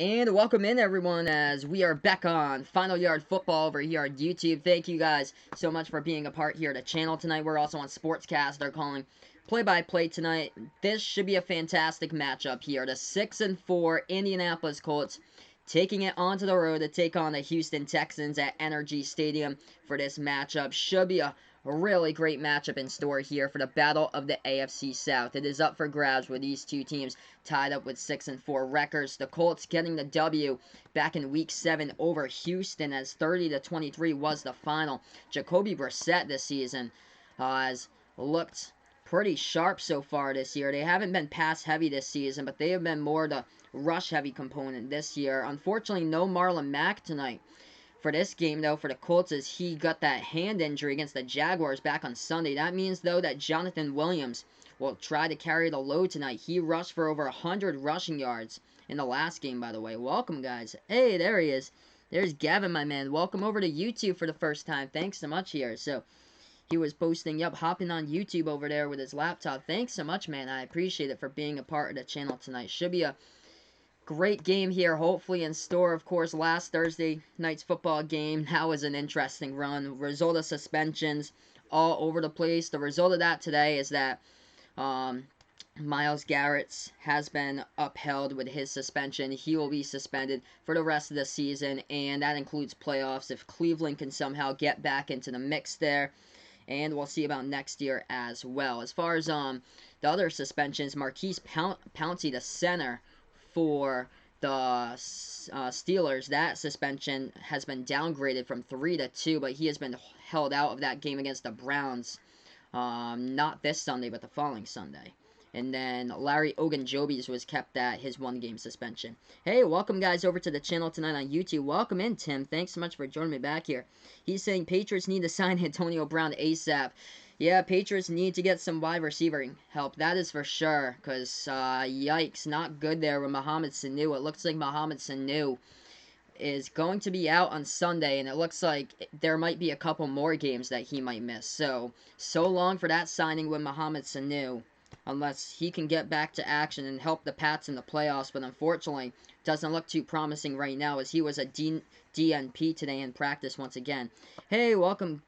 And welcome in, everyone, as we are back on Final Yard Football over here on YouTube. Thank you guys so much for being a part here of the channel tonight. We're also on Sportscast. They're calling play-by-play tonight. This should be a fantastic matchup here. The 6-4 Indianapolis Colts taking it onto the road to take on the Houston Texans at Energy Stadium for this matchup. Should be a really great matchup in store here for the battle of the AFC South. It is up for grabs with these two teams tied up with 6-4 records. The Colts getting the W back in Week 7 over Houston as 30-23 was the final. Jacoby Brissett this season has looked pretty sharp so far this year. They haven't been pass heavy this season, but they have been more the rush heavy component this year. Unfortunately, no Marlon Mack tonight for this game, though, for the Colts, as he got that hand injury against the Jaguars back on Sunday. That means, though, that Jonathan Williams will try to carry the load tonight. He rushed for over 100 rushing yards in the last game, by the way. Welcome, guys. Hey, there he is. There's Gavin, my man. Welcome over to YouTube for the first time. Thanks so much here. So, he was posting, hopping on YouTube over there with his laptop. Thanks so much, man. I appreciate it for being a part of the channel tonight. Should be a great game here, hopefully in store. Of course, last Thursday night's football game, that was an interesting run. Result of suspensions all over the place. The result of that today is that Myles Garrett's has been upheld with his suspension. He will be suspended for the rest of the season, and that includes playoffs if Cleveland can somehow get back into the mix there. And we'll see about next year as well. As far as the other suspensions, Marquise Pouncey, the center for the Steelers, that suspension has been downgraded from 3 to 2, but he has been held out of that game against the Browns, not this Sunday, but the following Sunday. And then Larry Ogunjobi's was kept at his 1-game suspension. Hey, welcome guys over to the channel tonight on YouTube. Welcome in, Tim. Thanks so much for joining me back here. He's saying Patriots need to sign Antonio Brown ASAP. Yeah, Patriots need to get some wide receiver help. That is for sure. Because, yikes, not good there with Mohamed Sanu. It looks like Mohamed Sanu is going to be out on Sunday, and it looks like there might be a couple more games that he might miss. So long for that signing with Mohamed Sanu, unless he can get back to action and help the Pats in the playoffs. But unfortunately, doesn't look too promising right now, as he was a DNP today in practice once again. Hey, welcome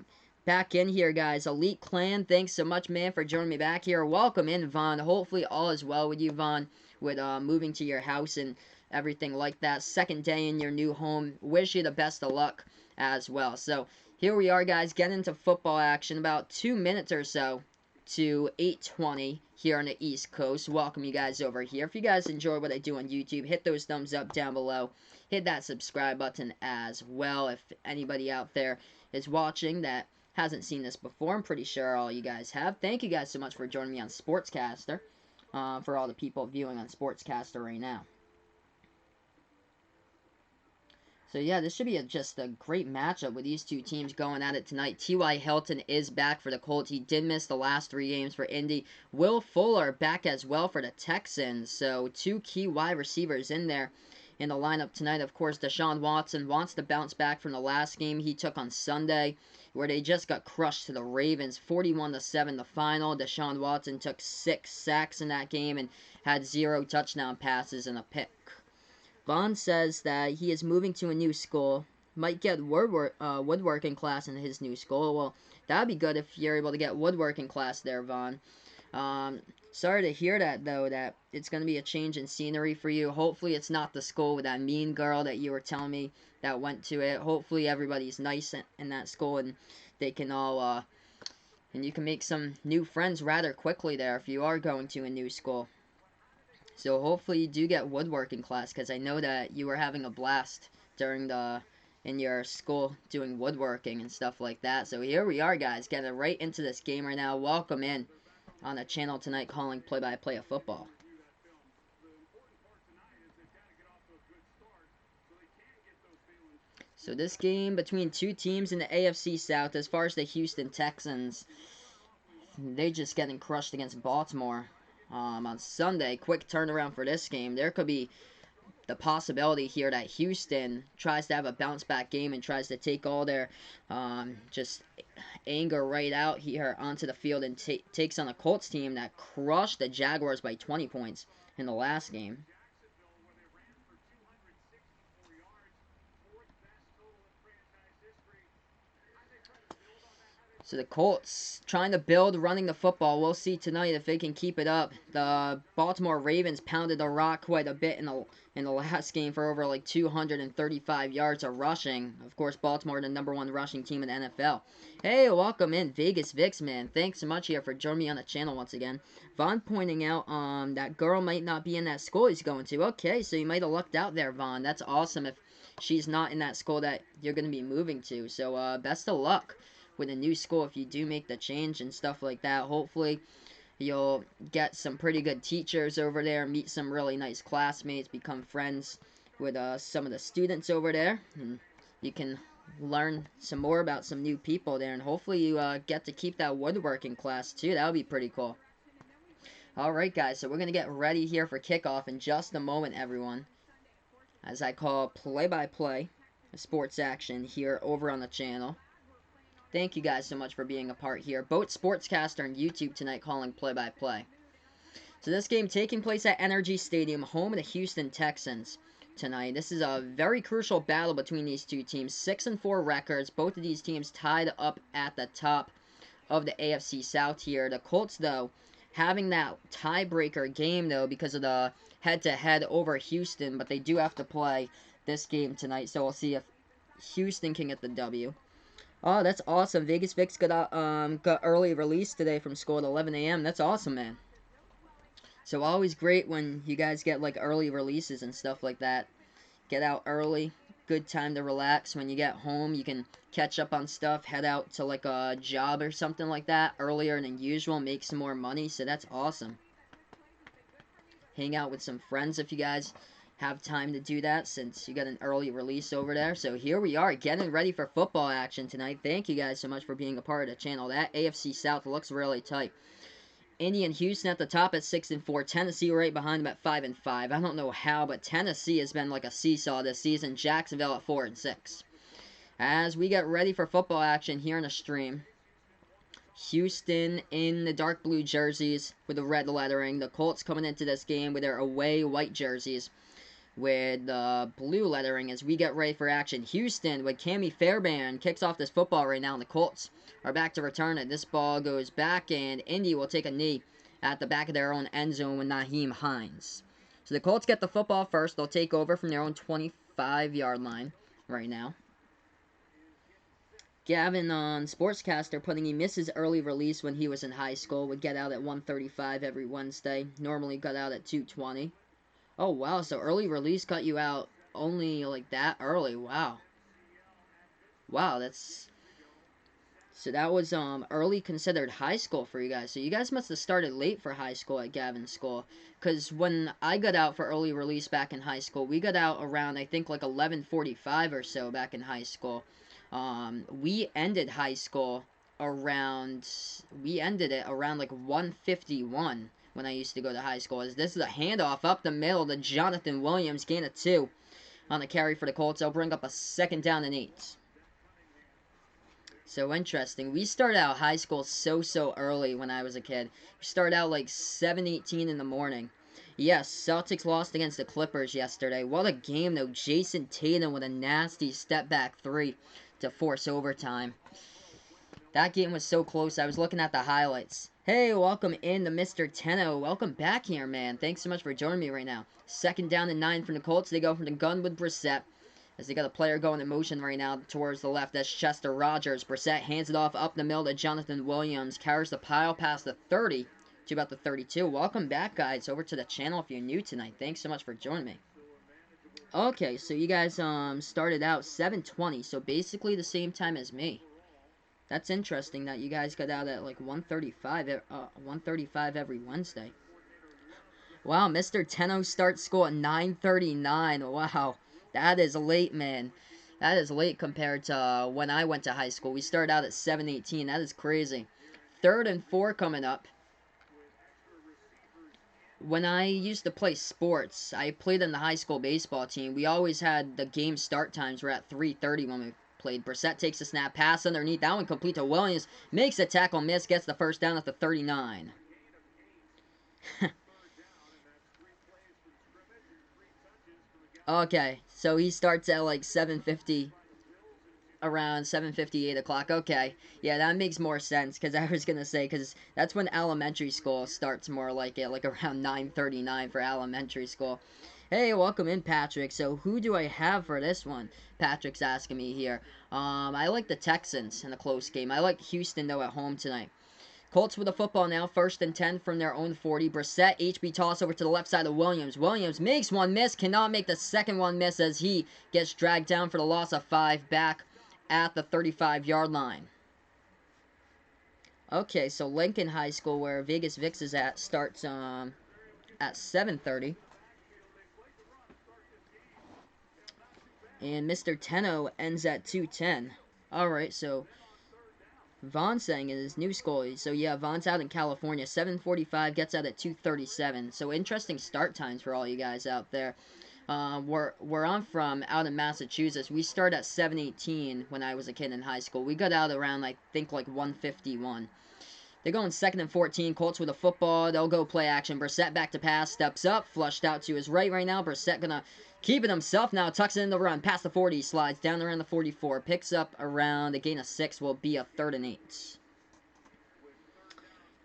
back in here, guys. Elite Clan, thanks so much, man, for joining me back here. Welcome in, Vaughn. Hopefully all is well with you, Vaughn, with moving to your house and everything like that. Second day in your new home. Wish you the best of luck as well. So here we are, guys, getting into football action. About 2 minutes or so to 8:20 here on the East Coast. Welcome you guys over here. If you guys enjoy what I do on YouTube, hit those thumbs up down below. Hit that subscribe button as well. If anybody out there is watching that hasn't seen this before, I'm pretty sure all you guys have. Thank you guys so much for joining me on Sportscaster, for all the people viewing on Sportscaster right now. So yeah, this should be just a great matchup with these two teams going at it tonight. T.Y. Hilton is back for the Colts. He did miss the last 3 games for Indy. Will Fuller back as well for the Texans. So 2 key wide receivers in there in the lineup tonight. Of course, Deshaun Watson wants to bounce back from the last game he took on Sunday, where they just got crushed to the Ravens, 41-7 the final. Deshaun Watson took 6 sacks in that game and had 0 touchdown passes and a pick. Vaughn says that he is moving to a new school. Might get woodworking class in his new school. Well, that'd be good if you're able to get woodworking class there, Vaughn. Sorry to hear that, though, that it's going to be a change in scenery for you. Hopefully it's not the school with that mean girl that you were telling me that went to it. Hopefully everybody's nice in that school, and they can all, and you can make some new friends rather quickly there if you are going to a new school. So hopefully you do get woodworking class, because I know that you were having a blast during in your school doing woodworking and stuff like that. So here we are, guys, getting right into this game right now. Welcome in on the channel tonight, calling play-by-play of football. So this game between two teams in the AFC South, as far as the Houston Texans, they just getting crushed against Baltimore on Sunday. Quick turnaround for this game. There could be the possibility here that Houston tries to have a bounce-back game and tries to take all their just anger right out here onto the field and takes on a Colts team that crushed the Jaguars by 20 points in the last game. So the Colts trying to build, running the football. We'll see tonight if they can keep it up. The Baltimore Ravens pounded the rock quite a bit in the last game for over like 235 yards of rushing. Of course, Baltimore the #1 rushing team in the NFL. Hey, welcome in Vegas Vix, man. Thanks so much here for joining me on the channel once again. Vaughn pointing out that girl might not be in that school he's going to. Okay, so you might have lucked out there, Vaughn. That's awesome if she's not in that school that you're going to be moving to. So best of luck with a new school if you do make the change and stuff like that. Hopefully you'll get some pretty good teachers over there, meet some really nice classmates, become friends with some of the students over there, and you can learn some more about some new people there, and hopefully you get to keep that woodworking class too. That would be pretty cool. Alright guys, so we're going to get ready here for kickoff in just a moment, everyone, as I call play-by-play sports action here over on the channel. Thank you guys so much for being a part here. Boat Sportscaster on YouTube tonight calling play-by-play. So this game taking place at Energy Stadium, home of the Houston Texans tonight. This is a very crucial battle between these two teams. 6-4 records. Both of these teams tied up at the top of the AFC South here. The Colts, though, having that tiebreaker game, though, because of the head-to-head over Houston. But they do have to play this game tonight, so we'll see if Houston can get the W. Oh, that's awesome. Vegas Vix got early release today from school at 11 a.m. That's awesome, man. So always great when you guys get like early releases and stuff like that. Get out early. Good time to relax. When you get home, you can catch up on stuff. Head out to like a job or something like that earlier than usual. Make some more money. So that's awesome. Hang out with some friends if you guys have time to do that, since you got an early release over there. So here we are getting ready for football action tonight. Thank you guys so much for being a part of the channel. That AFC South looks really tight. Indy and Houston at the top at 6-4. Tennessee right behind them at 5-5. I don't know how, but Tennessee has been like a seesaw this season. Jacksonville at 4-6. As we get ready for football action here in the stream, Houston in the dark blue jerseys with the red lettering. The Colts coming into this game with their away white jerseys with the blue lettering as we get ready for action. Houston with Cammy Fairbairn kicks off this football right now, and the Colts are back to return it. This ball goes back, and Indy will take a knee at the back of their own end zone with Nyheim Hines. So the Colts get the football first. They'll take over from their own 25-yard line right now. Gavin on Sportscaster putting he misses early release when he was in high school. Would get out at 1:35 every Wednesday. Normally got out at 2:20. Oh, wow, so early release cut you out only, like, that early. Wow. Wow, that's... So that was, early considered high school for you guys. So you guys must have started late for high school at Gavin's school. Because when I got out for early release back in high school, we got out around, I think, like, 11:45 or so back in high school. We ended high school around... We ended it around, like, 1:51. When I used to go to high school. As this is a handoff up the middle to Jonathan Williams, gain of 2 on the carry for the Colts. They'll bring up a 2nd down and 8. So interesting. We started out high school so early when I was a kid. We started out like 7:18 in the morning. Yes, Celtics lost against the Clippers yesterday. What a game though. Jason Tatum with a nasty step back 3 to force overtime. That game was so close. I was looking at the highlights. Hey, welcome in to Mr. Tenno. Welcome back here, man. Thanks so much for joining me right now. 2nd down and 9 from the Colts. They go from the gun with Brissett. As they got a player going in motion right now towards the left. That's Chester Rogers. Brissett hands it off up the middle to Jonathan Williams. Carries the pile past the 30 to about the 32. Welcome back, guys, over to the channel if you're new tonight. Thanks so much for joining me. Okay, so you guys started out 7:20, so basically the same time as me. That's interesting that you guys got out at like 1:35 every Wednesday. Wow, Mr. Tenno starts school at 9:39. Wow, that is late, man. That is late compared to when I went to high school. We started out at 7:18. That is crazy. 3rd and 4 coming up. When I used to play sports, I played in the high school baseball team. We always had the game start times were at 3:30 when we played. Brissett takes a snap, pass underneath. That one complete to Williams. Makes a tackle, miss, gets the 1st down at the 39. Okay, so he starts at like 7:50. around 7:50, 8 o'clock. Okay, yeah, that makes more sense, because I was gonna say, because that's when elementary school starts more like it, like around 9:39 for elementary school. Hey, welcome in, Patrick. So, who do I have for this one? Patrick's asking me here. I like the Texans in a close game. I like Houston, though, at home tonight. Colts with the football now, 1st and 10 from their own 40. Brissett, HB toss over to the left side of Williams. Williams makes one miss, cannot make the second one miss as he gets dragged down for the loss of 5 back at the 35-yard line. Okay, so Lincoln High School, where Vegas Vix is at, starts at 7:30. And Mr. Tenno ends at 2:10. Alright, so Vaughn's saying in his new school. So yeah, Vaughn's out in California. 7:45, gets out at 2:37. So interesting start times for all you guys out there. Where I'm from, out in Massachusetts, we start at 7:18 when I was a kid in high school. We got out around, I think, like 1:51. They're going 2nd and 14. Colts with a football. They'll go play action. Brissett back to pass. Steps up. Flushed out to his right now. Brissett gonna keep it himself now. Tucks it in the run. Past the 40. Slides down around the 44. Picks up around a gain of 6. Will be a 3rd and 8.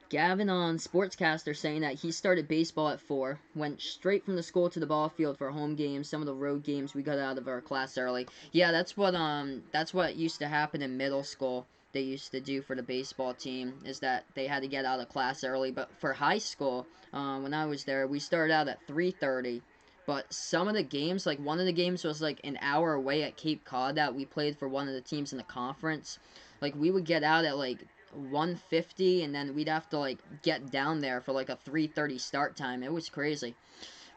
Gavin on Sportscaster saying that he started baseball at 4. Went straight from the school to the ball field for home games. Some of the road games we got out of our class early. Yeah, that's what used to happen in middle school. They used to do for the baseball team is that they had to get out of class early. But for high school, when I was there, we started out at 3:30. But some of the games, like one of the games was like an hour away at Cape Cod that we played for one of the teams in the conference. Like we would get out at like 1:50, and then we'd have to like get down there for like a 3:30 start time. It was crazy.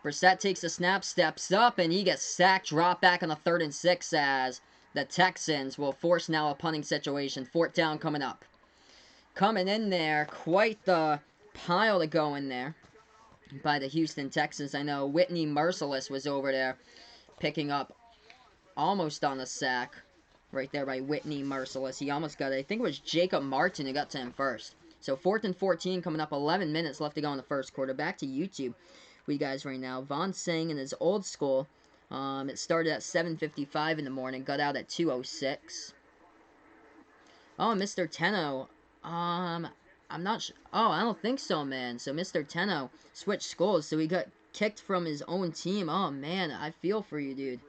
Brissett takes the snap, steps up, and he gets sacked. Drop back on the 3rd and 6 as the Texans will force now a punting situation. 4th down coming up. Coming in there, quite the pile to go in there by the Houston Texans. I know Whitney Merciless was over there picking up almost on the sack. Right there by Whitney Merciless. He almost got it. I think it was Jacob Martin who got to him first. So 4th and 14 coming up. 11 minutes left to go in the first quarter. Back to YouTube with you guys right now. Vaughn saying in his old school, it started at 7:55 in the morning. Got out at 2:06. Oh, Mr. Tenno. I'm not sure. Oh, I don't think so, man. So Mr. Tenno switched schools. So he got kicked from his own team. Oh, man. I feel for you, dude.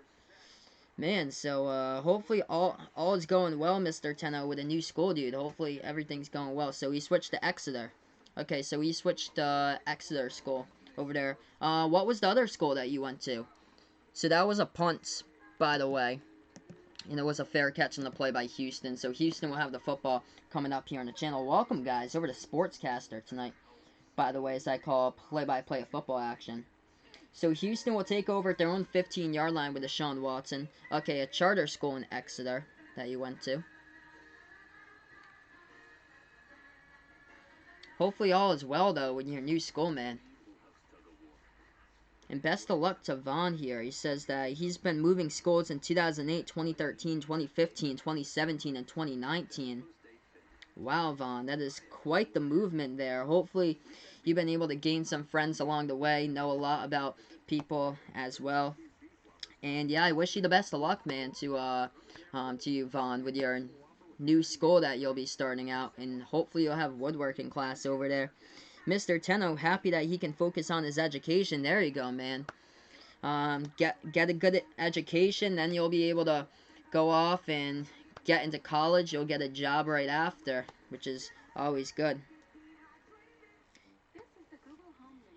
Man, so hopefully all is going well, Mr. Tenno, with a new school, dude. Hopefully everything's going well. So he switched to Exeter. Okay, so he switched to Exeter school over there. What was the other school that you went to? So that was a punt, by the way. And it was a fair catch on the play by Houston. So Houston will have the football coming up here on the channel. Welcome, guys, over to Sportscaster tonight. By the way, as I call play-by-play of football action. So Houston will take over at their own 15-yard line with Deshaun Watson. Okay, a charter school in Exeter that you went to. Hopefully all is well, though, with your new school, man. And best of luck to Vaughn here. He says that he's been moving schools in 2008, 2013, 2015, 2017, and 2019. Wow, Vaughn, that is quite the movement there. Hopefully you've been able to gain some friends along the way, know a lot about people as well. And yeah, I wish you the best of luck, man, to you, Vaughn, with your new school that you'll be starting out. And hopefully you'll have woodworking class over there. Mr. Tenno, happy that he can focus on his education. There you go, man. Get a good education, then you'll be able to go off and get into college. You'll get a job right after, which is always good.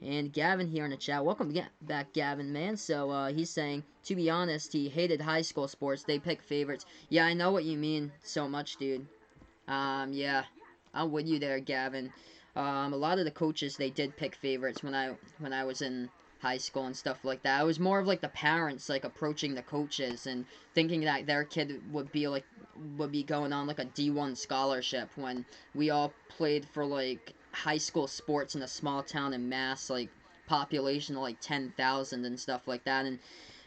And Gavin here in the chat. Welcome back, Gavin, man. So, he's saying, to be honest, he hated high school sports. They pick favorites. Yeah, I know what you mean so much, dude. Yeah, I'm with you there, Gavin. A lot of the coaches, they did pick favorites when I was in high school and stuff like that. It was more of like the parents like approaching the coaches and thinking that their kid would be going on like a D1 scholarship when we all played for like high school sports in a small town in Mass, like population of like 10,000 and stuff like that.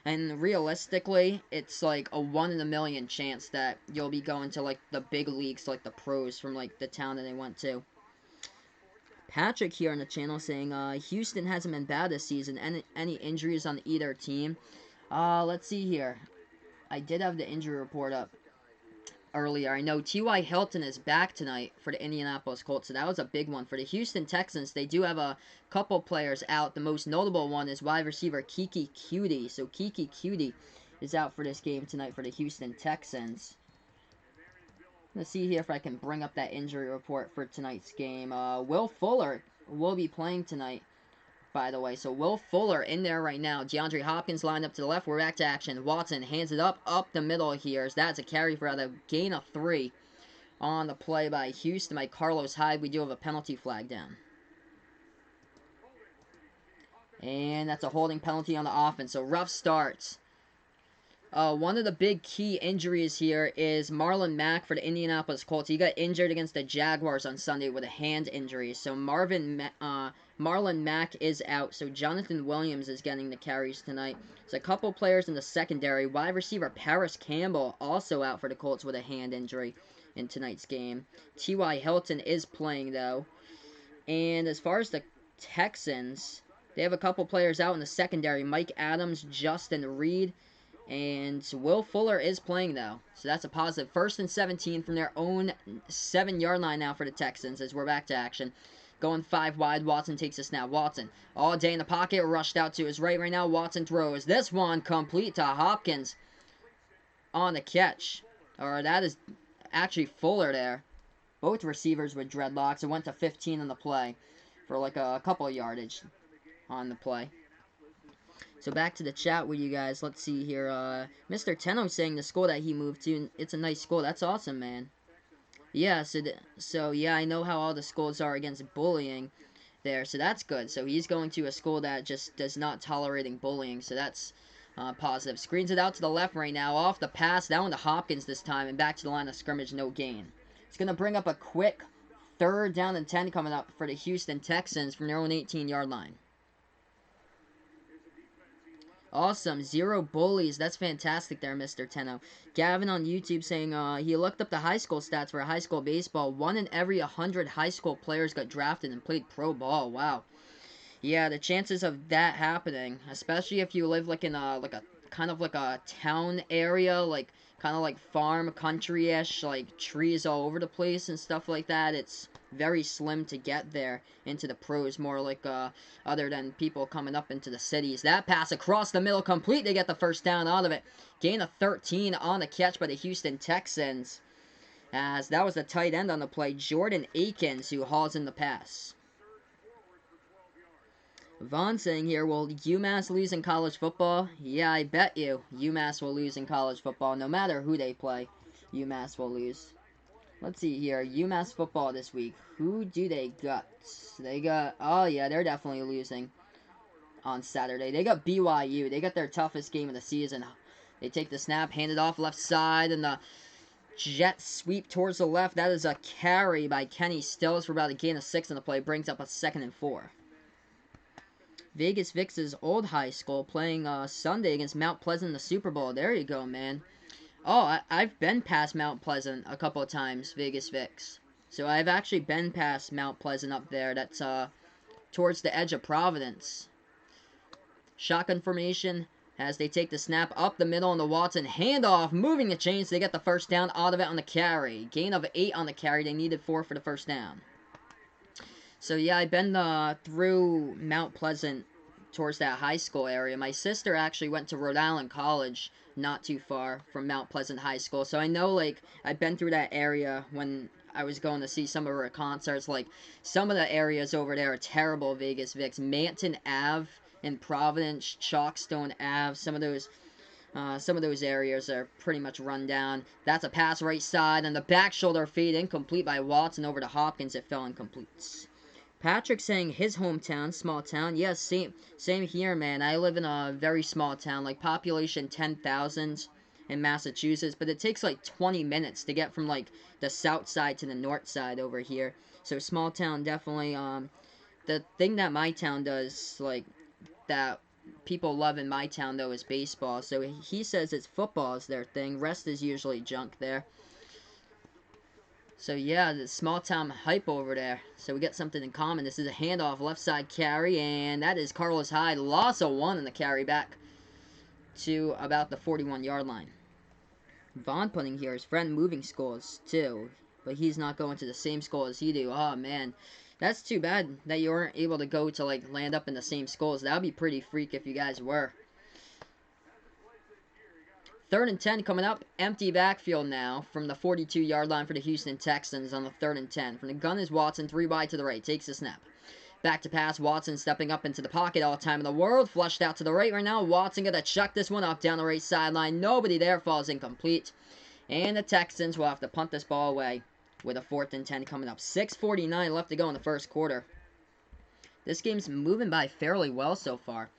And realistically, it's like a 1 in a million chance that you'll be going to like the big leagues, like the pros from like the town that they went to. Patrick here on the channel saying, Houston hasn't been bad this season. Any injuries on either team? Let's see here. I did have the injury report up. earlier. I know T.Y. Hilton is back tonight for the Indianapolis Colts, so that was a big one. For the Houston Texans, they do have a couple players out. The most notable one is wide receiver Kiki Cutie. So Kiki Cutie is out for this game tonight for the Houston Texans. Let's see here if I can bring up that injury report for tonight's game. Will Fuller will be playing tonight, by the way. So Will Fuller in there right now. DeAndre Hopkins lined up to the left. We're back to action. Watson hands it up the middle here. That's a carry for a gain of 3 on the play by Houston by Carlos Hyde. We do have a penalty flag down. And that's a holding penalty on the offense. So rough starts. One of the big key injuries here is Marlon Mack for the Indianapolis Colts. He got injured against the Jaguars on Sunday with a hand injury. So Marlon Mack is out. So Jonathan Williams is getting the carries tonight. There's a couple players in the secondary. Wide receiver Paris Campbell also out for the Colts with a hand injury in tonight's game. T.Y. Hilton is playing, though. And as far as the Texans, they have a couple players out in the secondary. Mike Adams, Justin Reed, and Will Fuller is playing, though. So that's a positive. 1st and 17 from their own 7-yard line now for the Texans as we're back to action. Going 5 wide. Watson takes a snap. Watson all day in the pocket. Rushed out to his right now. Watson throws. This one complete to Hopkins on the catch. Or that is actually Fuller there. Both receivers with dreadlocks. It went to 15 on the play for like a couple of yardage on the play. So back to the chat with you guys. Let's see here. Mr. Tenno saying the school that he moved to, it's a nice school. That's awesome, man. Yeah, so yeah, I know how all the schools are against bullying there, so that's good. So he's going to a school that just does not tolerating bullying, so that's positive. Screens it out to the left right now. Off the pass, down to Hopkins this time, and back to the line of scrimmage, no gain. It's going to bring up a quick 3rd down and 10 coming up for the Houston Texans from their own 18-yard line. Awesome. 0 bullies. That's fantastic there, Mr. Tenno. Gavin on YouTube saying he looked up the high school stats for high school baseball. 1 in every 100 high school players got drafted and played pro ball. Wow. Yeah, the chances of that happening, especially if you live like in a kind of like a town area, like kind of like farm country-ish, like trees all over the place and stuff like that, it's very slim to get there into the pros, more like other than people coming up into the cities. That pass across the middle complete. They get the 1st down out of it. Gain of 13 on the catch by the Houston Texans, as that was the tight end on the play, Jordan Akins, who hauls in the pass. Vaughn saying here, will UMass lose in college football? Yeah, I bet you UMass will lose in college football. No matter who they play, UMass will lose. Let's see here. UMass football this week. Who do they got? They got... Oh, yeah, they're definitely losing on Saturday. They got BYU. They got their toughest game of the season. They take the snap, hand it off left side, and the jet sweep towards the left. That is a carry by Kenny Stills for about a gain of 6 on the play. Brings up a 2nd and 4. Vegas Vic's old high school playing Sunday against Mount Pleasant in the Super Bowl. There you go, man. Oh, I've been past Mount Pleasant a couple of times, Vegas Vic's. So I've actually been past Mount Pleasant up there. That's towards the edge of Providence. Shotgun formation as they take the snap up the middle on the Watson handoff, moving the chains. They get the 1st down out of it on the carry. Gain of 8 on the carry. They needed 4 for the 1st down. So yeah, I've been through Mount Pleasant towards that high school area. My sister actually went to Rhode Island College, not too far from Mount Pleasant High School. So I know, like, I've been through that area when I was going to see some of her concerts. Like, some of the areas over there are terrible, Vegas Vic's. Manton Ave in Providence, Chalkstone Ave, some of those areas are pretty much run down. That's a pass right side, and the back shoulder fade incomplete by Watson over to Hopkins. It fell incomplete. Patrick saying his hometown, small town. Yes, same here, man. I live in a very small town, like population 10,000 in Massachusetts, but it takes like 20 minutes to get from like the south side to the north side over here. So small town, definitely. The thing that my town does, like, that people love in my town, though, is baseball. So he says it's football is their thing. Rest is usually junk there. So yeah, the small town hype over there. So we got something in common. This is a handoff, left side carry, and that is Carlos Hyde. Loss of 1 in the carry back to about the 41-yard line. Vaughn putting here his friend moving schools, too. But he's not going to the same school as he do. Oh, man. That's too bad that you weren't able to go to, like, land up in the same schools. That would be pretty freak if you guys were. 3rd and 10 coming up. Empty backfield now from the 42-yard line for the Houston Texans on the 3rd and 10. From the gun is Watson, 3 wide to the right. Takes the snap. Back to pass. Watson stepping up into the pocket all the time in the world. Flushed out to the right now. Watson going to chuck this one up down the right sideline. Nobody there, falls incomplete. And the Texans will have to punt this ball away with a 4th and 10 coming up. 6:49 left to go in the first quarter. This game's moving by fairly well so far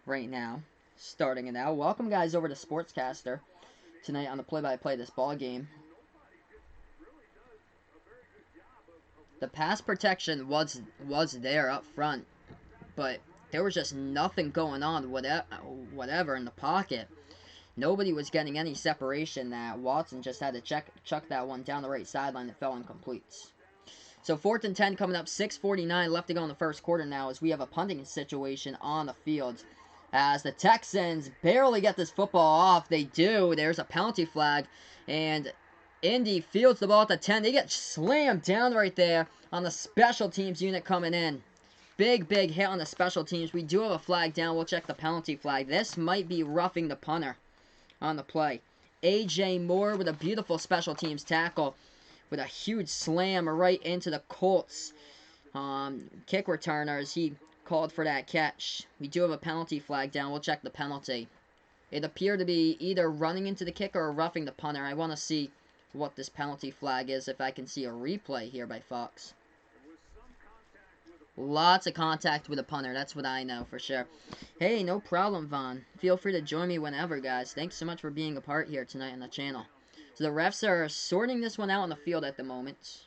right now. Starting it out. Welcome, guys, over to Sportscaster tonight on the play-by-play of this ball game. The pass protection was there up front, but there was just nothing going on, whatever in the pocket. Nobody was getting any separation. That Watson just had to chuck that one down the right sideline that fell incomplete. So 4th and 10 coming up. 6:49 left to go in the first quarter now as we have a punting situation on the field. As the Texans barely get this football off. They do. There's a penalty flag. And Indy fields the ball at the 10. They get slammed down right there on the special teams unit coming in. Big hit on the special teams. We do have a flag down. We'll check the penalty flag. This might be roughing the punter on the play. A.J. Moore with a beautiful special teams tackle with a huge slam right into the Colts kick returners. He called for that catch. We do have a penalty flag down. We'll check the penalty. It appeared to be either running into the kicker or roughing the punter. I want to see what this penalty flag is, if I can see a replay here by Fox. Lots of contact with the punter. That's what I know for sure. Hey, no problem, Vaughn. Feel free to join me whenever, guys. Thanks so much for being a part here tonight on the channel. So the refs are sorting this one out on the field at the moment.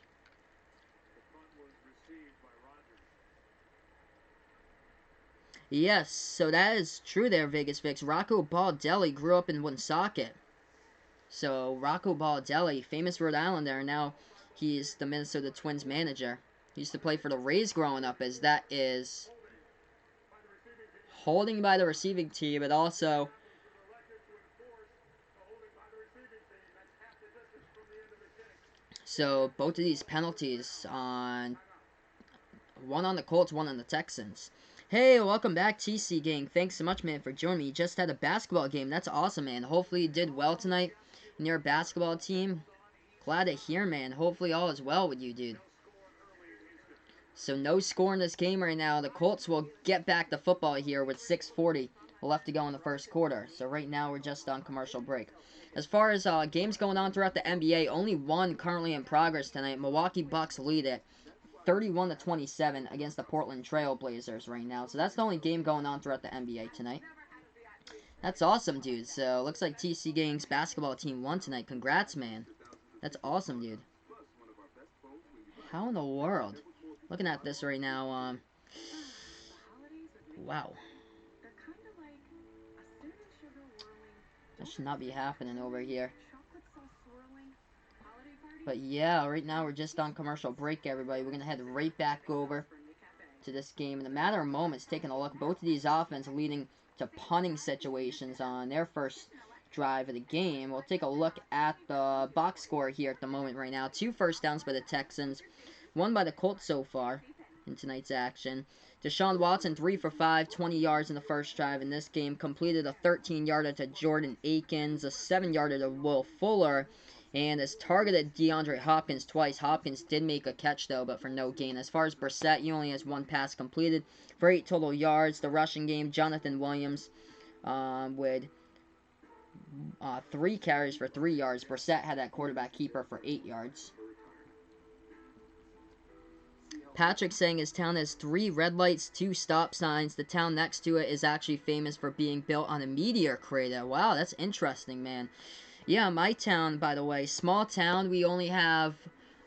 Yes, so that is true there, Vegas Fix. Rocco Baldelli grew up in Woonsocket. So, Rocco Baldelli, famous Rhode Islander, now he's the Minnesota Twins manager. He used to play for the Rays growing up, as that is holding by the receiving team, but also so both of these penalties on one on the Colts, one on the Texans. Hey, welcome back, TC Gang. Thanks so much, man, for joining me. You just had a basketball game. That's awesome, man. Hopefully you did well tonight in your basketball team. Glad to hear, man. Hopefully all is well with you, dude. So no score in this game right now. The Colts will get back to football here with 6:40 left to go in the first quarter. So right now we're just on commercial break. As far as games going on throughout the NBA, only one currently in progress tonight. Milwaukee Bucks lead it 31-27 against the Portland Trail Blazers right now. So that's the only game going on throughout the NBA tonight. That's awesome, dude. So looks like TC Gang's basketball team won tonight. Congrats, man. That's awesome, dude. How in the world? Looking at this right now, wow. That should not be happening over here. But yeah, right now we're just on commercial break, everybody. We're going to head right back over to this game. In a matter of moments, taking a look, both of these offenses leading to punting situations on their first drive of the game. We'll take a look at the box score here at the moment right now. 2 first downs by the Texans, 1 by the Colts so far in tonight's action. Deshaun Watson, 3 for 5, 20 yards in the first drive in this game. Completed a 13-yarder to Jordan Akins, a 7-yarder to Will Fuller, and has targeted DeAndre Hopkins twice. Hopkins did make a catch, though, but for no gain. As far as Brissett, he only has 1 pass completed for 8 total yards. The rushing game, Jonathan Williams with 3 carries for 3 yards. Brissett had that quarterback keeper for 8 yards. Patrick saying his town has 3 red lights, 2 stop signs. The town next to it is actually famous for being built on a meteor crater. Wow, that's interesting, man. Yeah, my town, by the way, small town. We only have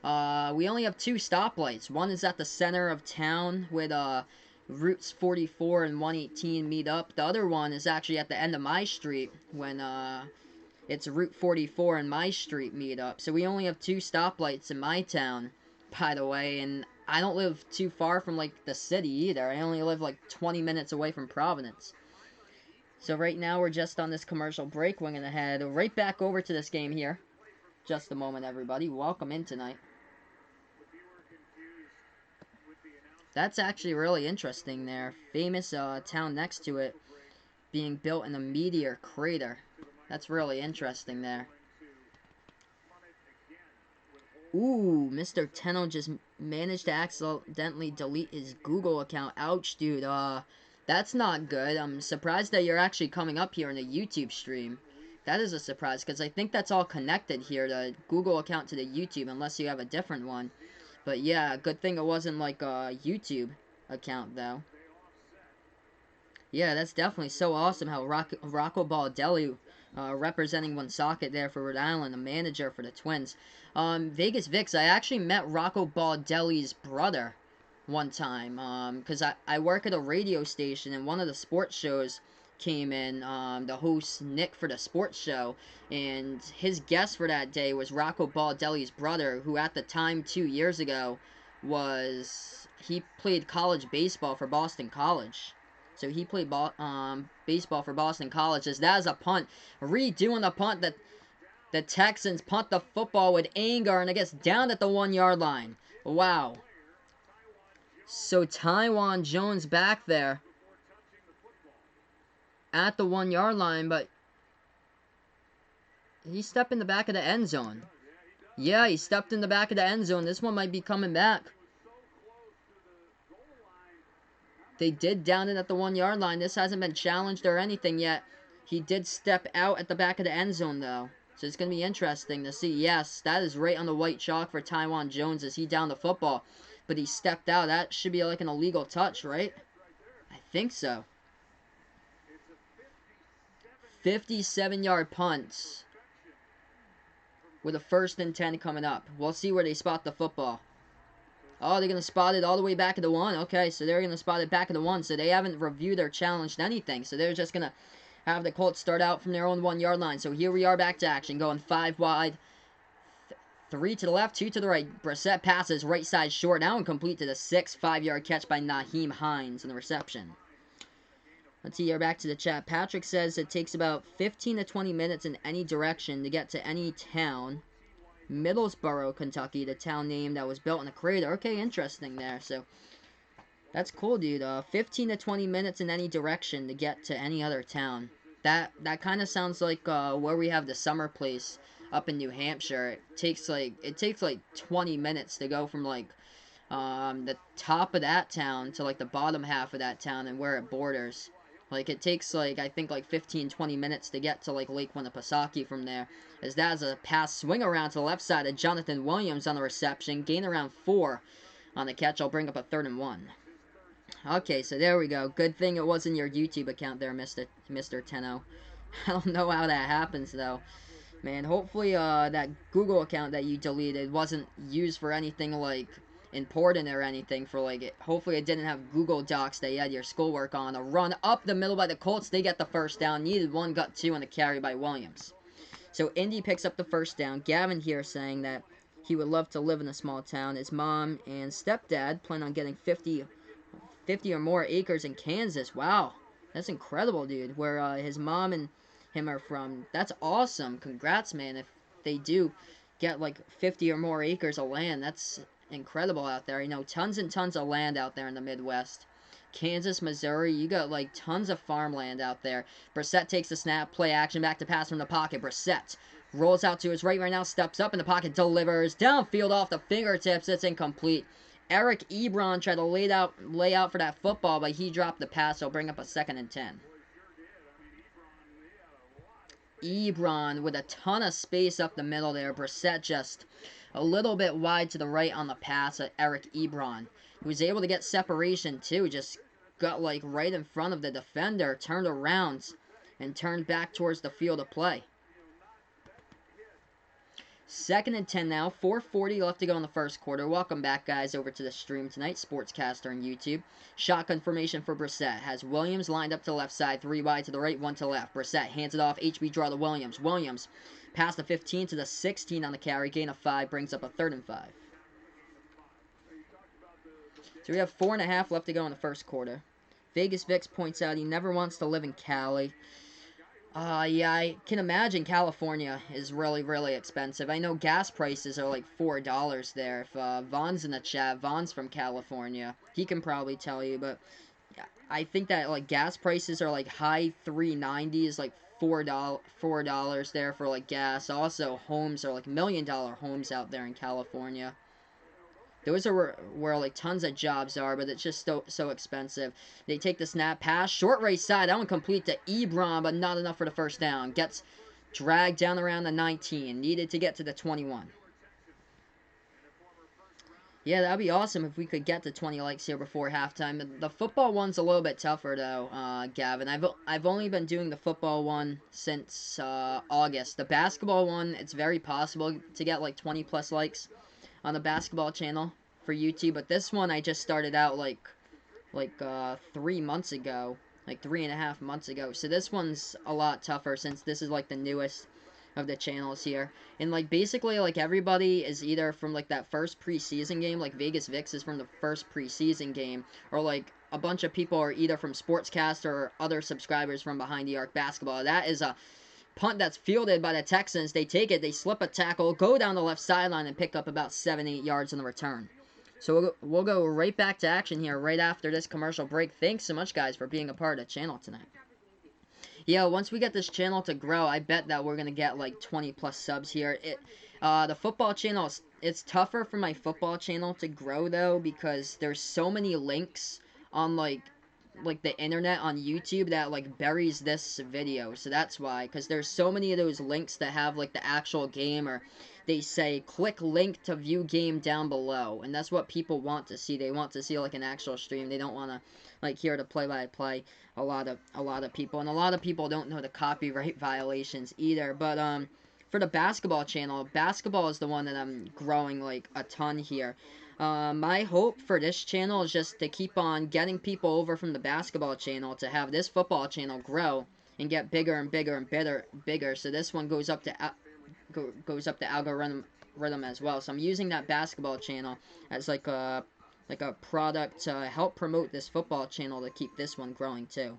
2 stoplights. One is at the center of town with routes 44 and 118 meet up. The other one is actually at the end of my street when it's Route 44 and my street meet up. So we only have 2 stoplights in my town, by the way, and I don't live too far from, like, the city either. I only live, like, 20 minutes away from Providence. So right now we're just on this commercial break. We're going to head right back over to this game here. Just a moment, everybody. Welcome in tonight. That's actually really interesting there. Famous town next to it being built in a meteor crater. That's really interesting there. Ooh, Mr. Tenno just managed to accidentally delete his Google account. Ouch, dude. That's not good. I'm surprised that you're actually coming up here in a YouTube stream. That is a surprise, because I think that's all connected here, the Google account to the YouTube, unless you have a different one. But yeah, good thing it wasn't like a YouTube account, though. Yeah, that's definitely so awesome how Rocco Baldelli, representing Woonsocket there for Rhode Island, a manager for the Twins. Vegas Vix, I actually met Rocco Baldelli's brother one time, because I work at a radio station, and one of the sports shows came in, the host, Nick, for the sports show, and his guest for that day was Rocco Baldelli's brother, who at the time, 2 years ago, he played college baseball for Boston College. So he played baseball for Boston College. As that is a punt. Redoing the punt that the Texans punt the football with anger, and it gets down at the 1-yard line. Wow. So Taiwan Jones back there at the 1-yard line, but he stepped in the back of the end zone. Yeah, he stepped in the back of the end zone. This one might be coming back. They did down it at the 1-yard line. This hasn't been challenged or anything yet. He did step out at the back of the end zone, though. So it's going to be interesting to see. Yes, that is right on the white chalk for Taiwan Jones as he downed the football. But he stepped out. That should be like an illegal touch, right? I think so. 57-yard punt with a 1st and 10 coming up. We'll see where they spot the football. Oh, they're going to spot it all the way back at the 1. Okay, so they're going to spot it back at the 1. So they haven't reviewed or challenged anything. So they're just going to have the Colts start out from their own 1-yard line. So here we are back to action. Going 5 wide. 3 to the left, 2 to the right. Brissett passes right side short. Now incomplete to the 6. 5-yard catch by Naheem Hines in the reception. Let's see here, back to the chat. Patrick says it takes about 15 to 20 minutes in any direction to get to any town. Middlesboro, Kentucky, the town name that was built in a crater. Okay, interesting there. So, that's cool, dude. 15 to 20 minutes in any direction to get to any other town. That kind of sounds like where we have the summer place up in New Hampshire. It takes like 20 minutes to go from like the top of that town to like the bottom half of that town and where it borders. Like, it takes, like, I think, like, 15, 20 minutes to get to, like, Lake Winnipesaukee from there. As that is a pass swing around to the left side of Jonathan Williams on the reception. Gain around 4 on the catch. I'll bring up a 3rd and 1. Okay, so there we go. Good thing it wasn't your YouTube account there, Mr. Tenno. I don't know how that happens, though. Man, hopefully, that Google account that you deleted wasn't used for anything, like, important or anything for like it. Hopefully it didn't have Google Docs that you had your schoolwork on. A run up the middle by the Colts. They get the 1st down. Needed 1, got 2 on the carry by Williams. So Indy picks up the 1st down. Gavin here saying that he would love to live in a small town. His mom and stepdad plan on getting 50 or more acres in Kansas. Wow. That's incredible, dude. Where his mom and him are from. That's awesome. Congrats, man. If they do get like 50 or more acres of land, that's incredible out there. You know, tons and tons of land out there in the Midwest. Kansas, Missouri, you got like tons of farmland out there. Brissett takes the snap, play action, back to pass from the pocket. Brissett rolls out to his right now, steps up in the pocket, delivers downfield off the fingertips. It's incomplete. Eric Ebron tried to lay out for that football, but he dropped the pass. So bring up a 2nd and 10. Ebron with a ton of space up the middle there. Brissett just a little bit wide to the right on the pass at Eric Ebron. He was able to get separation too. Just got like right in front of the defender, turned around, and turned back towards the field of play. 2nd and 10 now. 4:40 left to go in the 1st quarter. Welcome back, guys, over to the stream tonight. Sportscaster on YouTube. Shotgun formation for Brissett. Has Williams lined up to the left side. 3 wide to the right, 1 to the left. Brissett hands it off. HB draw to Williams. Williams past the 15 to the 16 on the carry. Gain of 5. Brings up a 3rd and 5. So we have 4.5 left to go in the 1st quarter. Vegas Vix points out he never wants to live in Cali. Yeah, I can imagine California is really, really expensive. I know gas prices are like $4 there. If Vaughn's in the chat, Vaughn's from California. He can probably tell you, but I think that like gas prices are like high 390s, like $4 there for like gas. Also, homes are like $1 million homes out there in California. Those are where like tons of jobs are, but it's just so expensive. They take the snap pass, short race side. That one complete to Ebron, but not enough for the first down. Gets dragged down around the 19. Needed to get to the 21. Yeah, that'd be awesome if we could get to 20 likes here before halftime. The football one's a little bit tougher though, Gavin. I've only been doing the football one since August. The basketball one, it's very possible to get like 20 plus likes on the basketball channel for YouTube, but this one I just started out like 3 months ago, like 3.5 months ago. So this one's a lot tougher since this is like the newest of the channels here. And like basically like everybody is either from like that first preseason game, like Vegas Vix is from the first preseason game, or like a bunch of people are either from Sportscast or other subscribers from Behind the Arc Basketball. That is a punt that's fielded by the Texans. They take it, they slip a tackle, go down the left sideline, and pick up about 7-8 yards in the return. So we'll go right back to action here right after this commercial break. Thanks so much, guys, for being a part of the channel tonight. Yeah, once we get this channel to grow, I bet that we're going to get like 20 plus subs here. The football channel, it's tougher for my football channel to grow, though, because there's so many links on like the internet on YouTube that like buries this video. So that's why, because there's so many of those links that have like the actual game, or they say click link to view game down below, and that's what people want to see. They want to see like an actual stream. They don't want to like hear the play-by-play. A lot of people, and a lot of people don't know the copyright violations either. But for the basketball channel, basketball is the one that I'm growing like a ton here. My hope for this channel is just to keep on getting people over from the basketball channel to have this football channel grow and get bigger and bigger and bigger. So this one goes up to algorithm as well. So I'm using that basketball channel as like a product to help promote this football channel to keep this one growing too.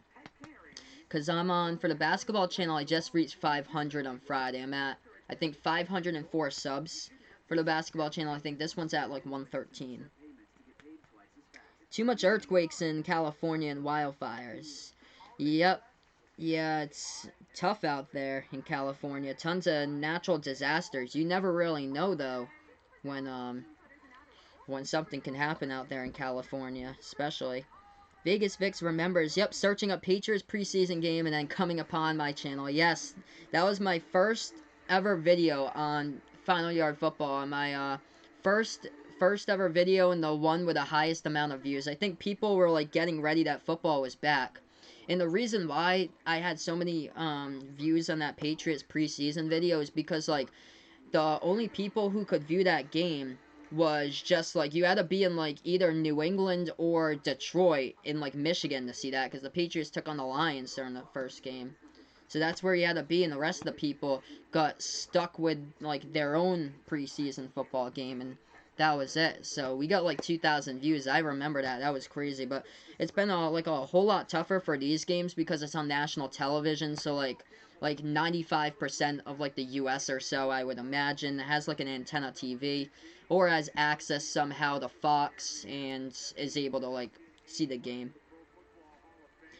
Because for the basketball channel, I just reached 500 on Friday. I'm at, I think, 504 subs for the basketball channel. I think this one's at like 113. Too much earthquakes in California and wildfires. Yep. Yeah, it's tough out there in California. Tons of natural disasters. You never really know, though, when something can happen out there in California, especially. Vegas Vix remembers, yep, searching up Patriots preseason game and then coming upon my channel. Yes, that was my first ever video on Final Yard Football. My first ever video, and the one with the highest amount of views. I think people were like getting ready that football was back. And the reason why I had so many views on that Patriots preseason video is because like the only people who could view that game was just like, you had to be in like either New England or Detroit in like Michigan to see that, because the Patriots took on the Lions during the first game. So that's where you had to be, and the rest of the people got stuck with like their own preseason football game, and that was it. So we got like 2,000 views. I remember that. That was crazy. But it's been like a whole lot tougher for these games because it's on national television. So like 95% of like the US or so, I would imagine, has like an antenna TV or has access somehow to Fox and is able to like see the game.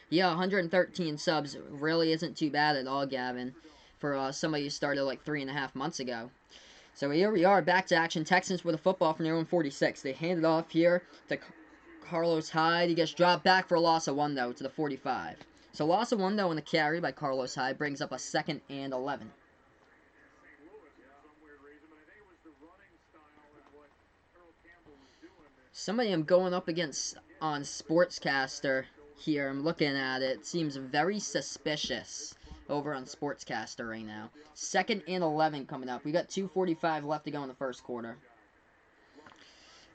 Yeah, 113 subs really isn't too bad at all, Gavin, for somebody who started like 3.5 months ago. So here we are, back to action. Texans with a football from their own 46. They hand it off here to Carlos Hyde. He gets dropped back for a loss of 1, though, to the 45. So loss of 1, though, in the carry by Carlos Hyde brings up a 2nd and 11. Somebody I'm going up against on Sportscaster here. I'm looking at it. It seems very suspicious over on Sportscaster right now. 2nd and 11 coming up. We got 2:45 left to go in the first quarter.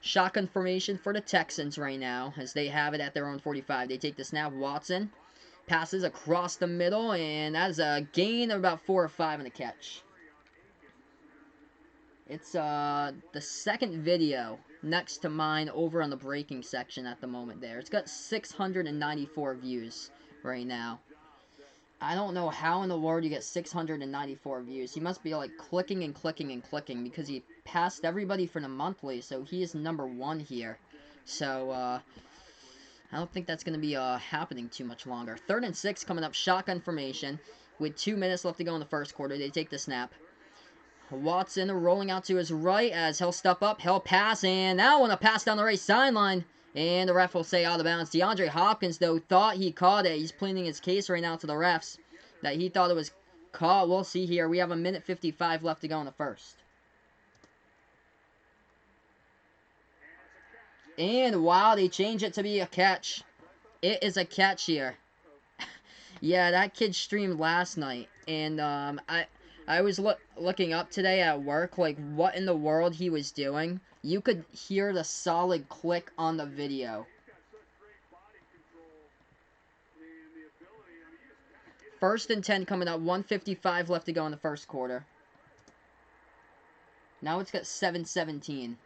Shotgun formation for the Texans right now, as they have it at their own 45. They take the snap. Watson passes across the middle, and that's a gain of about 4 or 5 in the catch. It's the second video next to mine over on the breaking section at the moment there. It's got 694 views right now. I don't know how in the world you get 694 views. He must be like clicking and clicking and clicking because he passed everybody for the monthly, so he is #1 here. So, I don't think that's going to be happening too much longer. 3rd and 6 coming up, shotgun formation. With 2 minutes left to go in the first quarter, they take the snap. Watson rolling out to his right as he'll step up, he'll pass, and now on a pass down the right sideline. And the ref will say out of bounds. DeAndre Hopkins, though, thought he caught it. He's pleading his case right now to the refs that he thought it was caught. We'll see here. We have 1:55 left to go in the first. And wow, they change it to be a catch. It is a catch here. Yeah, that kid streamed last night, and I was looking up today at work, like, what in the world he was doing. You could hear the solid click on the video. First and 10 coming up, 1:55 left to go in the first quarter. Now it's got 7:17.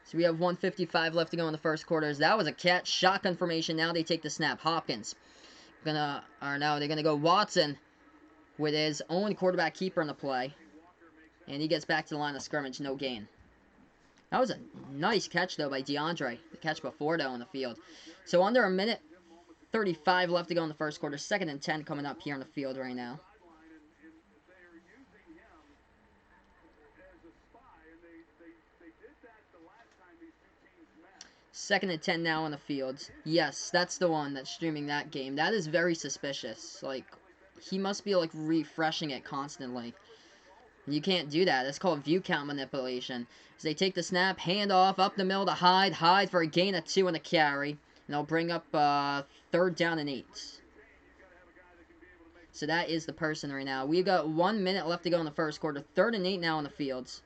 So we have 1:55 left to go in the first quarter. That was a catch. Shotgun formation. Now they take the snap. Hopkins. Now they're gonna go Watson with his own quarterback keeper in the play. And he gets back to the line of scrimmage. No gain. That was a nice catch, though, by DeAndre. The catch before, though, on the field. So under 1:35 left to go in the first quarter. 2nd and 10 coming up here on the field right now. Second and 10 now on the field. Yes, that's the one that's streaming that game. That is very suspicious. Like, he must be, like, refreshing it constantly. You can't do that. That's called view count manipulation. As they take the snap, handoff up the middle to Hyde. Hyde for a gain of 2 on the carry. And they'll bring up 3rd down and 8. So that is the person right now. We've got 1 minute left to go in the first quarter. 3rd and 8 now on the fields.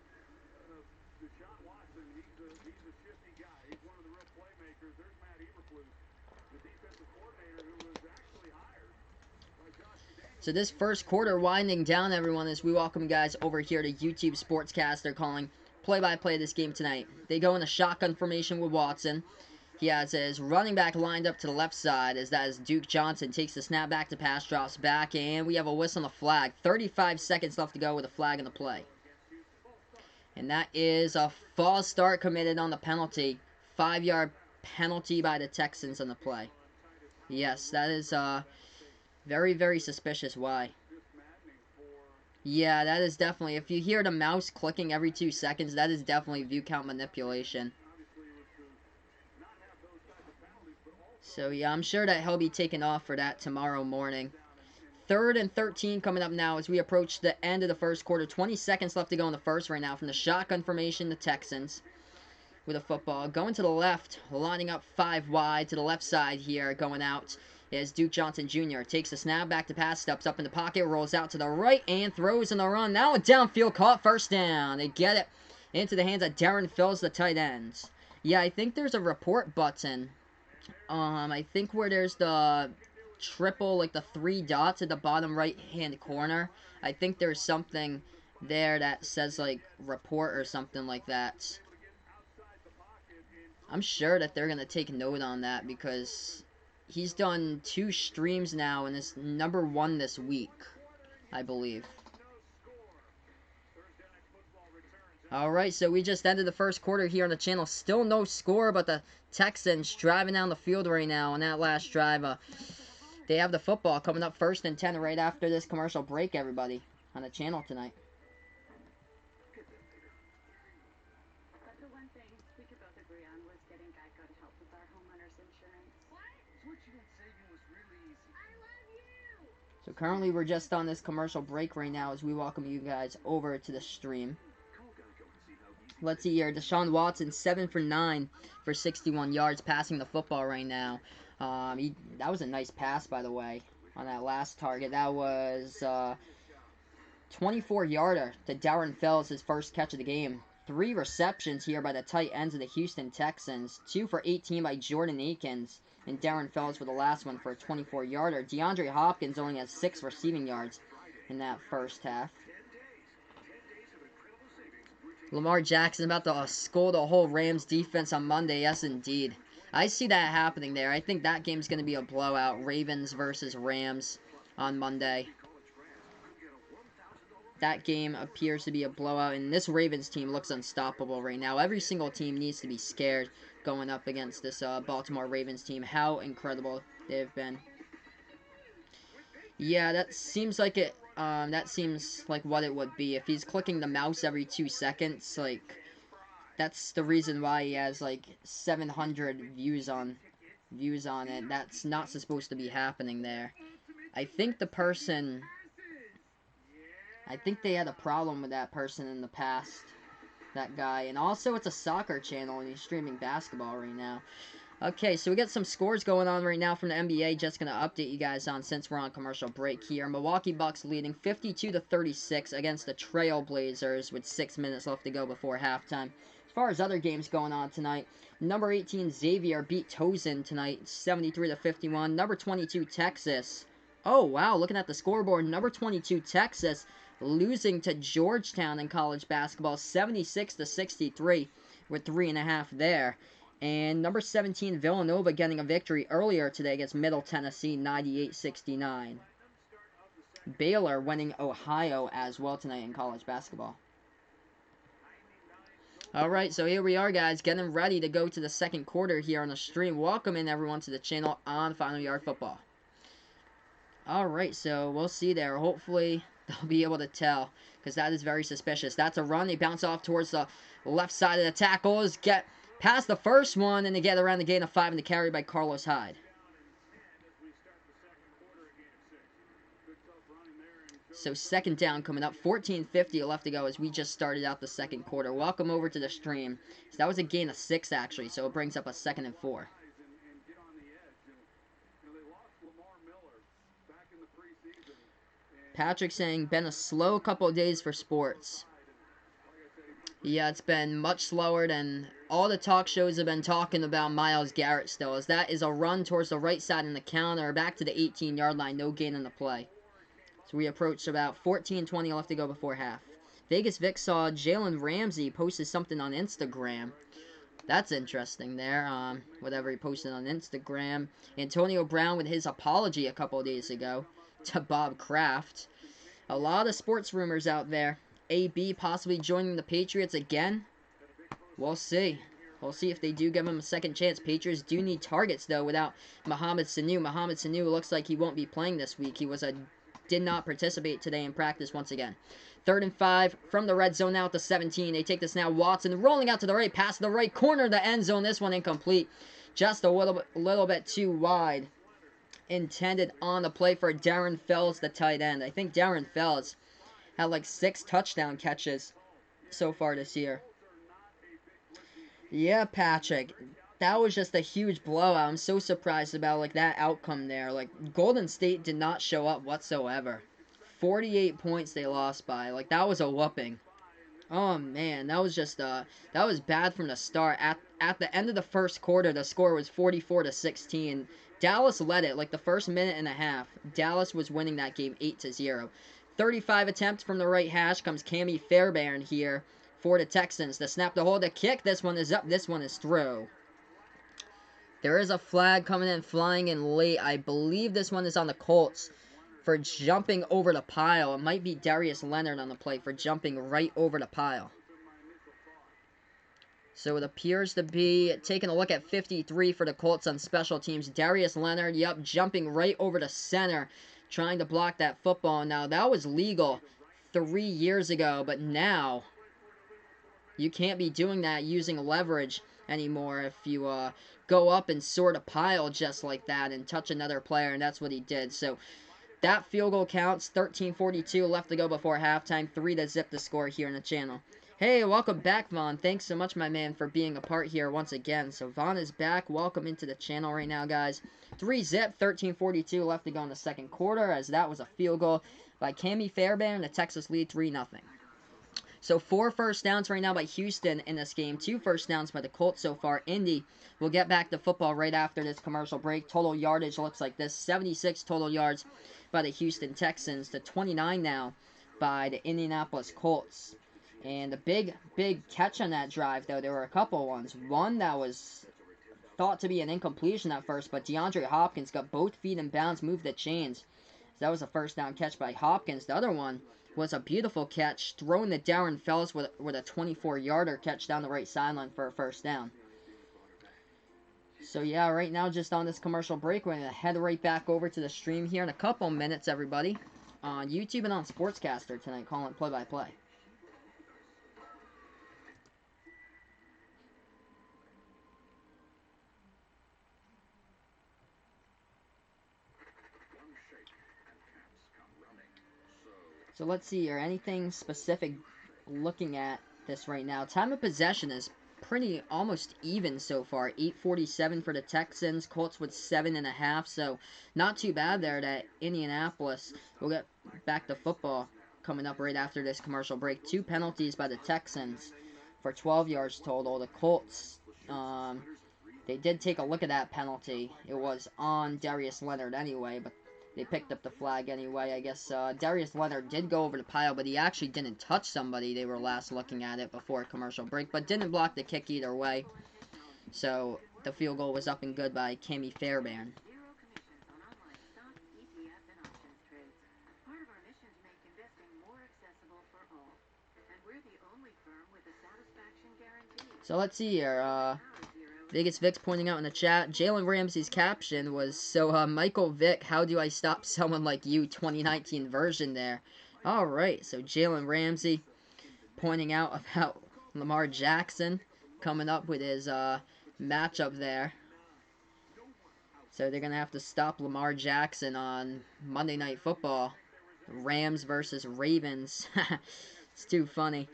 So this first quarter winding down, everyone, as we welcome you guys over here to YouTube Sportscast. They're calling play-by-play of this game tonight. They go in a shotgun formation with Watson. He has his running back lined up to the left side as that is Duke Johnson. Takes the snap back to pass, drops back, and we have a whistle on the flag. 35 seconds left to go with a flag in the play. And that is a false start committed on the penalty. 5-yard penalty by the Texans on the play. Yes, that is very, very suspicious. Why? Yeah, that is definitely, if you hear the mouse clicking every 2 seconds, that is definitely view count manipulation. So yeah, I'm sure that he'll be taken off for that tomorrow morning. 3rd and 13 coming up now as we approach the end of the first quarter. 20 seconds left to go in the first right now from the shotgun formation, the Texans with a football. Going to the left, lining up 5 wide to the left side here, going out is Duke Johnson Jr. Takes the snap, back to pass, steps up in the pocket, rolls out to the right, and throws in the run. Now a downfield caught, 1st down. They get it into the hands of Darren Phillips, the tight ends. Yeah, I think there's a report button. I think where there's the triple, like the 3 dots at the bottom right-hand corner. I think there's something there that says, like, report or something like that. I'm sure that they're going to take note on that because he's done 2 streams now and is #1 this week, I believe. Alright, so we just ended the first quarter here on the channel. Still no score, but the Texans driving down the field right now on that last drive. They have the football coming up 1st and 10 right after this commercial break, everybody, on the channel tonight. That's the one thing we could both agree on was getting Geico to help with our homeowners insurance. What? Switching and saving was really easy. I love you! So currently we're just on this commercial break right now as we welcome you guys over to the stream. Let's see here. Deshaun Watson, 7 for 9 for 61 yards, passing the football right now. That was a nice pass, by the way, on that last target. That was 24-yarder to Darren Phillips, his first catch of the game. 3 receptions here by the tight ends of the Houston Texans. 2 for 18 by Jordan Akins. And Darren Phillips with the last one for a 24-yarder. DeAndre Hopkins only has 6 receiving yards in that first half. Lamar Jackson about to scold the whole Rams defense on Monday. Yes, indeed. I see that happening there. I think that game's going to be a blowout. Ravens versus Rams on Monday. That game appears to be a blowout, and this Ravens team looks unstoppable right now. Every single team needs to be scared going up against this Baltimore Ravens team. How incredible they've been. Yeah, that seems like it. That seems like what it would be if he's clicking the mouse every 2 seconds. Like, that's the reason why he has like 700 views on it. That's not supposed to be happening there. I think they had a problem with that person in the past, that guy. And also, it's a soccer channel, and he's streaming basketball right now. Okay, so we got some scores going on right now from the NBA. Just going to update you guys on since we're on commercial break here. Milwaukee Bucks leading 52-36 against the Trail Blazers with 6 minutes left to go before halftime. As far as other games going on tonight, number 18 Xavier beat Tozin tonight 73-51. Number 22 Texas. Oh, wow, looking at the scoreboard, number 22 Texas losing to Georgetown in college basketball 76-63 with 3.5 there. And number 17 Villanova getting a victory earlier today against Middle Tennessee 98-69. Baylor winning Ohio as well tonight in college basketball. Alright, so here we are, guys, getting ready to go to the second quarter here on the stream. Welcome in, everyone, to the channel on Final Yard Football. Alright, so we'll see there. Hopefully, they'll be able to tell, because that is very suspicious. That's a run. They bounce off towards the left side of the tackles. Get past the first one, and they get around the gain of 5 and the carry by Carlos Hyde. So second down coming up. 14:50 left to go as we just started out the second quarter. Welcome over to the stream. So that was a gain of 6, actually, so it brings up a 2nd and 4. Patrick saying, been a slow couple of days for sports. Yeah, it's been much slower than all the talk shows have been talking about Myles Garrett still, as that is a run towards the right side in the counter, back to the 18-yard line, no gain on the play. So we approached about 14:20 left to go before half. Vegas Vic saw Jalen Ramsey posted something on Instagram. That's interesting there, whatever he posted on Instagram. Antonio Brown with his apology a couple of days ago to Bob Kraft. A lot of sports rumors out there. AB possibly joining the Patriots again. We'll see. We'll see if they do give him a second chance. Patriots do need targets, though, without Mohamed Sanu. Mohamed Sanu looks like he won't be playing this week. He did not participate today in practice once again. 3rd and 5 from the red zone now at the 17. They take this now. Watson rolling out to the right, past the right corner of the end zone. This one incomplete. Just a little bit too wide. Intended on the play for Darren Fells, the tight end. I think Darren Fells had like 6 touchdown catches so far this year. Yeah, Patrick. That was just a huge blowout. I'm so surprised about like that outcome there. Like, Golden State did not show up whatsoever. 48 points they lost by. Like, that was a whooping. Oh man, that was just that was bad from the start. At the end of the first quarter, the score was 44-16. Dallas led it like the first minute and a half. Dallas was winning that game 8-0. 35 attempts from the right hash comes Cammy Fairbairn here for the Texans. The snap, to hold, the kick. This one is up. This one is through. There is a flag coming in, flying in late. I believe this one is on the Colts for jumping over the pile. It might be Darius Leonard on the play for jumping right over the pile. So it appears to be, taking a look at 53 for the Colts on special teams. Darius Leonard, yep, jumping right over the center, trying to block that football. Now, that was legal 3 years ago, but now you can't be doing that using leverage anymore if you go up and sort a pile just like that and touch another player, and that's what he did. So that field goal counts. 13:42 left to go before halftime. 3 to zip the score here in the channel. Hey, welcome back, Vaughn. Thanks so much, my man, for being a part here once again. So Vaughn is back. Welcome into the channel right now, guys. 3 zip, 13:42 left to go in the second quarter, as that was a field goal by Cammy Fairbairn. The Texas lead 3-0. So 4 first downs right now by Houston in this game. 2 first downs by the Colts so far. Indy will get back to football right after this commercial break. Total yardage looks like this. 76 total yards by the Houston Texans to 29 now by the Indianapolis Colts. And the big catch on that drive, though, there were a couple ones. One that was thought to be an incompletion at first, but DeAndre Hopkins got both feet in bounds, moved the chains. So that was a first down catch by Hopkins. The other one was a beautiful catch, throwing the Darren Fells with a 24-yarder catch down the right sideline for a first down. So yeah, right now just on this commercial break, we're going to head right back over to the stream here in a couple minutes, everybody. On YouTube and on Sportscaster tonight, calling play-by-play. So let's see here, anything specific looking at this right now. Time of possession is pretty almost even so far. 8:47 for the Texans. Colts with 7.5, so not too bad there to Indianapolis. We'll get back to football coming up right after this commercial break. 2 penalties by the Texans for 12 yards total. The Colts, they did take a look at that penalty. It was on Darius Leonard anyway, but they picked up the flag anyway. I guess Darius Leonard did go over the pile, but he actually didn't touch somebody. They were last looking at it before commercial break, but didn't block the kick either way. So the field goal was up and good by Cammy Fairbairn. So let's see here. Vegas Vic's pointing out in the chat, Jalen Ramsey's caption was, so, Michael Vick, how do I stop someone like you, 2019 version there. Alright, so Jalen Ramsey pointing out about Lamar Jackson coming up with his, matchup there. So they're going to have to stop Lamar Jackson on Monday Night Football. Rams versus Ravens. It's too funny.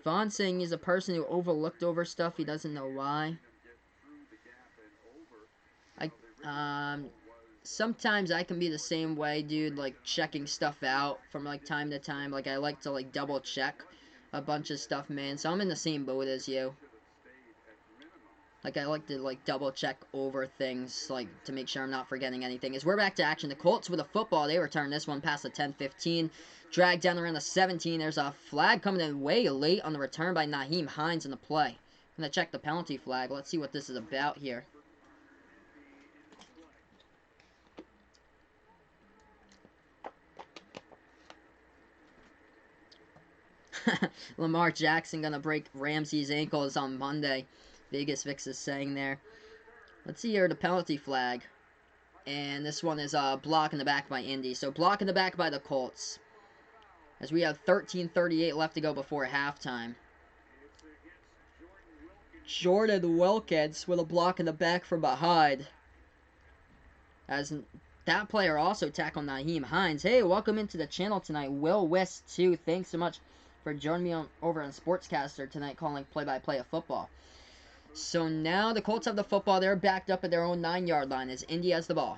Vaughn saying he's a person who overlooked over stuff. He doesn't know why. Sometimes I can be the same way, dude, like checking stuff out from like time to time. Like I like to like double check a bunch of stuff, man. So I'm in the same boat as you. Like I like to like double check over things, like to make sure I'm not forgetting anything. As we're back to action, the Colts with a football. They return this one past the 10-15. Dragged down around the 17. There's a flag coming in way late on the return by Nyheim Hines in the play. I'm going to check the penalty flag. Let's see what this is about here. Lamar Jackson going to break Ramsey's ankles on Monday. Vegas Vix is saying there. Let's see here the penalty flag. And this one is block in the back by Indy. So block in the back by the Colts. As we have 13:38 left to go before halftime. Jordan Wilkins with a block in the back from behind. As that player also tackled Nyheim Hines. Hey, welcome into the channel tonight. Will West 2. Thanks so much for joining me over on Sportscaster tonight, calling play-by-play of football. So now the Colts have the football. They're backed up at their own 9-yard line as Indy has the ball.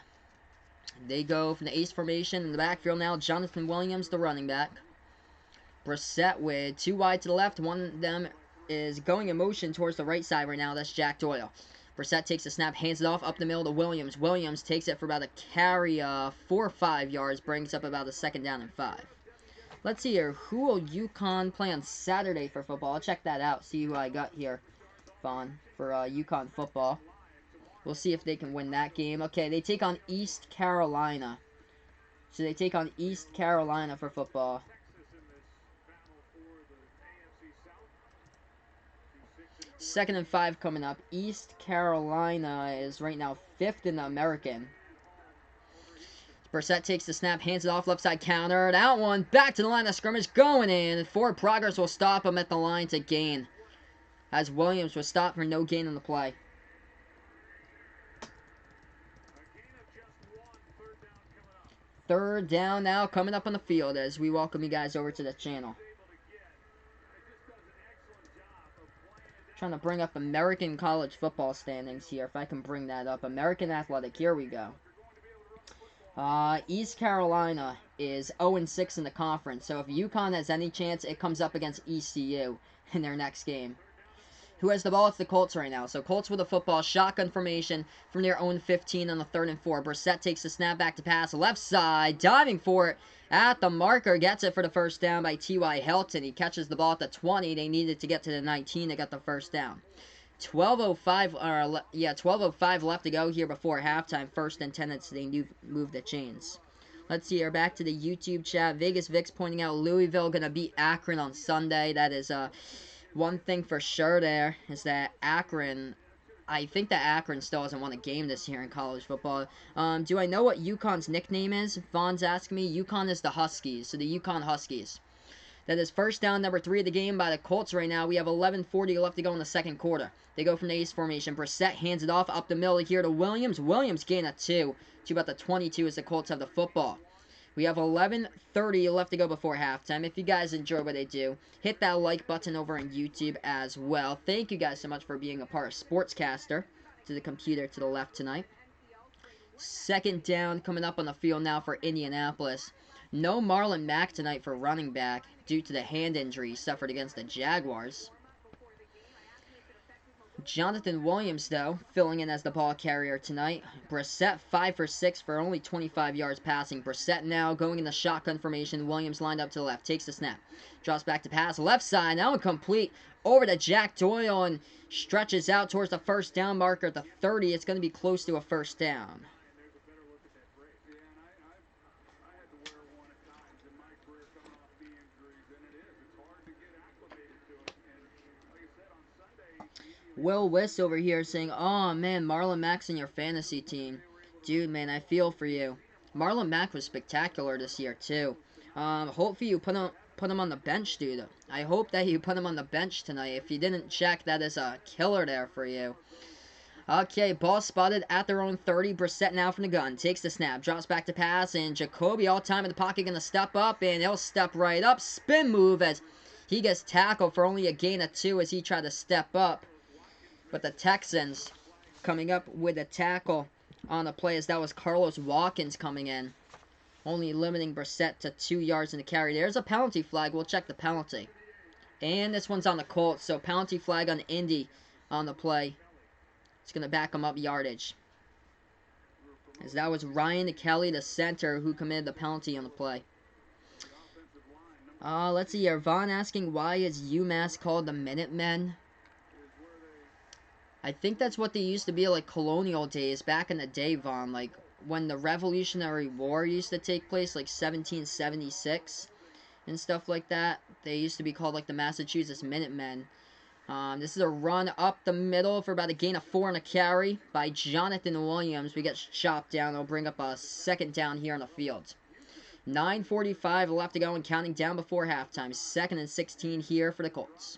They go from the ace formation in the backfield now. Jonathan Williams, the running back. Brissett with 2 wide to the left. One of them is going in motion towards the right side right now. That's Jack Doyle. Brissett takes the snap, hands it off up the middle to Williams. Williams takes it for about a carry 4 or 5 yards. Brings up about a 2nd down and 5. Let's see here. Who will UConn play on Saturday for football? I'll check that out. See who I got here, Vaughn, for UConn football. We'll see if they can win that game. Okay, they take on East Carolina. So they take on East Carolina for football. 2nd and 5 coming up. East Carolina is right now 5th in the American. Brissett takes the snap, hands it off, left side counter. That one back to the line of scrimmage, going in. Forward progress will stop him at the line to gain. As Williams was stopped for no gain on the play. Third down now coming up on the field as we welcome you guys over to the channel. Trying to bring up American college football standings here, if I can bring that up. American Athletic, here we go. East Carolina is 0-6 in the conference, so if UConn has any chance, it comes up against ECU in their next game. Who has the ball? It's the Colts right now. So Colts with the football. Shotgun formation from their own 15 on the 3rd and 4. Brissett takes the snap back to pass. Left side. Diving for it at the marker. Gets it for the first down by T.Y. Hilton. He catches the ball at the 20. They needed to get to the 19 to get the first down. 12:05 left to go here before halftime. 1st and 10 as they move the chains. Let's see here. Back to the YouTube chat. Vegas Vic's pointing out Louisville going to beat Akron on Sunday. That is one thing for sure there is that Akron, I think that Akron still hasn't won a game this year in college football. Do I know what UConn's nickname is? Vaughn's asking me. UConn is the Huskies, so the UConn Huskies. That is first down, number 3 of the game by the Colts right now. We have 11:40 left to go in the second quarter. They go from the ace formation. Brissett hands it off up the middle here to Williams. Williams gain a 2 to about the 22 as the Colts have the football. We have 11:30 left to go before halftime. If you guys enjoy what I do, hit that like button over on YouTube as well. Thank you guys so much for being a part of Sportscaster. To the computer to the left tonight. Second down coming up on the field now for Indianapolis. No Marlon Mack tonight for running back due to the hand injury he suffered against the Jaguars. Jonathan Williams, though, filling in as the ball carrier tonight. Brissett 5 for 6 for only 25 yards passing. Brissett now going in the shotgun formation. Williams lined up to the left. Takes the snap. Drops back to pass. Left side. Now incomplete. Over to Jack Doyle and stretches out towards the first down marker at the 30. It's going to be close to a first down. Will Wiss over here saying, oh man, Marlon Mack's in your fantasy team. Dude, man, I feel for you. Marlon Mack was spectacular this year, too. Hopefully you put him on the bench, dude. I hope that you put him on the bench tonight. If you didn't check, that is a killer there for you. Okay, ball spotted at their own 30. Brissett now from the gun. Takes the snap. Drops back to pass. And Jacoby all time in the pocket going to step up. And he'll step right up. Spin move as he gets tackled for only a gain of 2 as he tried to step up. But the Texans coming up with a tackle on the play as that was Carlos Watkins coming in. Only limiting Brissett to 2 yards in the carry. There's a penalty flag. We'll check the penalty. And this one's on the Colts. So penalty flag on Indy on the play. It's going to back him up yardage. As that was Ryan Kelly, the center, who committed the penalty on the play. Let's see here. Vaughn asking, why is UMass called the Minutemen? I think that's what they used to be like colonial days back in the day, Vaughn. Like when the Revolutionary War used to take place, like 1776 and stuff like that. They used to be called like the Massachusetts Minutemen. This is a run up the middle for about a gain of 4 and a carry by Jonathan Williams. We get chopped down. It'll bring up a second down here on the field. 9:45 left to go and counting down before halftime. 2nd and 16 here for the Colts.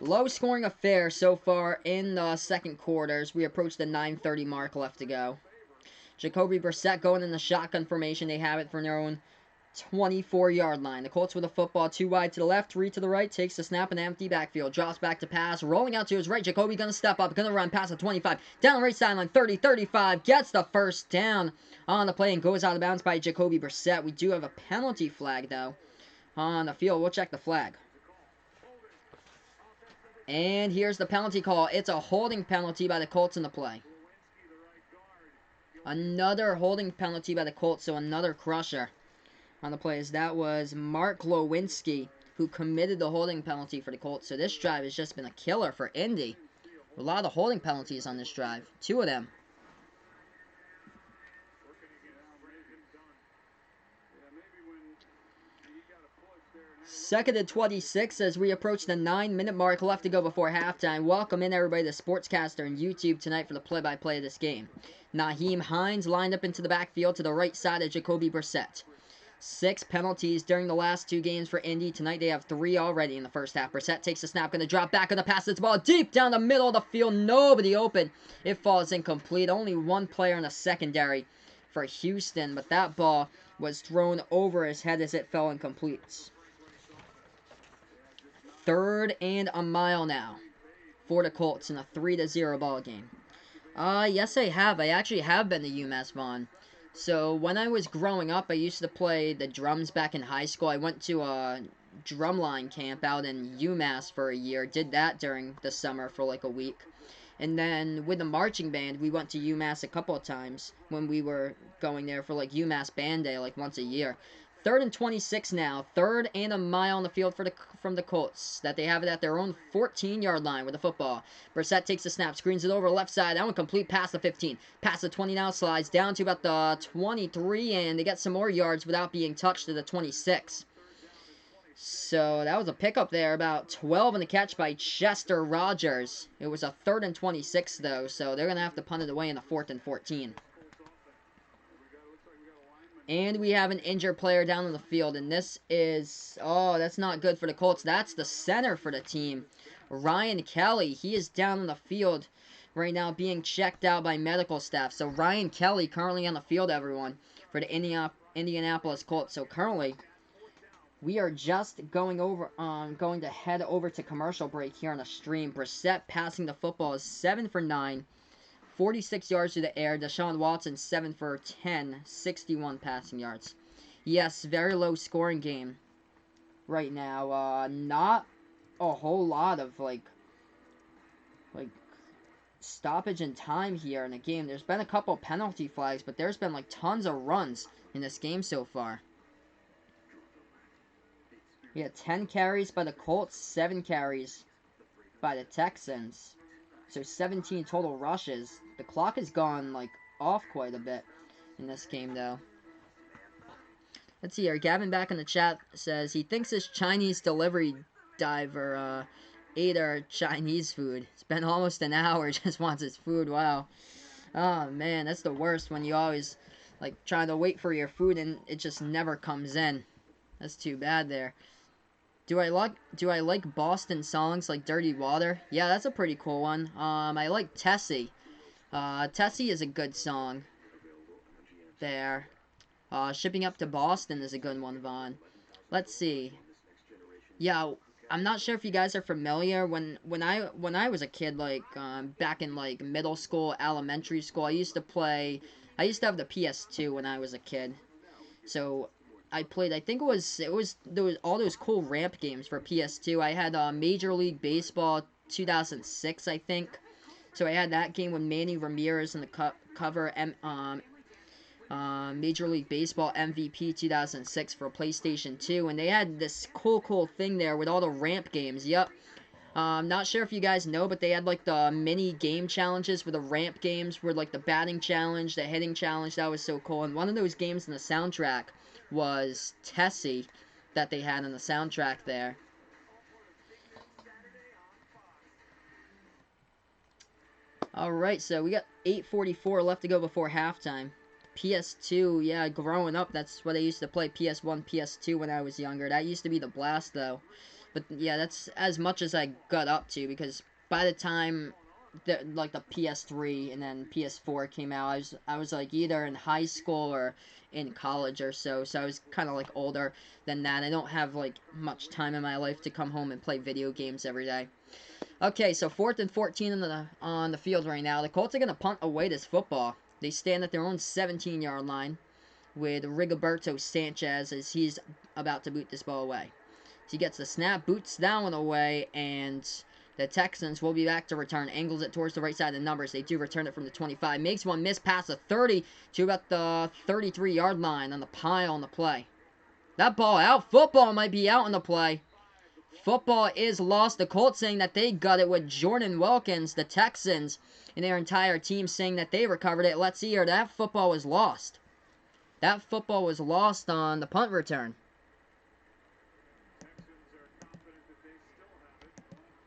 Low-scoring affair so far in the second quarter as we approach the 9:30 mark left to go. Jacoby Brissett going in the shotgun formation. They have it from their own 24-yard line. The Colts with the football 2 wide to the left, 3 to the right. Takes the snap in the empty backfield. Drops back to pass. Rolling out to his right. Jacoby going to step up. Going to run past the 25. Down the right sideline. 30, 35. Gets the first down on the play and goes out of bounds by Jacoby Brissett. We do have a penalty flag, though, on the field. We'll check the flag. And here's the penalty call. It's a holding penalty by the Colts in the play. Another holding penalty by the Colts, so another crusher on the plays. That was Mark Lewinsky who committed the holding penalty for the Colts. So this drive has just been a killer for Indy. A lot of holding penalties on this drive. 2 of them. Second and 26 as we approach the 9-minute mark left to go before halftime. Welcome in everybody to Sportscaster and YouTube tonight for the play-by-play of this game. Nyheim Hines lined up into the backfield to the right side of Jacoby Brissett. 6 penalties during the last 2 games for Indy. Tonight they have 3 already in the first half. Brissett takes the snap, going to drop back on the pass. This ball deep down the middle of the field. Nobody open. It falls incomplete. Only one player in the secondary for Houston, but that ball was thrown over his head as it fell incomplete. 3rd and a mile now for the Colts in a 3-0 ball game. Yes, I have. I actually have been to UMass, Vaughn. So when I was growing up, I used to play the drums back in high school. I went to a drumline camp out in UMass for a year. Did that during the summer for like a week. And then with the marching band, we went to UMass a couple of times when we were going there for like UMass Band Day, like once a year. 3rd and 26 now. 3rd and a mile on the field from the Colts. That they have it at their own 14-yard line with the football. Brissett takes the snap, screens it over left side. That one complete past the 15. Past the 20 now, slides down to about the 23, and they get some more yards without being touched to the 26. So that was a pickup there, about 12 in the catch by Chester Rogers. It was a 3rd and 26 though, so they're gonna have to punt it away in the 4th and 14. And we have an injured player down on the field, and this is, oh, that's not good for the Colts. That's the center for the team, Ryan Kelly. He is down on the field right now being checked out by medical staff. So Ryan Kelly currently on the field, everyone, for the Indianapolis Colts. So currently, we are just going to head over to commercial break here on the stream. Brissett passing the football is 7 for 9. 46 yards through the air. Deshaun Watson, 7 for 10, 61 passing yards. Yes, very low scoring game right now. Not a whole lot of, like stoppage in time here in the game. There's been a couple penalty flags, but there's been, like, tons of runs in this game so far. We had 10 carries by the Colts, 7 carries by the Texans. So 17 total rushes. The clock has gone, like, off quite a bit in this game, though. Let's see here. Gavin back in the chat says he thinks this Chinese delivery driver ate our Chinese food. It's been almost an hour. Just wants his food. Wow. Oh, man. That's the worst when you always, like, trying to wait for your food and it just never comes in. That's too bad there. Do I like Boston songs like Dirty Water? Yeah, that's a pretty cool one. I like Tessie. Tessie is a good song. There. Shipping Up to Boston is a good one, Vaughn. Let's see. Yeah, I'm not sure if you guys are familiar. When I was a kid, like back in like middle school, elementary school, I used to have the PS2 when I was a kid. So I played, I think it was all those cool ramp games for PS2. I had Major League Baseball 2006, I think. So I had that game with Manny Ramirez in the cover, Major League Baseball MVP 2006 for PlayStation 2. And they had this cool thing there with all the ramp games. Yep. Not sure if you guys know, but they had like the mini game challenges for the ramp games, where like the batting challenge, the hitting challenge. That was so cool. And one of those games in the soundtrack was Tessie that they had on the soundtrack there. Alright, so we got 8:44 left to go before halftime. PS2, yeah, growing up, that's what I used to play, PS1, PS2 when I was younger. That used to be the blast, though. But, yeah, that's as much as I got up to, because by the time, the PS3 and then PS4 came out, I was like, either in high school or in college or so I was kind of, like, older than that. I don't have, like, much time in my life to come home and play video games every day. Okay, so 4th and 14 on the field right now. The Colts are going to punt away this football. They stand at their own 17-yard line with Rigoberto Sanchez as he's about to boot this ball away. So he gets the snap, boots that one away, and the Texans will be back to return. Angles it towards the right side of the numbers. They do return it from the 25. Makes one miss past the 30 to about the 33-yard line on the pile on the play. That ball out. Football might be out on the play. Football is lost. The Colts saying that they got it with Jordan Wilkins. The Texans and their entire team saying that they recovered it. Let's see here. That football was lost. That football was lost on the punt return.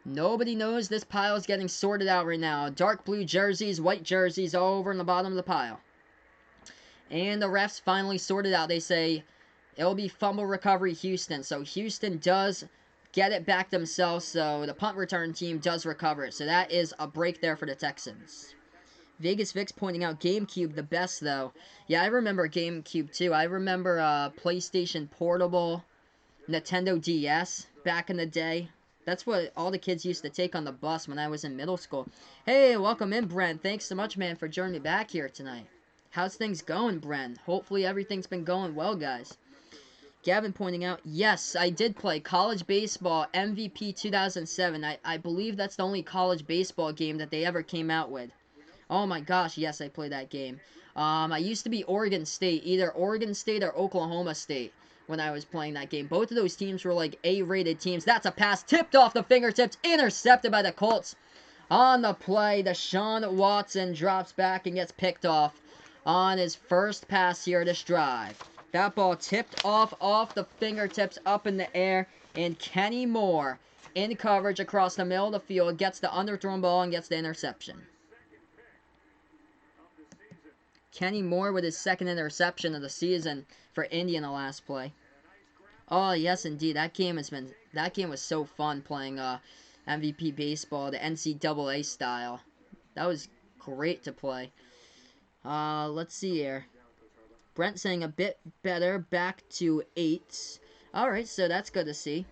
Nobody knows. This pile is getting sorted out right now. Dark blue jerseys, white jerseys all over in the bottom of the pile. And the refs finally sorted out. They say it'll be fumble recovery Houston. So Houston does get it back themselves. So the punt return team does recover it. So that is a break there for the Texans. Vegas Vic's pointing out GameCube the best, though. Yeah, I remember GameCube, too. I remember PlayStation Portable, Nintendo DS back in the day. That's what all the kids used to take on the bus when I was in middle school. Hey, welcome in, Brent. Thanks so much, man, for joining me back here tonight. How's things going, Bren? Hopefully everything's been going well, guys. Gavin pointing out, yes, I did play college baseball MVP 2007. I believe that's the only college baseball game that they ever came out with. Oh my gosh, yes, I played that game. I used to be Oregon State, either Oregon State or Oklahoma State when I was playing that game. Both of those teams were like A-rated teams. That's a pass tipped off the fingertips, intercepted by the Colts. On the play, Deshaun Watson drops back and gets picked off on his first pass here this drive. That ball tipped off the fingertips up in the air, and Kenny Moore in coverage across the middle of the field gets the underthrown ball and gets the interception. Kenny Moore with his second interception of the season for Indy in the last play. Oh yes, indeed, that game was so fun playing MVP baseball, the NCAA style. That was great to play. Let's see here. Brent saying a bit better, back to 8. Alright, so that's good to see.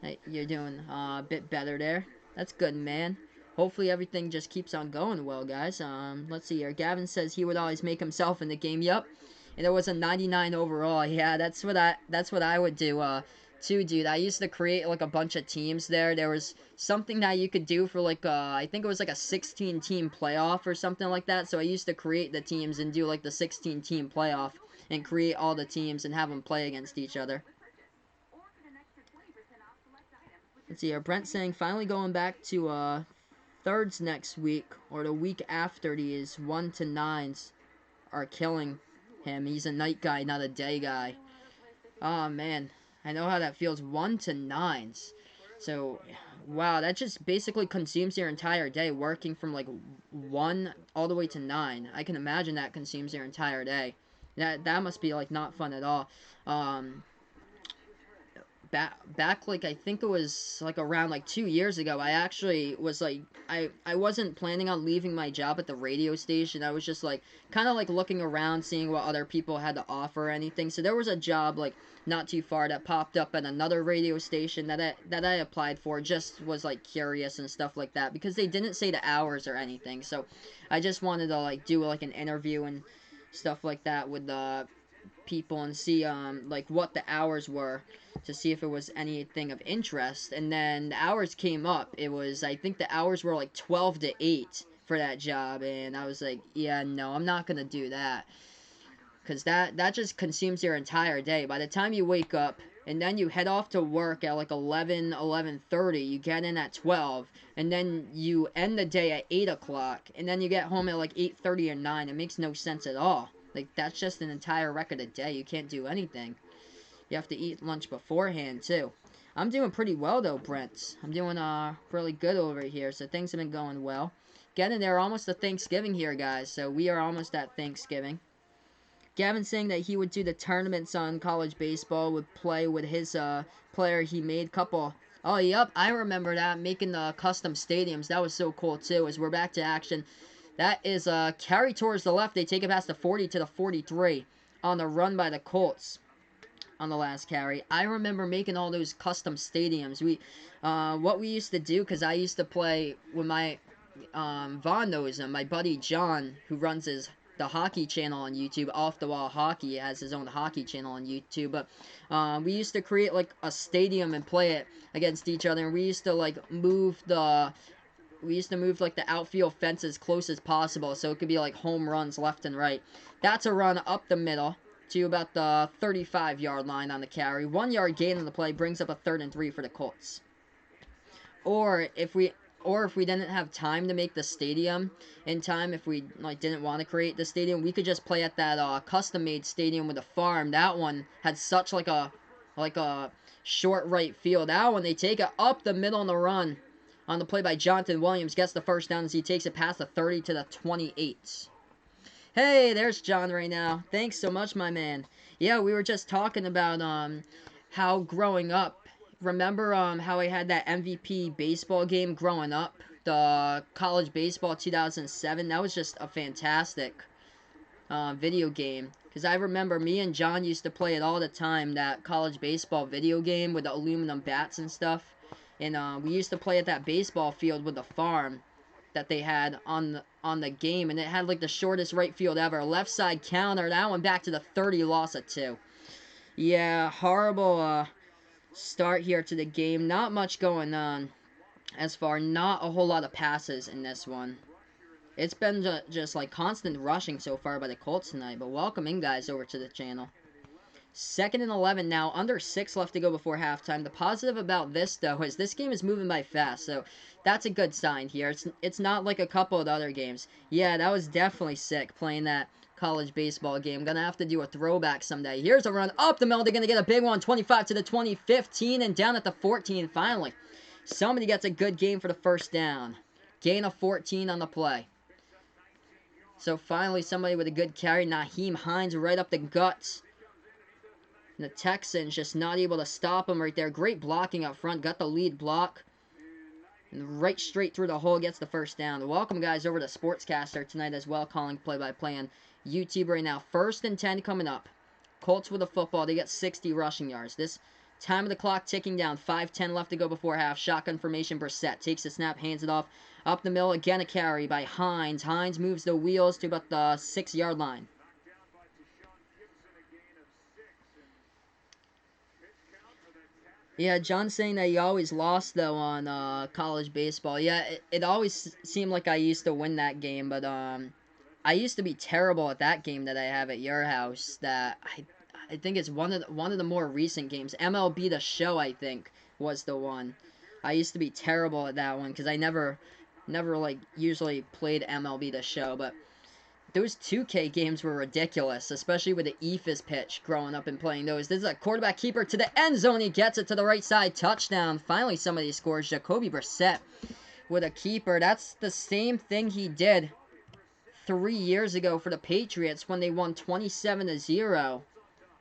Hey, you're doing a bit better there. That's good, man. Hopefully everything just keeps on going well, guys. Let's see here. Gavin says he would always make himself in the game. Yup. And it was a 99 overall. Yeah, that's what I would do, too, dude. I used to create, like, a bunch of teams there. There was something that you could do for, like, I think it was, like, a 16-team playoff or something like that. So I used to create the teams and do, like, the 16-team playoff and create all the teams and have them play against each other. Let's see here. Brent saying finally going back to, thirds next week, or the week after. These 1 to 9s are killing him. He's a night guy, not a day guy. Oh man, I know how that feels. 1 to 9s. So, wow, that just basically consumes your entire day, working from like 1 all the way to 9. I can imagine that consumes your entire day. That must be like not fun at all. Back like I think it was like around like 2 years ago, I actually was like I wasn't planning on leaving my job at the radio station. I was just like kind of like looking around, seeing what other people had to offer or anything. So there was a job like not too far that popped up at another radio station that I applied for. Just was like curious and stuff like that, because they didn't say the hours or anything. So I just wanted to like do like an interview and stuff like that with the people and see like what the hours were, to see if it was anything of interest. And then the hours came up. It was, I think the hours were like 12 to 8 for that job, and I was like, yeah, no, I'm not gonna do that, because that just consumes your entire day. By the time you wake up and then you head off to work at like 11:30, you get in at 12, and then you end the day at 8 o'clock, and then you get home at like 8:30 or 9. It makes no sense at all. Like, that's just an entire wreck of the day. You can't do anything. You have to eat lunch beforehand, too. I'm doing pretty well, though, Brent. I'm doing really good over here, so things have been going well. Getting there, almost to Thanksgiving here, guys, so we are almost at Thanksgiving. Gavin saying that he would do the tournaments on college baseball, would play with his player he made. Couple. Oh, yep, I remember that, making the custom stadiums. That was so cool, too, as we're back to action. That is carry towards the left. They take it past the 40 to the 43 on the run by the Colts on the last carry. I remember making all those custom stadiums. What we used to do, because I used to play with my, Vaughn knows him, my buddy John, who runs the hockey channel on YouTube, Off the Wall Hockey, has his own hockey channel on YouTube. But we used to create like a stadium and play it against each other, and we used to like move like the outfield fence as close as possible, so it could be like home runs left and right. That's a run up the middle to about the 35-yard line on the carry. 1 yard gain on the play brings up a 3rd and 3 for the Colts. Or if we didn't have time to make the stadium in time, if we like didn't want to create the stadium, we could just play at that custom-made stadium with a farm. That one had such like a short right field. That one, they take it up the middle on the run. On the play by Jonathan Williams, gets the first down as he takes it past the 30 to the 28. Hey, there's John right now. Thanks so much, my man. Yeah, we were just talking about how growing up, remember how I had that MVP baseball game growing up, the college baseball 2007. That was just a fantastic video game, because I remember me and John used to play it all the time, that college baseball video game with the aluminum bats and stuff. And we used to play at that baseball field with the farm that they had on the game, and it had like the shortest right field ever. Left side counter, that one back to the 30, loss of 2. Yeah, horrible start here to the game. Not much going on as far. Not a whole lot of passes in this one. It's been just like constant rushing so far by the Colts tonight. But welcome in, guys, over to the channel. 2nd and 11 now, under 6 left to go before halftime. The positive about this, though, is this game is moving by fast, so that's a good sign here. It's not like a couple of the other games. Yeah, that was definitely sick, playing that college baseball game. Gonna have to do a throwback someday. Here's a run up the middle. They're gonna get a big one, 25 to the 20, 15, and down at the 14 finally. Somebody gets a good game for the first down. Gain of 14 on the play. So finally, somebody with a good carry. Nyheim Hines right up the guts. And the Texans just not able to stop him right there. Great blocking up front. Got the lead block. And right straight through the hole gets the first down. Welcome, guys, over to Sportscaster tonight as well, calling play-by-play on YouTube right now. 1st and 10 coming up. Colts with the football. They get 60 rushing yards. This time of the clock ticking down. 5:10 left to go before half. Shotgun formation. Brissett takes the snap, hands it off. Up the middle, again a carry by Hines. Hines moves the wheels to about the 6-yard line. Yeah, John's saying that he always lost, though, on college baseball. Yeah, it always seemed like I used to win that game, but I used to be terrible at that game that I have at your house. That I think it's one of the more recent games. MLB The Show, I think, was the one. I used to be terrible at that one because I never like usually played MLB The Show, but those 2K games were ridiculous, especially with the eephus pitch growing up and playing those. This is a quarterback keeper to the end zone. He gets it to the right side. Touchdown. Finally, somebody scores. Jacoby Brissett with a keeper. That's the same thing he did 3 years ago for the Patriots when they won 27-0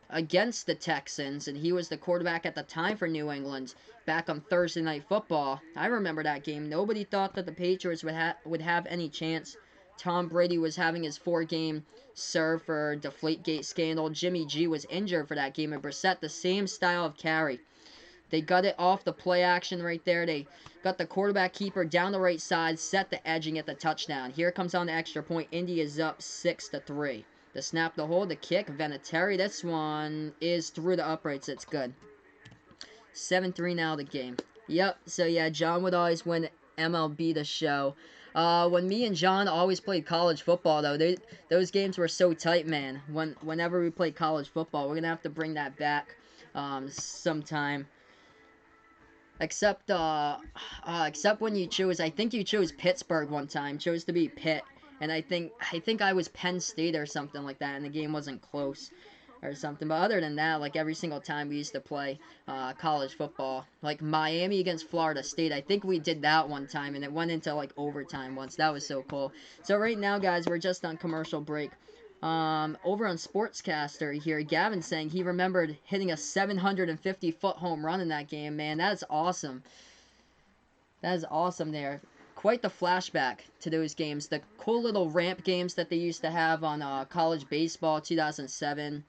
against the Texans, and he was the quarterback at the time for New England back on Thursday Night Football. I remember that game. Nobody thought that the Patriots would have any chance. Tom Brady was having his 4-game serve for Deflategate scandal. Jimmy G was injured for that game, and Brissett, the same style of carry. They got it off the play action right there. They got the quarterback keeper down the right side, set the edging at the touchdown. Here comes on the extra point. Indy is up 6-3. The snap, the hold, the kick, Vinatieri. This one is through the uprights. It's good. 7-3 now the game. Yep, so yeah, John would always win MLB The Show. When me and John always played college football, though, those games were so tight, man. Whenever we play college football, we're going to have to bring that back sometime. Except when you chose, I think you chose Pittsburgh one time, chose to be Pitt. And I think I was Penn State or something like that, and the game wasn't close or something. But other than that, like every single time we used to play college football, like Miami against Florida State, I think we did that one time, and it went into like overtime once. That was so cool. So right now, guys, we're just on commercial break. Over on Sportscaster here, Gavin saying he remembered hitting a 750-foot home run in that game. Man, that is awesome. That is awesome there. Quite the flashback to those games. The cool little ramp games that they used to have on college baseball 2007.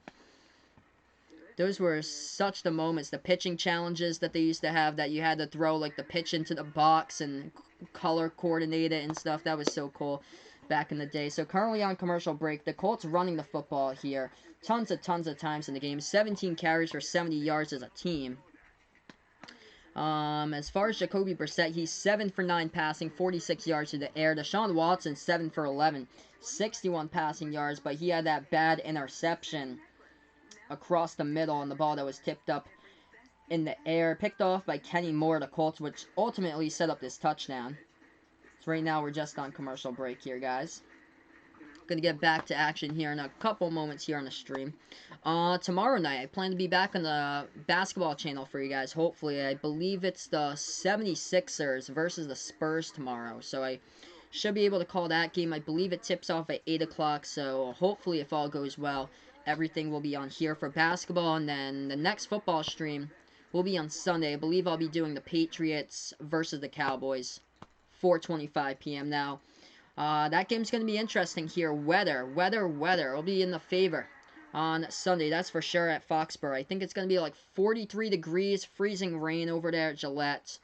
Those were such the moments. The pitching challenges that they used to have that you had to throw like the pitch into the box and color coordinate it and stuff. That was so cool back in the day. So currently on commercial break. The Colts running the football here. Tons of times in the game. 17 carries for 70 yards as a team. As far as Jacoby Brissett, he's 7 for 9 passing, 46 yards to the air. Deshaun Watson, 7 for 11, 61 passing yards, but he had that bad interception across the middle on the ball that was tipped up in the air, picked off by Kenny Moore, the Colts, which ultimately set up this touchdown. So right now we're just on commercial break here, guys. Gonna get back to action here in a couple moments here on the stream. Tomorrow night, I plan to be back on the basketball channel for you guys, hopefully. I believe it's the 76ers versus the Spurs tomorrow, so I should be able to call that game. I believe it tips off at 8 o'clock, so hopefully, if all goes well, everything will be on here for basketball, and then the next football stream will be on Sunday. I believe I'll be doing the Patriots versus the Cowboys, 4:25 p.m. Now, that game's going to be interesting here. Weather will be in the favor on Sunday, that's for sure, at Foxborough. I think it's going to be like 43 degrees, freezing rain over there at Gillette.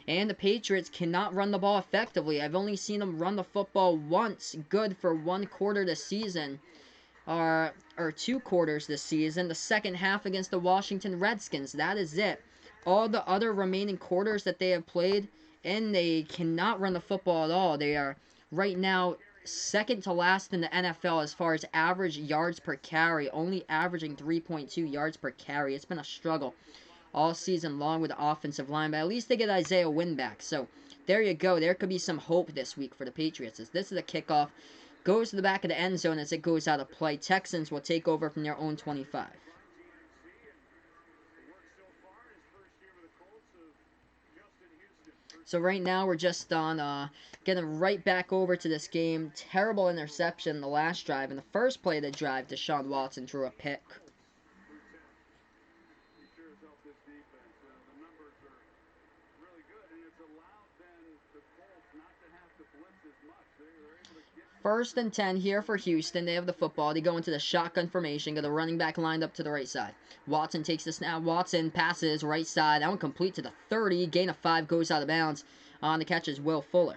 And the Patriots cannot run the ball effectively. I've only seen them run the football once, good for 1 quarter this season. Or 2 quarters this season. The second half against the Washington Redskins. That is it. All the other remaining quarters that they have played, and they cannot run the football at all. They are right now second to last in the NFL as far as average yards per carry, only averaging 3.2 yards per carry. It's been a struggle all season long with the offensive line, but at least they get Isaiah Wynn back. So there you go. There could be some hope this week for the Patriots. As this is a kickoff, goes to the back of the end zone as it goes out of play. Texans will take over from their own 25. So right now we're just on getting right back over to this game. Terrible interception the last drive. In the first play of the drive, Deshaun Watson threw a pick. First and 10 here for Houston. They have the football. They go into the shotgun formation. Got the running back lined up to the right side. Watson takes the snap. Watson passes right side. That one complete to the 30. Gain of 5 goes out of bounds. On the catch is Will Fuller.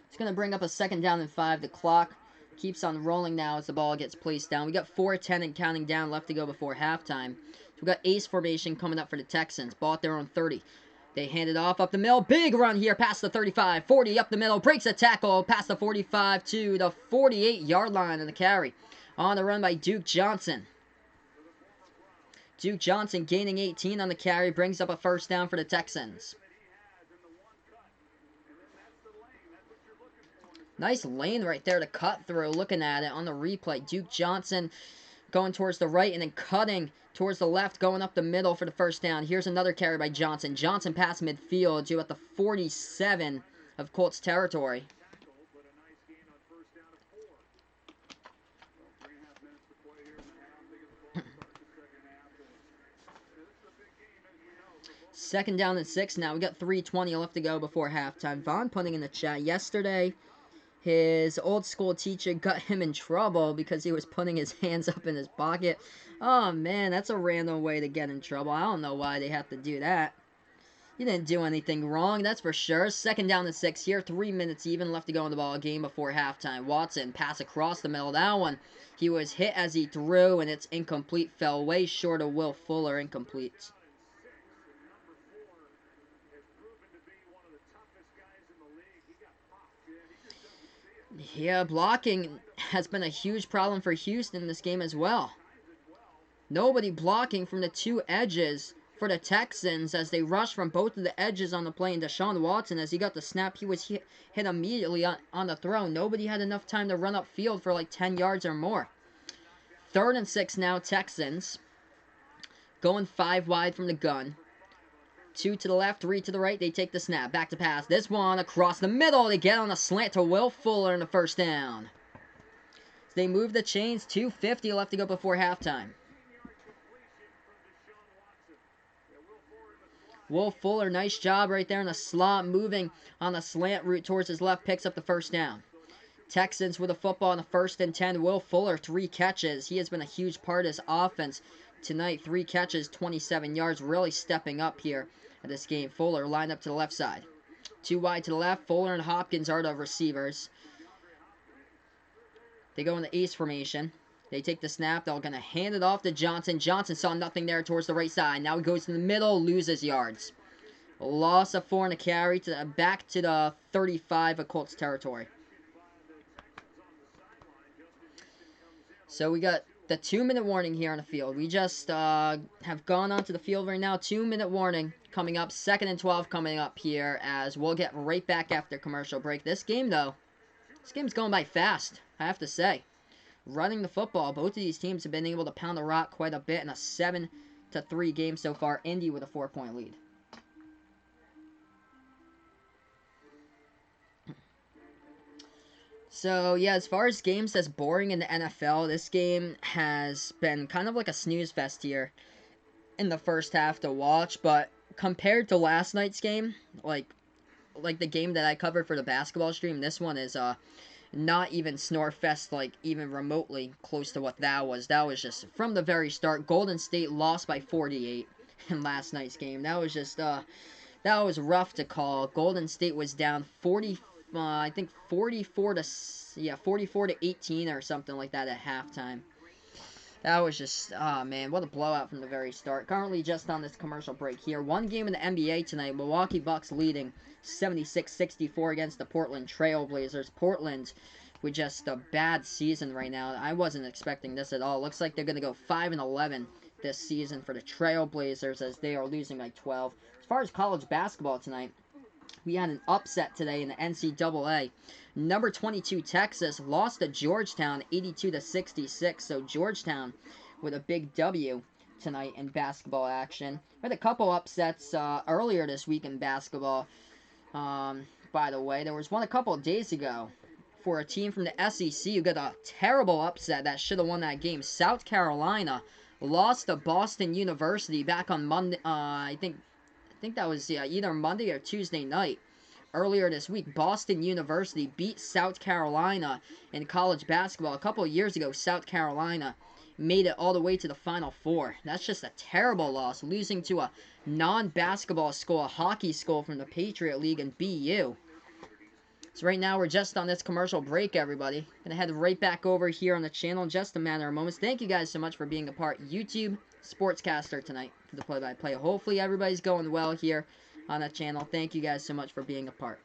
It's going to bring up a 2nd down and 5. The clock keeps on rolling now as the ball gets placed down. We got 4:10 and counting down left to go before halftime. So we got ace formation coming up for the Texans. Ball at their own 30. They hand it off up the middle. Big run here past the 35. 40 up the middle. Breaks a tackle past the 45 to the 48-yard line in the carry. On the run by Duke Johnson. Duke Johnson gaining 18 on the carry. Brings up a 1st down for the Texans. Nice lane right there to cut through. Looking at it on the replay. Duke Johnson going towards the right and then cutting towards the left, going up the middle for the 1st down. Here's another carry by Johnson. Johnson past midfield to at the 47 of Colts territory. Second down and 6 now. We got 3:20 left to go before halftime. Vaughn putting in the chat yesterday, his old school teacher got him in trouble because he was putting his hands up in his pocket. Oh, man, that's a random way to get in trouble. I don't know why they have to do that. You didn't do anything wrong, that's for sure. 2nd down and 6 here. 3 minutes even left to go in the ball game before halftime. Watson, pass across the middle. That one, he was hit as he threw, and it's incomplete. Fell way short of Will Fuller. Incomplete. Yeah, blocking has been a huge problem for Houston in this game as well. Nobody blocking from the 2 edges for the Texans as they rush from both of the edges on the play. And Deshaun Watson, as he got the snap, he was hit immediately on the throw. Nobody had enough time to run upfield for like 10 yards or more. 3rd and 6 now, Texans. Going 5 wide from the gun. 2 to the left, 3 to the right. They take the snap. Back to pass. This one across the middle. They get on a slant to Will Fuller in the 1st down. They move the chains. 2:50 left to go before halftime. Will Fuller, nice job right there in the slot, moving on the slant route towards his left, picks up the 1st down. Texans with the football on the 1st and 10. Will Fuller, 3 catches. He has been a huge part of his offense tonight. 3 catches, 27 yards, really stepping up here at this game. Fuller lined up to the left side. 2 wide to the left. Fuller and Hopkins are the receivers. They go in the ace formation. They take the snap. They're going to hand it off to Johnson. Johnson saw nothing there towards the right side. Now he goes to the middle, loses yards. Loss of 4 and a carry to back to the 35 of Colts territory. So we got the 2-minute warning here on the field. We just have gone onto the field right now. 2-minute warning coming up. 2nd and 12 coming up here as we'll get right back after commercial break. This game, though, this game's going by fast, I have to say. Running the football, both of these teams have been able to pound the rock quite a bit in a 7-3 game so far. Indy with a 4-point lead. So, yeah, as far as games that's boring in the NFL, this game has been kind of like a snooze fest here in the 1st half to watch. But compared to last night's game, like the game that I covered for the basketball stream, this one is not even Snorefest, like, even remotely close to what that was. That was just, from the very start, Golden State lost by 48 in last night's game. That was just, that was rough to call. Golden State was down 40, I think 44 to, yeah, 44 to 18 or something like that at halftime. That was just, oh man, what a blowout from the very start. Currently just on this commercial break here. One game in the NBA tonight. Milwaukee Bucks leading 76-64 against the Portland Trail Blazers. Portland with just a bad season right now. I wasn't expecting this at all. Looks like they're going to go 5-11 this season for the Trail Blazers as they are losing by 12. As far as college basketball tonight, we had an upset today in the NCAA. Number 22 Texas lost to Georgetown 82-66. So Georgetown with a big W tonight in basketball action. We had a couple upsets earlier this week in basketball. By the way, there was one a couple of days ago for a team from the SEC who got a terrible upset that should have won that game. South Carolina lost to Boston University back on Monday. I think that was either Monday or Tuesday night. Earlier this week, Boston University beat South Carolina in college basketball. A couple of years ago, South Carolina made it all the way to the Final Four. That's just a terrible loss, losing to a non-basketball school, a hockey school from the Patriot League and BU. So right now, we're just on this commercial break, everybody. Gonna head right back over here on the channel in just a matter of moments. Thank you guys so much for being a part. YouTube Sportscaster tonight for the play-by-play. Hopefully everybody's going well here on the channel. Thank you guys so much for being a part.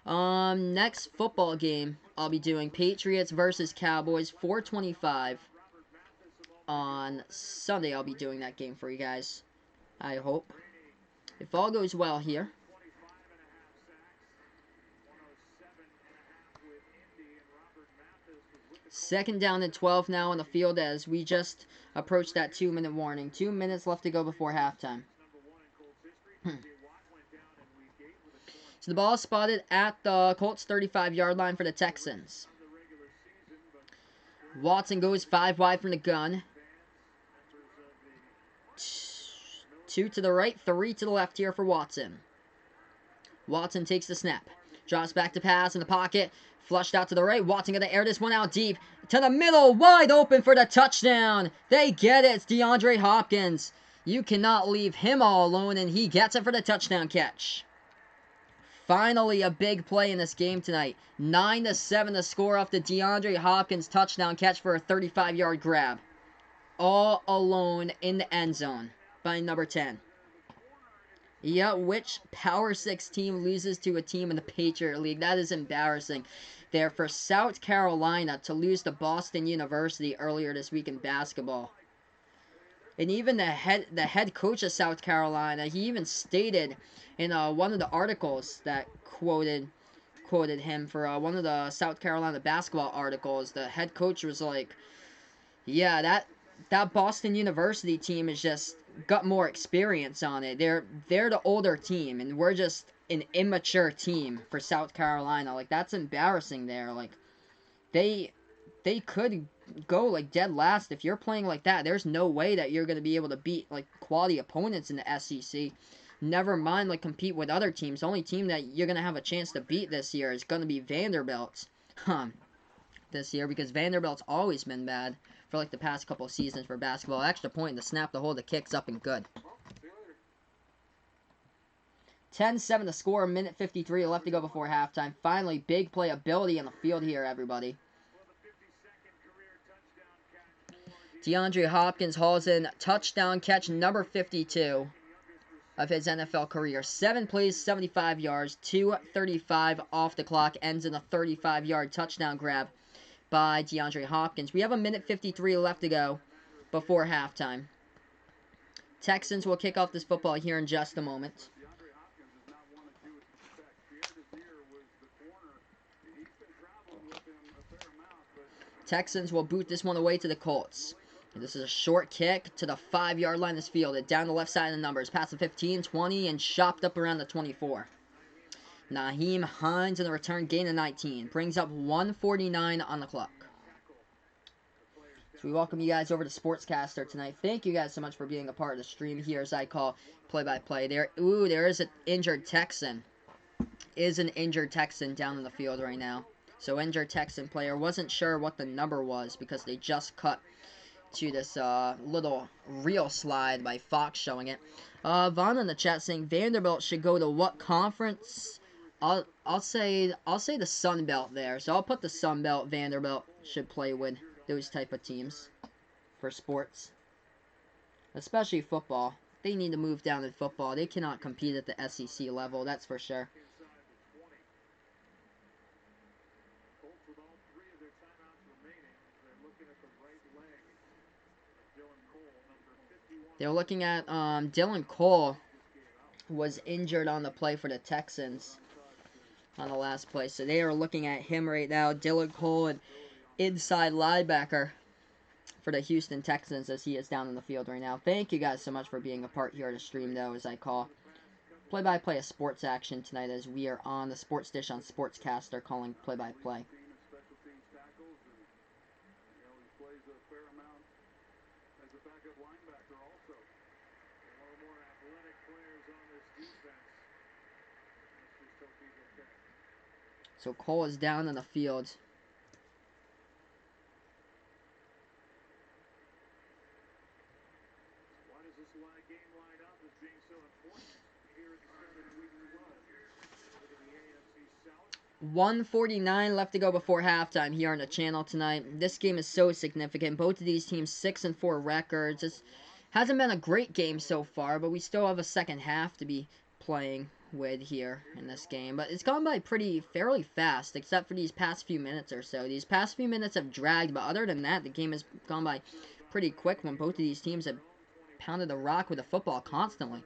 Next football game I'll be doing Patriots versus Cowboys, 4:25 on Sunday. I'll be doing that game for you guys. I hope. If all goes well here. Second down and 12 now on the field as we just approached that 2-minute warning. 2 minutes left to go before halftime. So the ball is spotted at the Colts 35-yard line for the Texans. Watson goes 5 wide from the gun. 2 to the right, 3 to the left here for Watson. Watson takes the snap. Drops back to pass in the pocket. Flushed out to the right. Watson going to air this one out deep. To the middle. Wide open for the touchdown. They get it. It's DeAndre Hopkins. You cannot leave him all alone, and he gets it for the touchdown catch. Finally, a big play in this game tonight. 9-7 the score off the DeAndre Hopkins touchdown catch for a 35-yard grab. All alone in the end zone by number 10. Yeah, which Power 6 team loses to a team in the Patriot League? That is embarrassing. There for South Carolina to lose to Boston University earlier this week in basketball. And even the head coach of South Carolina, he even stated in one of the articles that quoted him for one of the South Carolina basketball articles, the head coach was like, yeah, that Boston University team is just got more experience on it. They're the older team, and we're just an immature team for South Carolina. Like, that's embarrassing there. Like, they could go, like, dead last. If you're playing like that, there's no way that you're going to be able to beat, like, quality opponents in the SEC. Never mind, like, compete with other teams. The only team that you're going to have a chance to beat this year is going to be Vanderbilt. This year, because Vanderbilt's always been bad for, like, the past couple of seasons for basketball. Extra point, the snap, the hold, the kick's up and good. 10-7 the score, 1:53 left to go before halftime. Finally, big playability on the field here, everybody. DeAndre Hopkins hauls in touchdown catch number 52 of his NFL career. 7 plays, 75 yards, 2:35 off the clock, ends in a 35-yard touchdown grab by DeAndre Hopkins. We have 1:53 left to go before halftime. Texans will kick off this football here in just a moment. Texans will boot this one away to the Colts. And this is a short kick to the 5-yard line is fielded. Down the left side of the numbers. Past the 15, 20, and chopped up around the 24. Nyheim Hines in the return, gain of 19. Brings up 1:49 on the clock. So we welcome you guys over to Sportscaster tonight. Thank you guys so much for being a part of the stream here as I call play-by-play. There is an injured Texan. Is an injured Texan down in the field right now. So injured Texan player. Wasn't sure what the number was because they just cut to this little reel slide by Fox showing it. Vaughn in the chat saying Vanderbilt should go to what conference? I'll say the Sun Belt there. So I'll put the Sun Belt. Vanderbilt should play with those type of teams for sports, especially football. They need to move down in football. They cannot compete at the SEC level. That's for sure. They're looking at Dylan Cole was injured on the play for the Texans on the last play. So they are looking at him right now. Dylan Cole, an inside linebacker for the Houston Texans, as he is down in the field right now. Thank you guys so much for being a part here to stream, though, as I call play-by-play of sports action tonight, as we are on the Sports Dish on Sportscaster calling play-by-play. So Cole is down in the field. Why does this game line up as being so important here at the start of the week one? Look at the AFC South. 1:49 left to go before halftime here on the channel tonight. This game is so significant. Both of these teams 6-4 records. It hasn't been a great game so far, but we still have a second half to be playing with here in this game. But it's gone by fairly fast, except for these past few minutes or so. These past few minutes have dragged, but other than that, the game has gone by pretty quick when both of these teams have pounded the rock with the football constantly.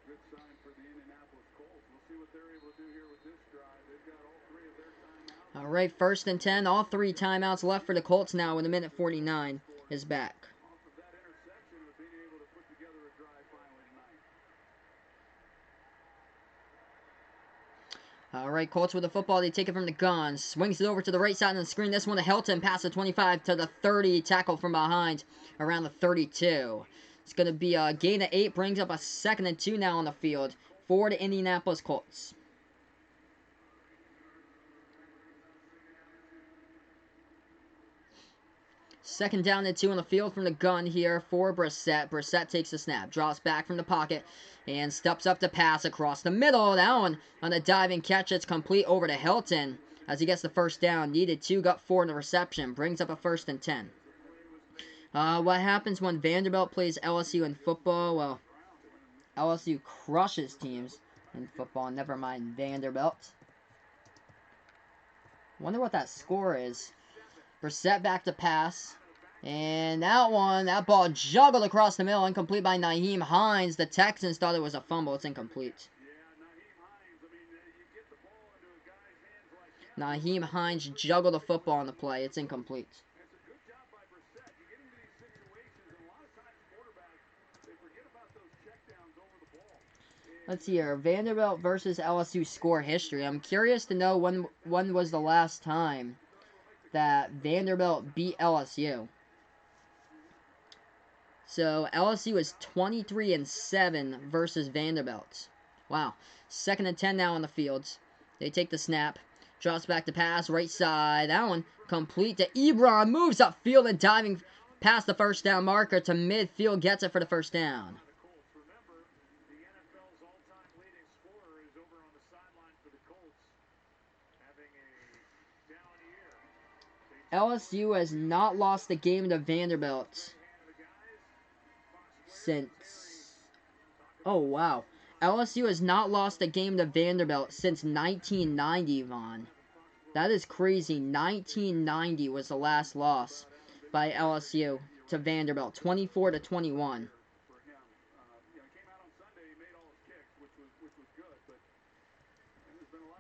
Good sign for the Indianapolis Colts. We'll see what they're able to do here with this drive. They've got all three of their timeouts. All right, 1st and 10. All three timeouts left for the Colts now with 1:49 is back. Off of that interception of being able to put together a drive finally tonight. All right, Colts with the football. They take it from the gun. Swings it over to the right side of the screen. This one to Hilton. Pass the 25 to the 30. Tackle from behind around the 32. It's going to be a gain of 8. Brings up a 2nd and 2 now on the field for the Indianapolis Colts. Second down and 2 on the field from the gun here for Brissett. Brissett takes the snap, drops back from the pocket, and steps up to pass across the middle. That one on the diving catch. It's complete over to Hilton as he gets the first down. Needed 2, got 4 in the reception. Brings up a 1st and 10. What happens when Vanderbilt plays LSU in football? Well, LSU crushes teams in football. Never mind Vanderbilt. Wonder what that score is. Brissett back to pass. And that ball juggled across the middle. Incomplete by Nyheim Hines. The Texans thought it was a fumble. It's incomplete. Nyheim Hines juggled the football on the play. It's incomplete. Let's see here. Vanderbilt versus LSU score history. I'm curious to know when was the last time that Vanderbilt beat LSU. So LSU is 23-7 versus Vanderbilt. Wow. 2nd and 10 now on the field. They take the snap. Drops back to pass. Right side. That one complete to Ebron. Moves upfield and diving past the first down marker to midfield. Gets it for the first down. LSU has not lost a game to Vanderbilt since... Oh, wow. LSU has not lost a game to Vanderbilt since 1990, Vaughn. That is crazy. 1990 was the last loss by LSU to Vanderbilt. 24-21.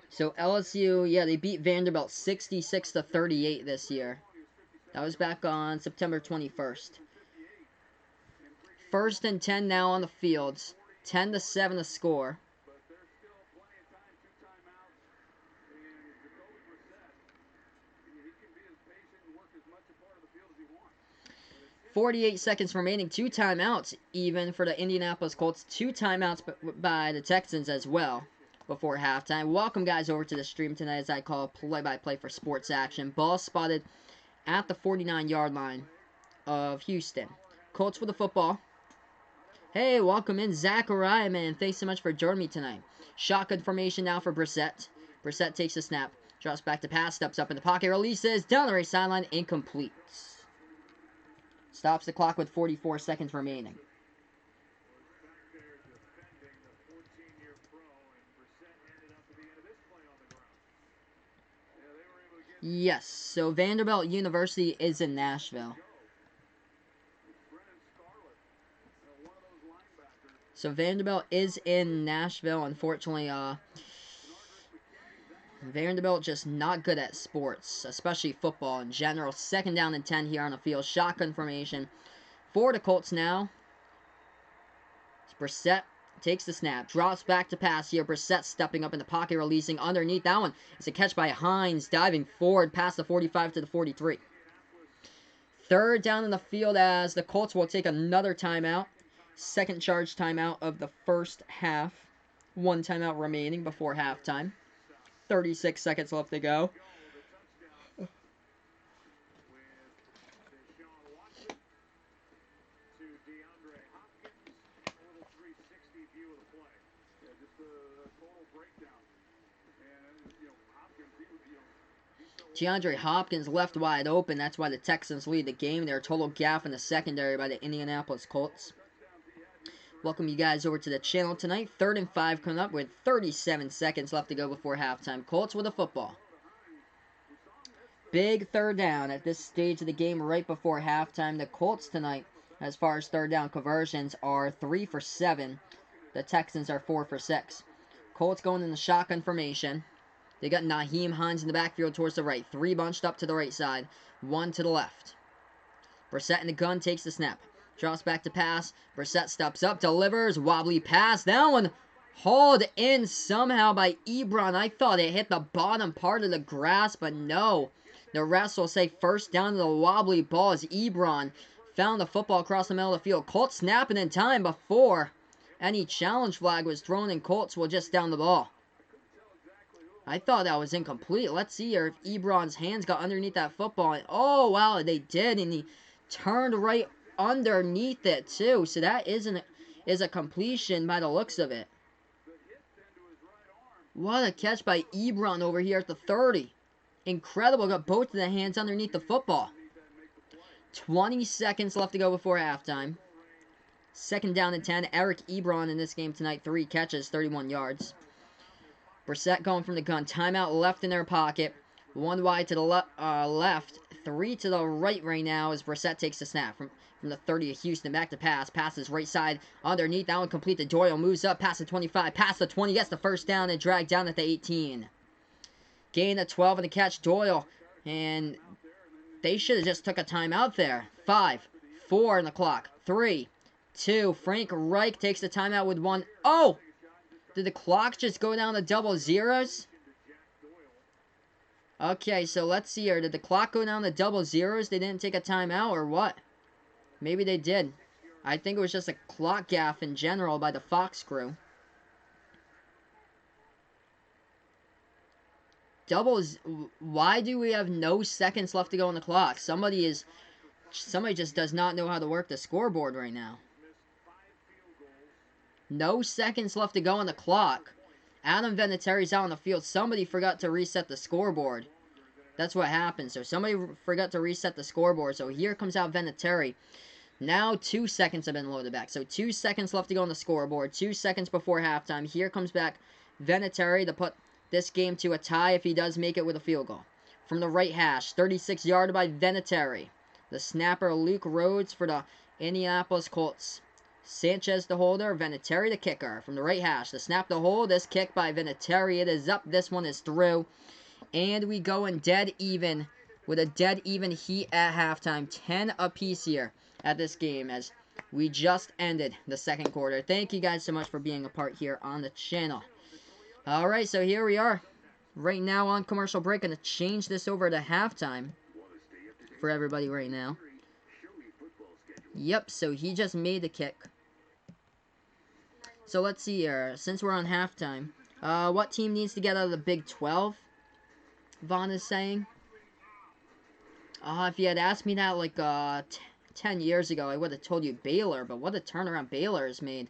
So LSU, yeah, they beat Vanderbilt 66-38 this year. That was back on September 21st. 1st and 10 now on the field. 10-7 the score. 48 seconds remaining. 2 timeouts even for the Indianapolis Colts. 2 timeouts by the Texans as well before halftime. Welcome, guys, over to the stream tonight as I call play-by-play for sports action. Ball spotted at the 49-yard line of Houston. Colts with the football. Hey, welcome in, Zachariah, man. Thanks so much for joining me tonight. Shotgun formation now for Brissett. Brissett takes the snap. Drops back to pass. Steps up in the pocket. Releases. Down the right sideline. Incomplete. Stops the clock with 44 seconds remaining. Yes, so Vanderbilt University is in Nashville. So Vanderbilt is in Nashville. Unfortunately, Vanderbilt just not good at sports, especially football in general. 2nd down and 10 here on the field. Shotgun formation for the Colts now. Brissett takes the snap, drops back to pass here. Brissett stepping up in the pocket, releasing underneath. That one is a catch by Hines, diving forward past the 45 to the 43. 3rd down in the field as the Colts will take another timeout. 2nd charge timeout of the first half. 1 timeout remaining before halftime. 36 seconds left to go. DeAndre Hopkins left wide open. That's why the Texans lead the game. Their total gap in the secondary by the Indianapolis Colts. Welcome you guys over to the channel tonight. 3rd and 5 coming up with 37 seconds left to go before halftime. Colts with the football. Big 3rd down at this stage of the game right before halftime. The Colts tonight, as far as 3rd down conversions, are 3 for 7. The Texans are 4 for 6. Colts going in the shotgun formation. They got Nyheim Hines in the backfield towards the right. 3 bunched up to the right side. 1 to the left. Brissett in the gun takes the snap. Drops back to pass. Brissett steps up. Delivers. Wobbly pass. That one hauled in somehow by Ebron. I thought it hit the bottom part of the grass, but no. The refs will say 1st down to the wobbly ball as Ebron found the football across the middle of the field. Colts snapping in time before any challenge flag was thrown, and Colts will just down the ball. I thought that was incomplete. Let's see here if Ebron's hands got underneath that football. Oh, wow, they did, and he turned right underneath it, too. So that is a completion by the looks of it. What a catch by Ebron over here at the 30. Incredible. Got both of the hands underneath the football. 20 seconds left to go before halftime. 2nd down and 10. Eric Ebron in this game tonight. 3 catches, 31 yards. Brissett going from the gun. Timeout left in their pocket. 1 wide to the left. 3 to the right now as Brissett takes the snap from the 30 of Houston. Back to pass. Passes right side underneath. That one complete to Doyle. Moves up past the 25. Past the 20. Gets the 1st down and dragged down at the 18. Gain of 12 and the catch. Doyle. And they should have just took a timeout there. 5, 4 on the clock. 3, 2. Frank Reich takes the timeout with 1. Oh! Did the clock just go down to double zeros? Okay, so let's see here. Did the clock go down to double zeros? They didn't take a timeout or what? Maybe they did. I think it was just a clock gaffe in general by the Fox crew. Doubles. Why do we have no seconds left to go on the clock? Somebody just does not know how to work the scoreboard right now. No seconds left to go on the clock. Adam Vinatieri's out on the field. Somebody forgot to reset the scoreboard. That's what happened. So somebody forgot to reset the scoreboard. So here comes out Vinatieri. Now 2 seconds have been loaded back. So 2 seconds left to go on the scoreboard. 2 seconds before halftime. Here comes back Vinatieri to put this game to a tie if he does make it with a field goal. From the right hash. 36-yard by Vinatieri. The snapper Luke Rhodes for the Indianapolis Colts. Sanchez the holder, Vinatieri the kicker. From the right hash, the snap to hold, this kick by Vinatieri. It is up, this one is through. And we go in dead even, with a dead even heat at halftime. 10 apiece here at this game as we just ended the 2nd quarter. Thank you guys so much for being a part here on the channel. Alright, so here we are. Right now on commercial break, going to change this over to halftime for everybody right now. Yep, so he just made the kick. So let's see here. Since we're on halftime, what team needs to get out of the Big 12? Vaughn is saying. If you had asked me that like 10 years ago, I would have told you Baylor. But what a turnaround Baylor has made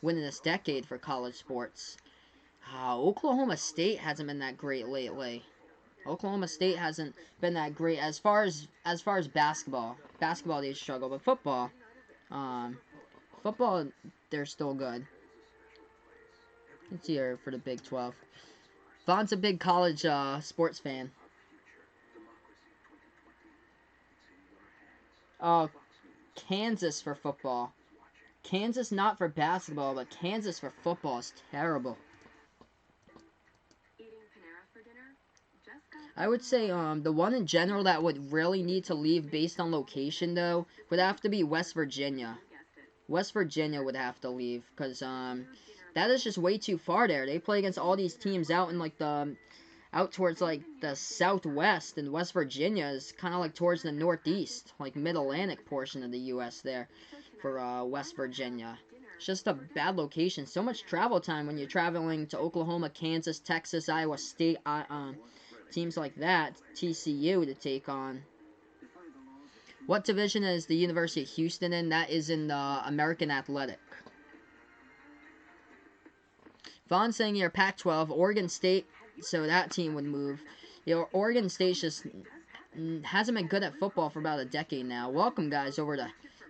winning this decade for college sports. Oklahoma State hasn't been that great lately. Oklahoma State hasn't been that great as far as basketball. Basketball they struggle, but football, football they're still good. Let's see here for the Big 12. Vaughn's a big college sports fan. Kansas for football. Kansas not for basketball, but Kansas for football is terrible. I would say the one in general that would really need to leave based on location though would have to be West Virginia. West Virginia would have to leave because that is just way too far there. They play against all these teams out in like out towards like the southwest, and West Virginia is kind of like towards the northeast, like mid-Atlantic portion of the U.S. there for West Virginia. It's just a bad location. So much travel time when you're traveling to Oklahoma, Kansas, Texas, Iowa State, teams like that, TCU to take on. What division is the University of Houston in? That is in the American Athletic. Vaughn saying here Pac-12, Oregon State, so that team would move. You know, Oregon State just hasn't been good at football for about a decade now. Welcome, guys, over to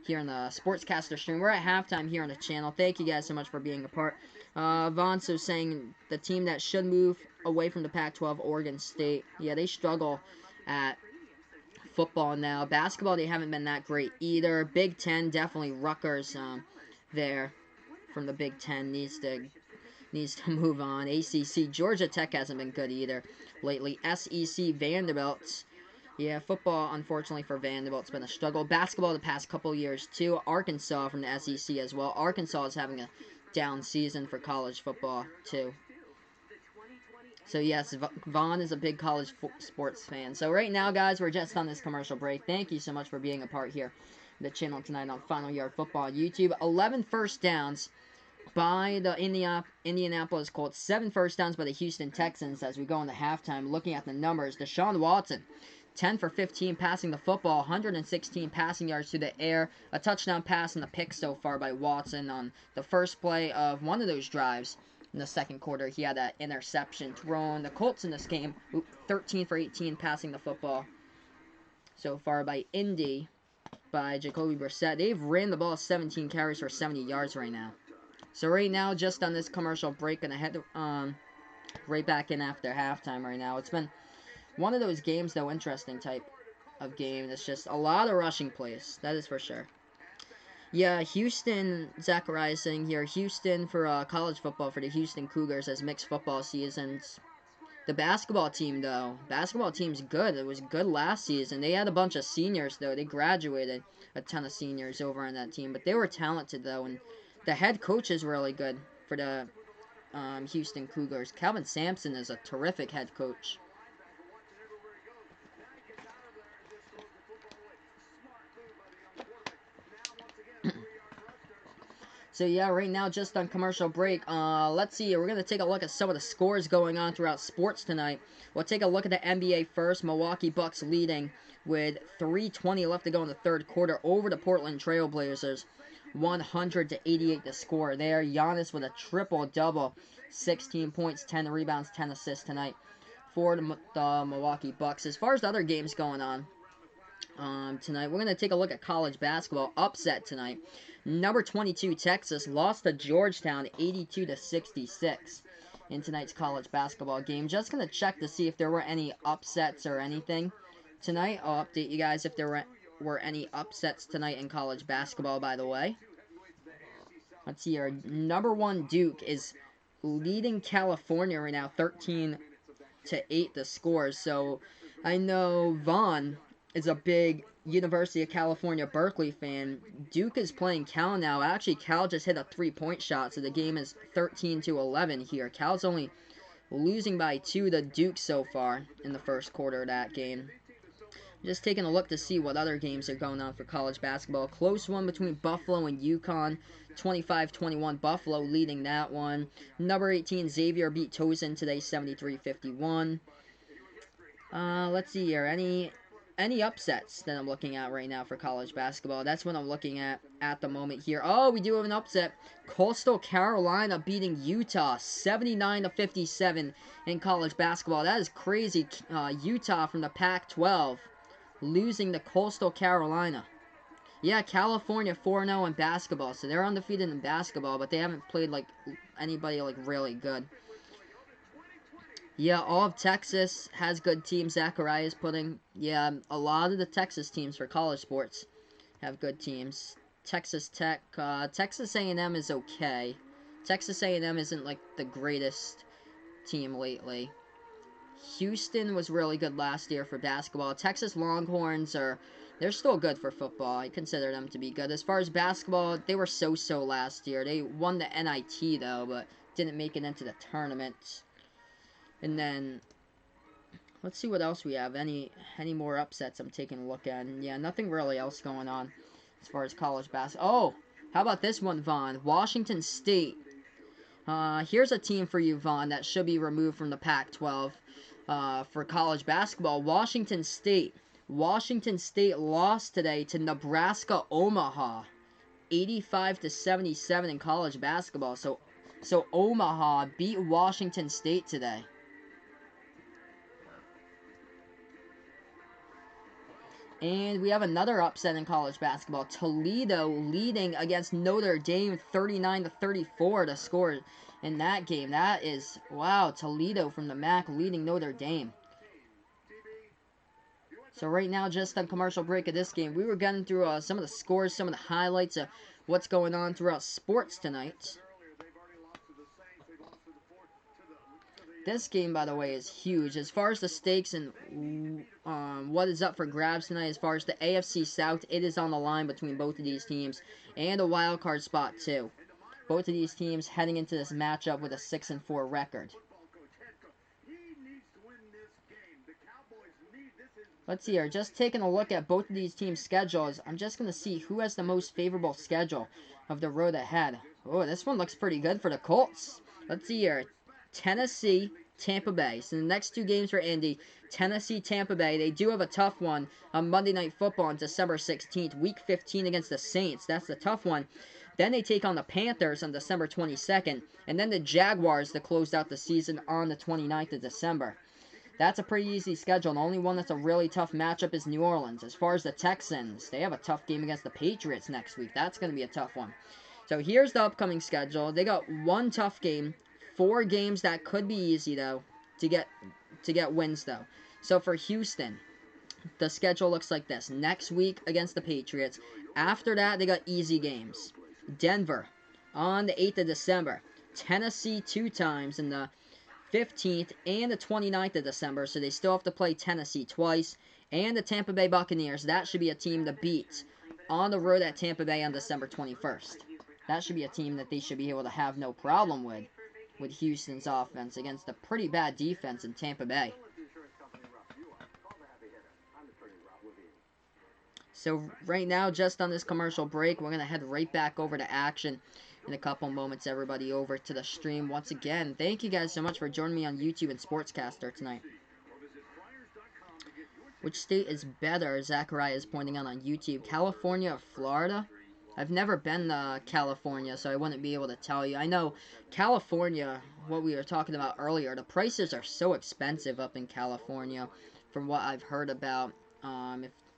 here on the Sportscaster stream. We're at halftime here on the channel. Thank you guys so much for being a part. Vaughn so saying the team that should move away from the Pac-12, Oregon State. Yeah, they struggle at football now. Basketball, they haven't been that great either. Big Ten, definitely Rutgers there from the Big Ten needs to move on. ACC, Georgia Tech hasn't been good either lately. SEC, Vanderbilt. Yeah, football, unfortunately for Vanderbilt, it's been a struggle. Basketball the past couple years, too. Arkansas from the SEC as well. Arkansas is having a down season for college football, too. So, yes, Vaughn is a big college sports fan. So, right now, guys, we're just on this commercial break. Thank you so much for being a part here on the channel tonight on Final Yard Football on YouTube. 11 first downs by the Indianapolis Colts. 7 first downs by the Houston Texans as we go into halftime. Looking at the numbers, Deshaun Watson, 10 for 15 passing the football, 116 passing yards through the air, a touchdown pass and a pick so far by Watson on the first play of one of those drives. In the second quarter, he had that interception thrown. The Colts in this game, 13 for 18 passing the football so far by Indy, by Jacoby Brissett. They've ran the ball 17 carries for 70 yards right now. So right now, just on this commercial break, and I head right back in after halftime right now. It's been one of those games, though, interesting type of game. It's just a lot of rushing plays. That is for sure. Yeah, Houston, Zachariah saying here, Houston for college football for the Houston Cougars as mixed football seasons. The basketball team, though, basketball team's good. It was good last season. They had a bunch of seniors, though. They graduated a ton of seniors over on that team, but they were talented, though, and the head coach is really good for the Houston Cougars. Calvin Sampson is a terrific head coach. So, yeah, right now, just on commercial break, let's see. We're going to take a look at some of the scores going on throughout sports tonight. We'll take a look at the NBA first. Milwaukee Bucks leading with 3:20 left to go in the third quarter over the Portland Trail Blazers. 100-88 to score there. Giannis with a triple-double. 16 points, 10 rebounds, 10 assists tonight for the Milwaukee Bucks. As far as the other games going on tonight, we're going to take a look at college basketball. Upset tonight. Number 22, Texas, lost to Georgetown 82-66 in tonight's college basketball game. Just going to check to see if there were any upsets or anything tonight. I'll update you guys if there were any upsets tonight in college basketball, by the way. Let's see here. Number 1, Duke is leading California right now, 13-8 the scores. So I know Vaughn is a big University of California Berkeley fan. Duke is playing Cal now. Actually, Cal just hit a 3-point shot, so the game is 13-11 here. Cal's only losing by 2 to Duke so far in the first quarter of that game. Just taking a look to see what other games are going on for college basketball. Close one between Buffalo and UConn. 25-21 Buffalo leading that one. Number 18 Xavier beat Towson today 73-51. Let's see here. Any upsets that I'm looking at right now for college basketball? That's what I'm looking at the moment here. Oh, we do have an upset. Coastal Carolina beating Utah 79-57 in college basketball. That is crazy. Utah from the Pac-12 losing to Coastal Carolina. Yeah, California 4-0 in basketball, so they're undefeated in basketball, but they haven't played like anybody like really good. Yeah, all of Texas has good teams. Zachariah is putting, yeah, a lot of the Texas teams for college sports have good teams. Texas Tech, Texas A&M is okay. Texas A&M isn't like the greatest team lately. Houston was really good last year for basketball. Texas Longhorns they're still good for football. I consider them to be good. As far as basketball, they were so-so last year. They won the NIT though, but didn't make it into the tournament. And then let's see what else we have. Any more upsets I'm taking a look at. And yeah, nothing really else going on as far as college basketball. Oh, how about this one, Vaughn? Washington State. Here's a team for you, Vaughn, that should be removed from the Pac-12 for college basketball. Washington State. Washington State lost today to Nebraska Omaha, 85-77 in college basketball. So Omaha beat Washington State today. And we have another upset in college basketball. Toledo leading against Notre Dame 39-34 to score in that game. That is, wow, Toledo from the MAC leading Notre Dame. So right now, just on commercial break of this game, we were getting through some of the scores, some of the highlights of what's going on throughout sports tonight. This game, by the way, is huge. As far as the stakes and what is up for grabs tonight, as far as the AFC South, it is on the line between both of these teams. And a wild card spot, too. Both of these teams heading into this matchup with a 6-4 record. Let's see here. Just taking a look at both of these teams' schedules. I'm just going to see who has the most favorable schedule of the road ahead. Oh, this one looks pretty good for the Colts. Let's see here. Tennessee, Tampa Bay. So the next two games for Indy, Tennessee, Tampa Bay. They do have a tough one on Monday Night Football on December 16th, Week 15 against the Saints. That's the tough one. Then they take on the Panthers on December 22nd, and then the Jaguars to close out the season on the 29th of December. That's a pretty easy schedule. The only one that's a really tough matchup is New Orleans. As far as the Texans, they have a tough game against the Patriots next week. That's going to be a tough one. So here's the upcoming schedule. They got one tough game. 4 games that could be easy, though, to get wins, though. So for Houston, the schedule looks like this. Next week against the Patriots. After that, they got easy games. Denver on the 8th of December. Tennessee 2 times in the 15th and the 29th of December. So they still have to play Tennessee twice. And the Tampa Bay Buccaneers. That should be a team to beat on the road at Tampa Bay on December 21st. That should be a team that they should be able to have no problem with Houston's offense against a pretty bad defense in Tampa Bay. So right now, just on this commercial break, we're going to head right back over to action in a couple moments. Everybody over to the stream once again. Thank you guys so much for joining me on YouTube and Sportscaster tonight. Which state is better? Zachariah is pointing out on YouTube. California or Florida? I've never been to California, so I wouldn't be able to tell you. I know California, what we were talking about earlier, the prices are so expensive up in California from what I've heard about.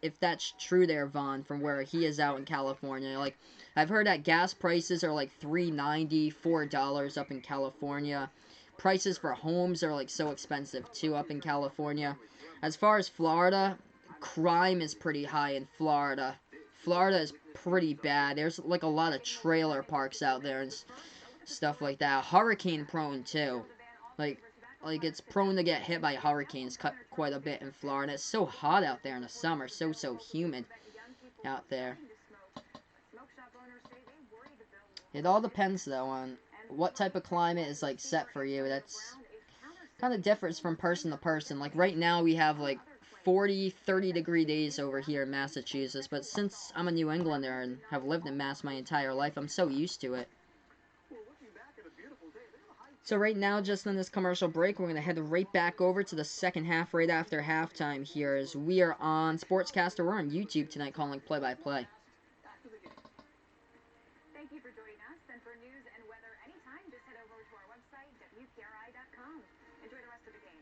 If that's true there, Vaughn, from where he is out in California. Like, I've heard that gas prices are like $3.90, $4 up in California. Prices for homes are like so expensive too up in California. As far as Florida, crime is pretty high in Florida. Florida is pretty bad. There's like a lot of trailer parks out there and stuff like that. Hurricane prone too. Like it's prone to get hit by hurricanes quite a bit in Florida. It's so hot out there in the summer. So humid out there. It all depends though on what type of climate is like set for you. That's kind of differs from person to person. Like right now we have like 40, 30-degree days over here in Massachusetts, but since I'm a New Englander and have lived in Mass my entire life, I'm so used to it. So right now, just in this commercial break, we're going to head right back over to the second half right after halftime here, as we are on Sportscaster. We're on YouTube tonight calling play-by-play. Thank you for joining us. And for news and weather anytime, just head over to our website, WPRI.com. Enjoy the rest of the game.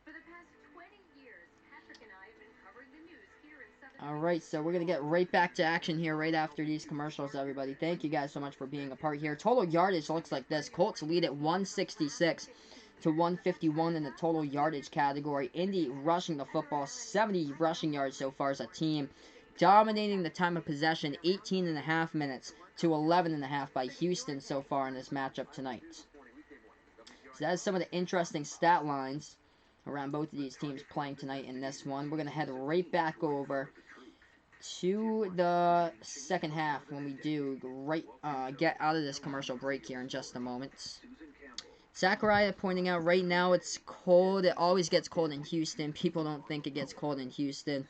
For the past 20 years, Patrick and I have been covering the news here in Southern. Alright, so we're going to get right back to action here right after these commercials, everybody. Thank you guys so much for being a part here. Total yardage looks like this. Colts lead at 166 to 151 in the total yardage category. Indy rushing the football, 70 rushing yards so far as a team. Dominating the time of possession, 18.5 minutes to 11.5 by Houston so far in this matchup tonight. So that's some of the interesting stat lines around both of these teams playing tonight in this one. We're going to head right back over to the second half when we do get out of this commercial break here in just a moment. Zachariah pointing out right now it's cold. It always gets cold in Houston. People don't think it gets cold in Houston.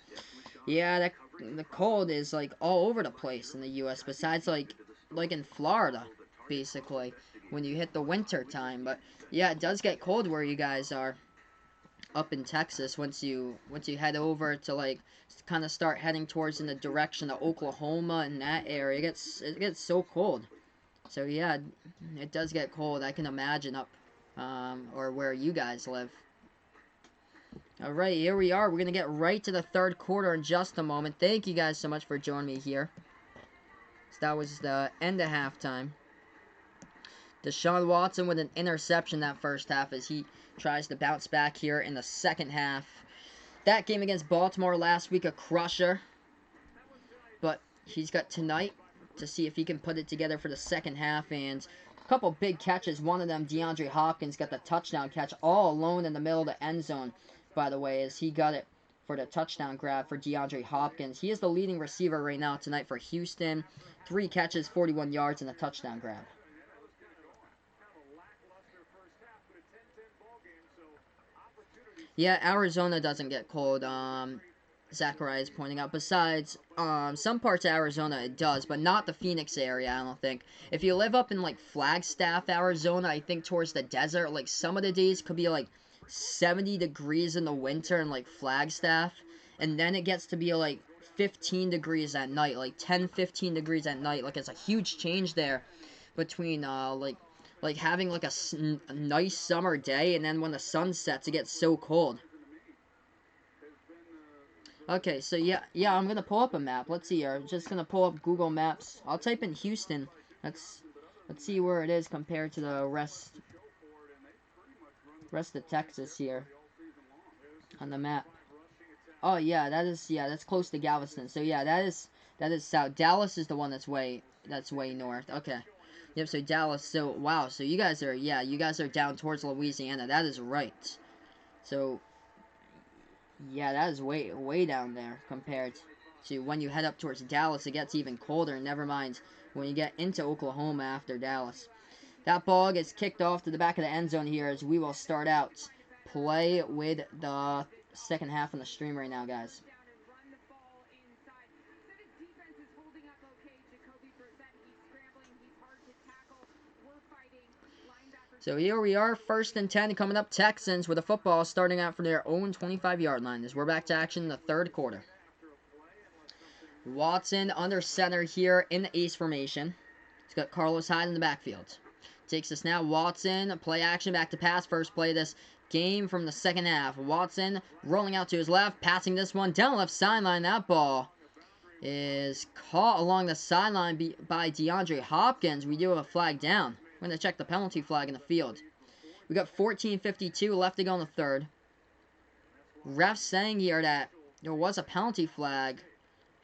Yeah, the cold is like all over the place in the U.S. besides like in Florida, basically, when you hit the winter time. But yeah, it does get cold where you guys are up in Texas once you head over to like kind of start heading towards in the direction of Oklahoma and that area. It gets so cold. So yeah, it does get cold. I can imagine up or where you guys live. Alright, here we are. We're going to get right to the third quarter in just a moment. Thank you guys so much for joining me here. So that was the end of halftime. Deshaun Watson with an interception that first half as he tries to bounce back here in the second half. That game against Baltimore last week, a crusher. But he's got tonight to see if he can put it together for the second half. And a couple big catches. One of them, DeAndre Hopkins, got the touchdown catch all alone in the middle of the end zone, by the way, as he got it for the touchdown grab for DeAndre Hopkins. He is the leading receiver right now tonight for Houston. 3 catches, 41 yards, and a touchdown grab. Yeah, Arizona doesn't get cold, Zachariah is pointing out. Besides, some parts of Arizona it does, but not the Phoenix area, I don't think. If you live up in, like, Flagstaff, Arizona, I think towards the desert, like, some of the days could be, like, 70 degrees in the winter in, like, Flagstaff. And then it gets to be, like, 15 degrees at night, like, 10, 15 degrees at night. Like, it's a huge change there between, like having like a nice summer day, and then when the sun sets, it gets so cold. Okay, so yeah, I'm gonna pull up a map. Let's see here. I'm just gonna pull up Google Maps. I'll type in Houston. Let's see where it is compared to the rest of Texas here on the map. Oh yeah, that's close to Galveston. So yeah, that is south. Dallas is the one that's way north. Okay. Yep, so Dallas, so, wow, so you guys are down towards Louisiana, that is right. So, yeah, that is way down there compared to when you head up towards Dallas, it gets even colder, never mind when you get into Oklahoma after Dallas. That ball gets kicked off to the back of the end zone here as we will start out play with the second half on the stream right now, guys. So here we are, 1st and 10 coming up. Texans with a football starting out from their own 25-yard line as we're back to action in the third quarter. Watson under center here in the ace formation. He's got Carlos Hyde in the backfield. Takes us now, Watson, play action, back to pass. First play of this game from the second half. Watson rolling out to his left, passing this one down the left sideline. That ball is caught along the sideline by DeAndre Hopkins. We do have a flag down. We're going to check the penalty flag in the field. We got 14:52 left to go in the third. Ref saying here that there was a penalty flag.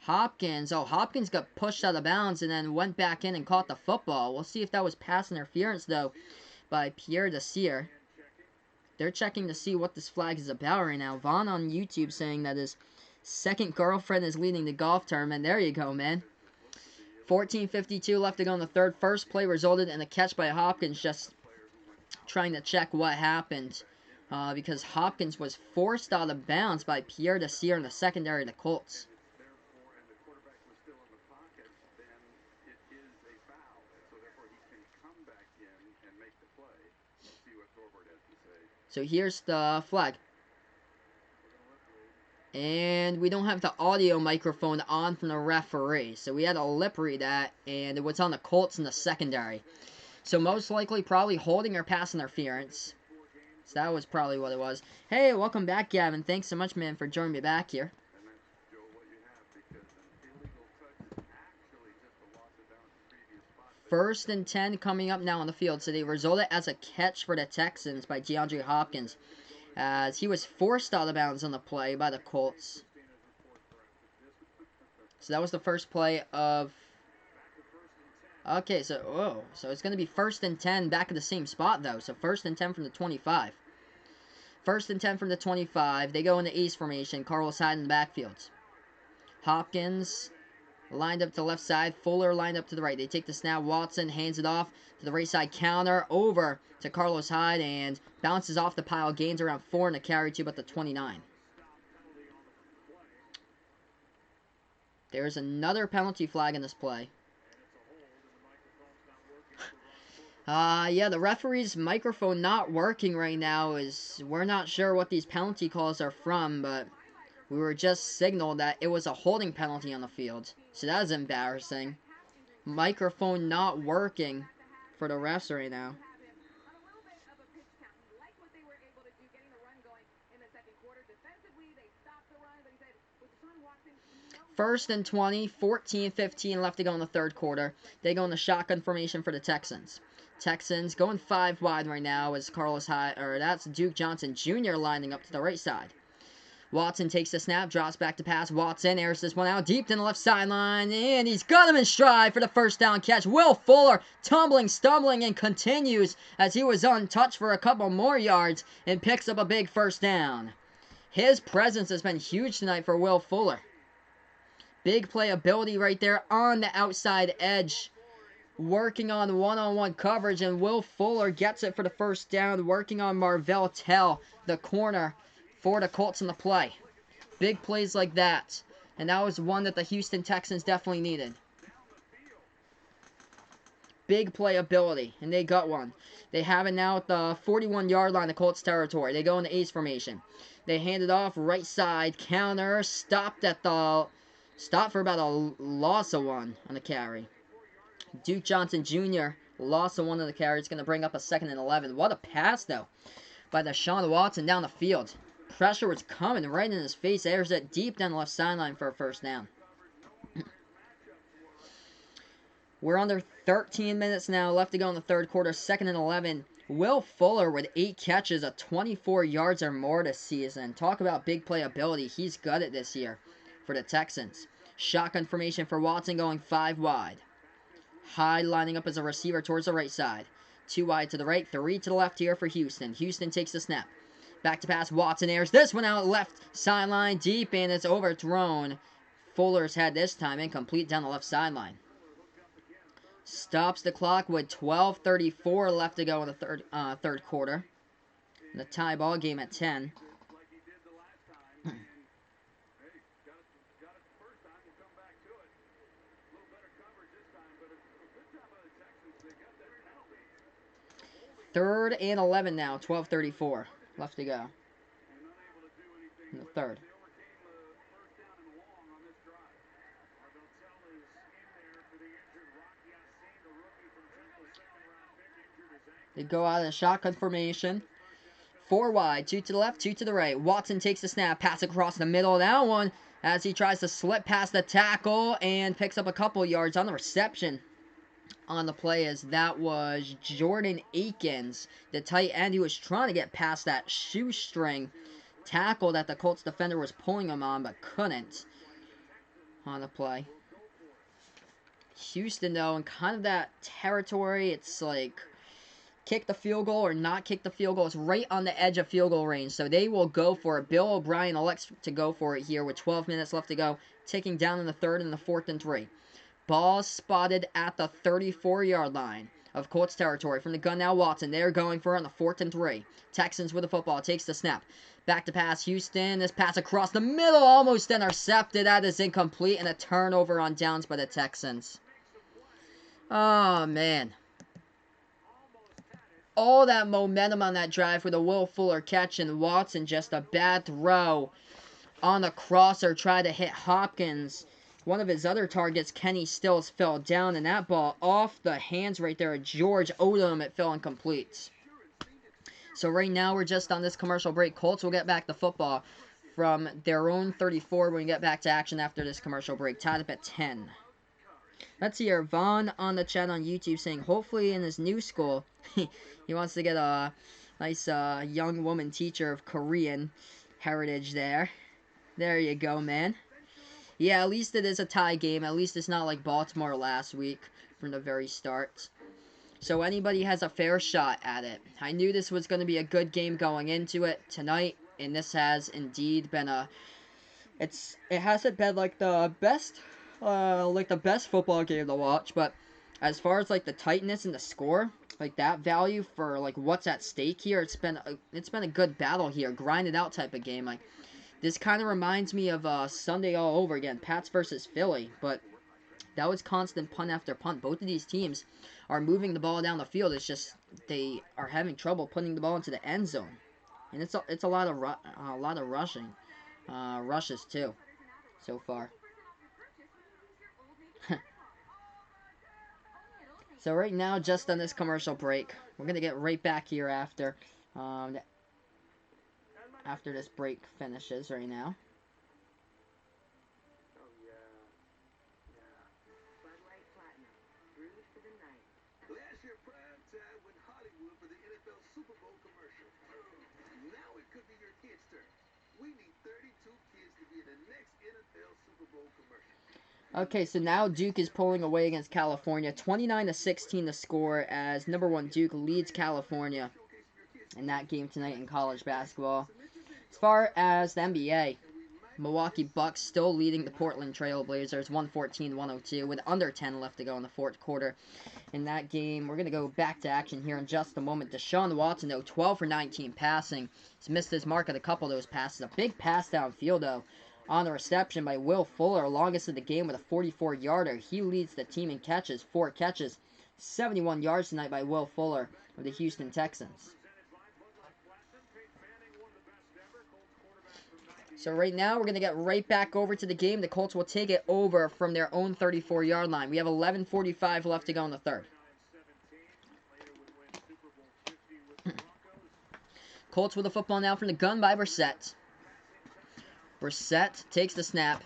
Hopkins got pushed out of bounds and then went back in and caught the football. We'll see if that was pass interference, though, by Pierre Desir. They're checking to see what this flag is about right now. Vaughn on YouTube saying that his second girlfriend is leading the golf tournament. There you go, man. 14:52 left to go in the third. First play resulted in a catch by Hopkins just trying to check what happened. Because Hopkins was forced out of bounds by Pierre Desir in the secondary of the Colts. Therefore, and the quarterback was still in the pocket, then it is a foul. And so therefore he can come back in and make the play. Let's see what Torbert has to say. So here's the flag. And we don't have the audio microphone on from the referee. So we had to lip read that, and it was on the Colts in the secondary. So most likely probably holding or pass interference. So that was probably what it was. Hey, welcome back, Gavin. Thanks so much, man, for joining me back here. And that's, Joe, what you have, because an illegal touch is actually just a loss of down at the previous spot. First and 10 coming up now on the field. So they resulted as a catch for the Texans by DeAndre Hopkins, as he was forced out of bounds on the play by the Colts. So that was the first play of... Okay, so it's going to be first and 10 back at the same spot, though. So first and 10 from the 25. First and 10 from the 25. They go into ace formation. Carlos Hyde in the backfield. Hopkins lined up to the left side. Fuller lined up to the right. They take the snap. Watson hands it off to the right side counter. Over to Carlos Hyde and bounces off the pile. Gains around 4 and a carry to about the 29. There's another penalty flag in this play. Yeah, the referee's microphone not working right now. We're not sure what these penalty calls are from, but we were just signaled that it was a holding penalty on the field. So that is embarrassing. Microphone not working for the refs right now. First and 20, 14-15 left to go in the third quarter. They go in the shotgun formation for the Texans. Texans going 5 wide right now as Carlos Hyde, or that's Duke Johnson Jr. lining up to the right side. Watson takes the snap, drops back to pass. Watson airs this one out deep to the left sideline, and he's got him in stride for the first down catch. Will Fuller tumbling, stumbling, and continues as he was untouched for a couple more yards and picks up a big first down. His presence has been huge tonight for Will Fuller. Big playability right there on the outside edge. Working on one-on-one coverage, and Will Fuller gets it for the first down, working on Marvell Tell, the corner for the Colts in the play. Big plays like that, and that was one that the Houston Texans definitely needed. Big playability, and they got one. They have it now at the 41-yard line of Colts territory. They go into ace formation. They hand it off right side, counter, stopped for about a loss of 1 on the carry. Duke Johnson Jr. lost on 1 of the carries. Going to bring up a 2nd and 11. What a pass, though, by Deshaun Watson down the field. Pressure was coming right in his face. Airs it deep down the left sideline for a first down. We're under 13 minutes now left to go in the third quarter. 2nd and 11. Will Fuller with 8 catches of 24 yards or more this season. Talk about big playability. He's got it this year for the Texans. Shotgun formation for Watson going 5 wide. Hyde lining up as a receiver towards the right side. 2 wide to the right, 3 to the left here for Houston. Houston takes the snap. Back to pass. Watson airs this one out left sideline deep, and it's overthrown. Fuller's head this time, incomplete down the left sideline. Stops the clock with 12:34 left to go in the third quarter. The tie ball game at 10. Third and 11 now, 12:34 left to go in the third. They go out in shotgun formation. 4 wide, 2 to the left, 2 to the right. Watson takes the snap, pass across the middle of that one as he tries to slip past the tackle and picks up a couple yards on the reception. On the play, as that was Jordan Akins, the tight end, who was trying to get past that shoestring tackle that the Colts defender was pulling him on, but couldn't on the play. Houston, though, in kind of that territory, it's like kick the field goal or not kick the field goal. It's right on the edge of field goal range, so they will go for it. Bill O'Brien elects to go for it here with 12 minutes left to go, ticking down in the third and the 4th and 3. Ball spotted at the 34-yard line. of Colts territory. From the gun now, Watson. They're going for it on the 4th and 3. Texans with the football. Takes the snap. Back to pass. Houston. This pass across the middle. Almost intercepted. That is incomplete. And a turnover on downs by the Texans. Oh, man. All that momentum on that drive with a Will Fuller catch, and Watson just a bad throw on the crosser. Tried to hit Hopkins. One of his other targets, Kenny Stills, fell down, and that ball off the hands right there of George Odom. It fell incomplete. So right now we're just on this commercial break. Colts will get back the football from their own 34 when we get back to action after this commercial break. Tied up at 10. Let's see here. Vaughn on the chat on YouTube saying, hopefully in his new school, he wants to get a nice young woman teacher of Korean heritage there. There you go, man. Yeah, at least it is a tie game. At least it's not like Baltimore last week from the very start. So anybody has a fair shot at it. I knew this was going to be a good game going into it tonight, and this has indeed been it hasn't been like the best football game to watch, but as far as like the tightness and the score, like that value for like what's at stake here, it's been a good battle here, grinded out type of game. Like this kind of reminds me of Sunday all over again, Pats versus Philly, but that was constant punt after punt. Both of these teams are moving the ball down the field. It's just they are having trouble putting the ball into the end zone, and it's a lot of rushing, rushes too, so far. So right now, just on this commercial break, we're gonna get right back here after this break finishes right now. Last year, prime time went Hollywood for the NFL Super Bowl commercial. Now it could be your kid's turn. We need 32 kids to be in the next NFL Super Bowl commercial. Okay, so now Duke is pulling away against California. 29-16 the score as number 1 Duke leads California in that game tonight in college basketball. As far as the NBA, Milwaukee Bucks still leading the Portland Trail Blazers 114-102 with under 10 left to go in the fourth quarter. In that game, we're going to go back to action here in just a moment. Deshaun Watson, though, 12 for 19 passing. He's missed his mark at a couple of those passes. A big pass downfield, though, on the reception by Will Fuller, longest of the game with a 44-yarder. He leads the team in catches, 4 catches, 71 yards tonight by Will Fuller of the Houston Texans. So right now, we're going to get right back over to the game. The Colts will take it over from their own 34-yard line. We have 11:45 left to go in the third. Colts with the football now from the gun by Brissett. Brissett takes the snap,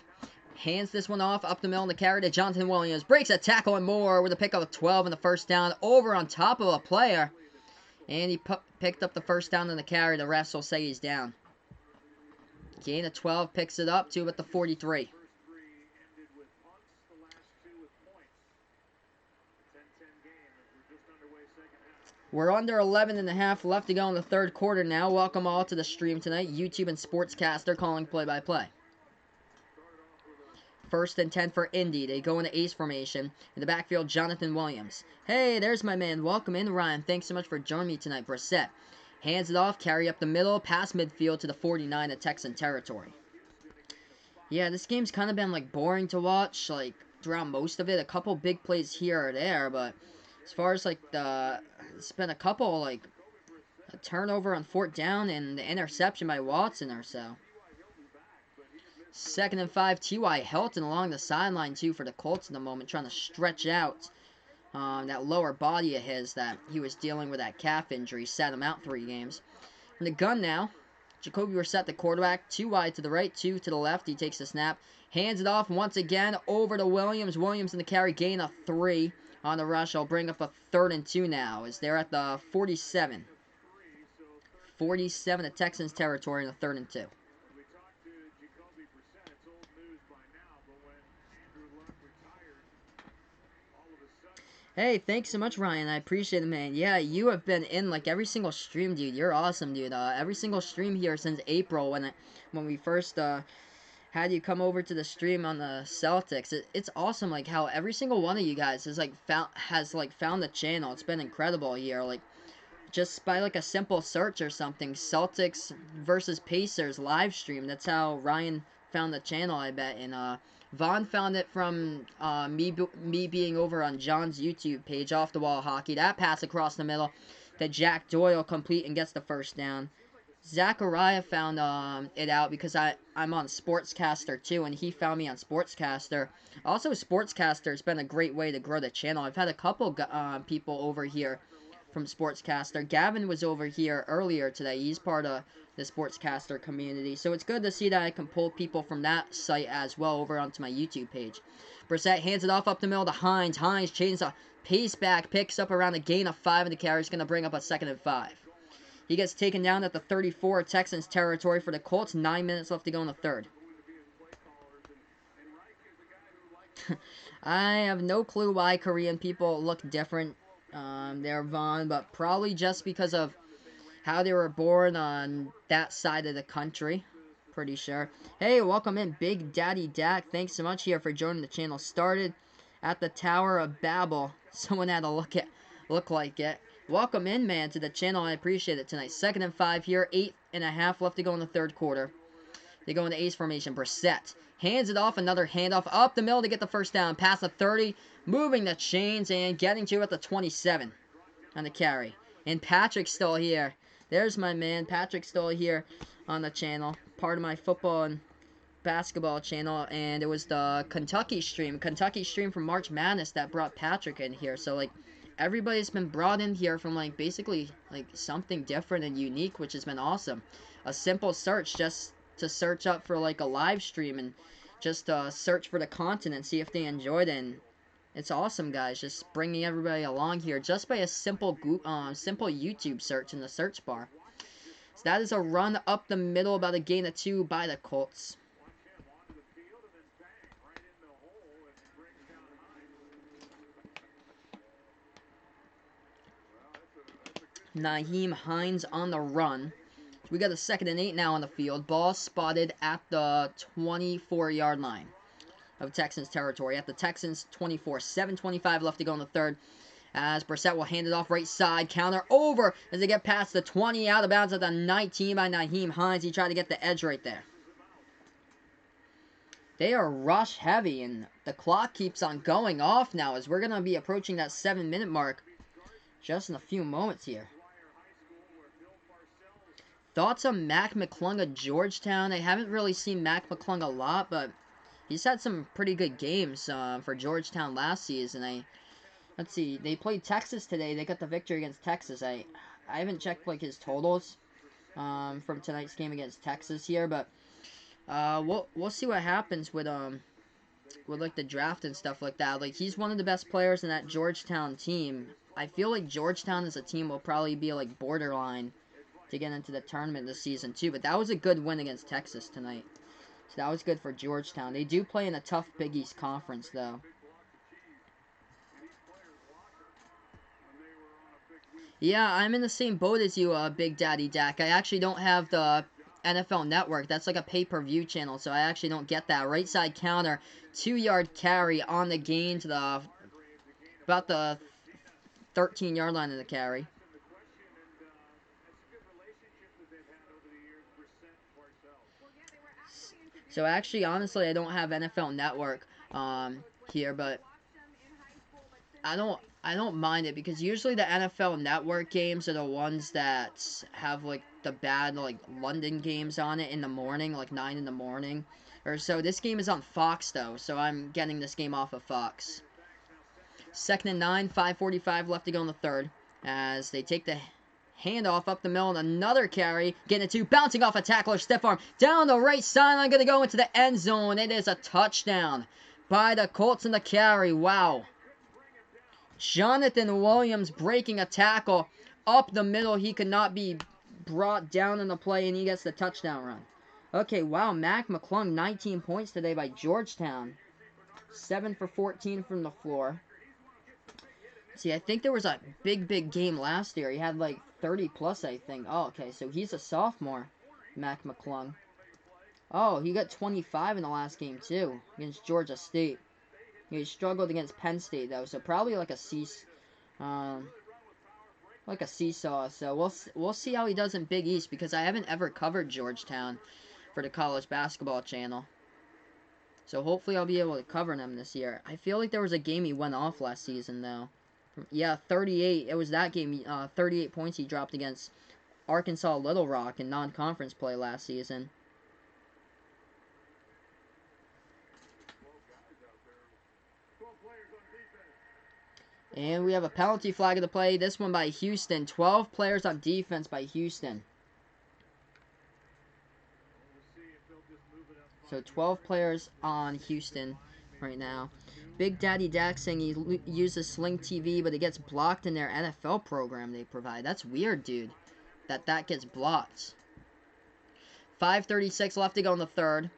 hands this one off up the middle in the carry to Jonathan Williams. Breaks a tackle and more with a pick of 12 and the first down over on top of a player. And he picked up the first down in the carry. The refs will say he's down. Gain of 12, picks it up to at the 43. We're under 11.5 left to go in the third quarter now. Welcome all to the stream tonight. YouTube and Sportscaster calling play-by-play. First and 10 for Indy. They go into ace formation. In the backfield, Jonathan Williams. Hey, there's my man. Welcome in, Ryan. Thanks so much for joining me tonight. Brissett hands it off, carry up the middle, pass midfield to the 49 at Texan territory. Yeah, this game's kind of been, like, boring to watch, like, throughout most of it. A couple big plays here or there, but as far as, like, it's been a couple, like, a turnover on 4th down and the interception by Watson or so. 2nd and 5, T.Y. Hilton along the sideline, too, for the Colts in the moment, trying to stretch out that lower body of his that he was dealing with that calf injury. Sat him out 3 games. In the gun now, Jacoby Brissett, the quarterback. 2 wide to the right, 2 to the left. He takes the snap. Hands it off once again over to Williams. Williams in the carry. Gain of 3 on the rush. I'll bring up a 3rd and 2 now as they're at the 47. 47 at Texans territory in the 3rd and 2. Hey, thanks so much, Ryan. I appreciate it, man. Yeah, you have been in, like, every single stream, dude. You're awesome, dude. Every single stream here since April when we first had you come over to the stream on the Celtics. It's awesome, like how every single one of you guys has found the channel. It's been incredible here, like just by like a simple search or something. Celtics versus Pacers live stream. That's how Ryan found the channel, I bet. And Vaughn found it from me being over on John's YouTube page, Off the Wall Hockey. That pass across the middle that Jack Doyle complete and gets the first down. Zachariah found it out because I'm on Sportscaster too, and he found me on Sportscaster. Also, Sportscaster's been a great way to grow the channel. I've had a couple people over here from Sportscaster. Gavin was over here earlier today. He's part of the Sportscaster community. So it's good to see that I can pull people from that site as well over onto my YouTube page. Brissett hands it off up the middle to Hines. Hines changes a pace back, picks up around a gain of 5 in the carry. He's going to bring up a 2nd and 5. He gets taken down at the 34 Texans territory for the Colts. 9 minutes left to go in the third. I have no clue why Korean people look different there, Vaughn, but probably just because of how they were born on that side of the country. Pretty sure. Hey, welcome in, Big Daddy Dak. Thanks so much here for joining the channel. Started at the Tower of Babel. Someone had to look like it. Welcome in, man, to the channel. I appreciate it tonight. 2nd and 5 here. 8.5 left to go in the third quarter. They go into ace formation. Brissett hands it off. Another handoff up the middle to get the first down. Past the 30. Moving the chains and getting to at the 27 on the carry. And Patrick's still here. There's my man. Patrick's still here on the channel. Part of my football and basketball channel. And it was the Kentucky stream from March Madness that brought Patrick in here. So, like, everybody's been brought in here from, like, basically, like, something different and unique, which has been awesome. A simple search just to search up for, like, a live stream and just search for the content and see if they enjoyed it. And it's awesome, guys. Just bringing everybody along here just by a simple YouTube search in the search bar. So that is a run up the middle, about a gain of 2 by the Colts. Nyheim Hines on the run. We got a 2nd and 8 now on the field. Ball spotted at the 24-yard line of Texans territory. At the Texans 24. 7:25 left to go in the third. As Brissett will hand it off right side. Counter over as they get past the 20. Out of bounds at the 19 by Nyheim Hines. He tried to get the edge right there. They are rush heavy, and the clock keeps on going off now as we're going to be approaching that 7-minute mark just in a few moments here. Thoughts on Mac McClung of Georgetown? I haven't really seen Mac McClung a lot, but he's had some pretty good games for Georgetown last season. Let's see, they played Texas today. They got the victory against Texas. I haven't checked like his totals from tonight's game against Texas here, but we'll see what happens with like the draft and stuff like that. Like, he's one of the best players in that Georgetown team. I feel like Georgetown as a team will probably be like borderline to get into the tournament this season too. But that was a good win against Texas tonight. So that was good for Georgetown. They do play in a tough Big East conference though. Yeah, I'm in the same boat as you, Big Daddy Dak. I actually don't have the NFL Network. That's like a pay-per-view channel, so I actually don't get that. Right side counter, 2-yard carry on the gain to the about the 13-yard line of the carry. So actually, honestly, I don't have NFL Network here, but I don't mind it because usually the NFL Network games are the ones that have like the bad like London games on it in the morning, like 9 in the morning or so. This game is on Fox though, so I'm getting this game off of Fox. 2nd and 9, 5:45 left to go in the third as they take the handoff up the middle and another carry, getting it to, bouncing off a tackler, stiff arm, down the right sideline, going to go into the end zone. It is a touchdown by the Colts in the carry. Wow. Jonathan Williams breaking a tackle up the middle. He could not be brought down in the play, and he gets the touchdown run. Okay, wow, Mac McClung, 19 points today by Georgetown. 7 for 14 from the floor. See, I think there was a big game last year. He had like 30 plus, I think. Oh, okay, so he's a sophomore, Mac McClung. Oh, he got 25 in the last game, too, against Georgia State. He struggled against Penn State, though, so probably like a seesaw. So we'll see how he does in Big East, because I haven't ever covered Georgetown for the college basketball channel. So hopefully I'll be able to cover them this year. I feel like there was a game he went off last season, though. Yeah, 38. It was that game. 38 points he dropped against Arkansas Little Rock in non-conference play last season. And we have a penalty flag of the play. This one by Houston. 12 players on defense by Houston. So 12 players on Houston right now. Big Daddy Dak saying he uses Sling TV, but it gets blocked in their NFL program they provide. That's weird, dude. That gets blocked. 5:36 left to go in the third.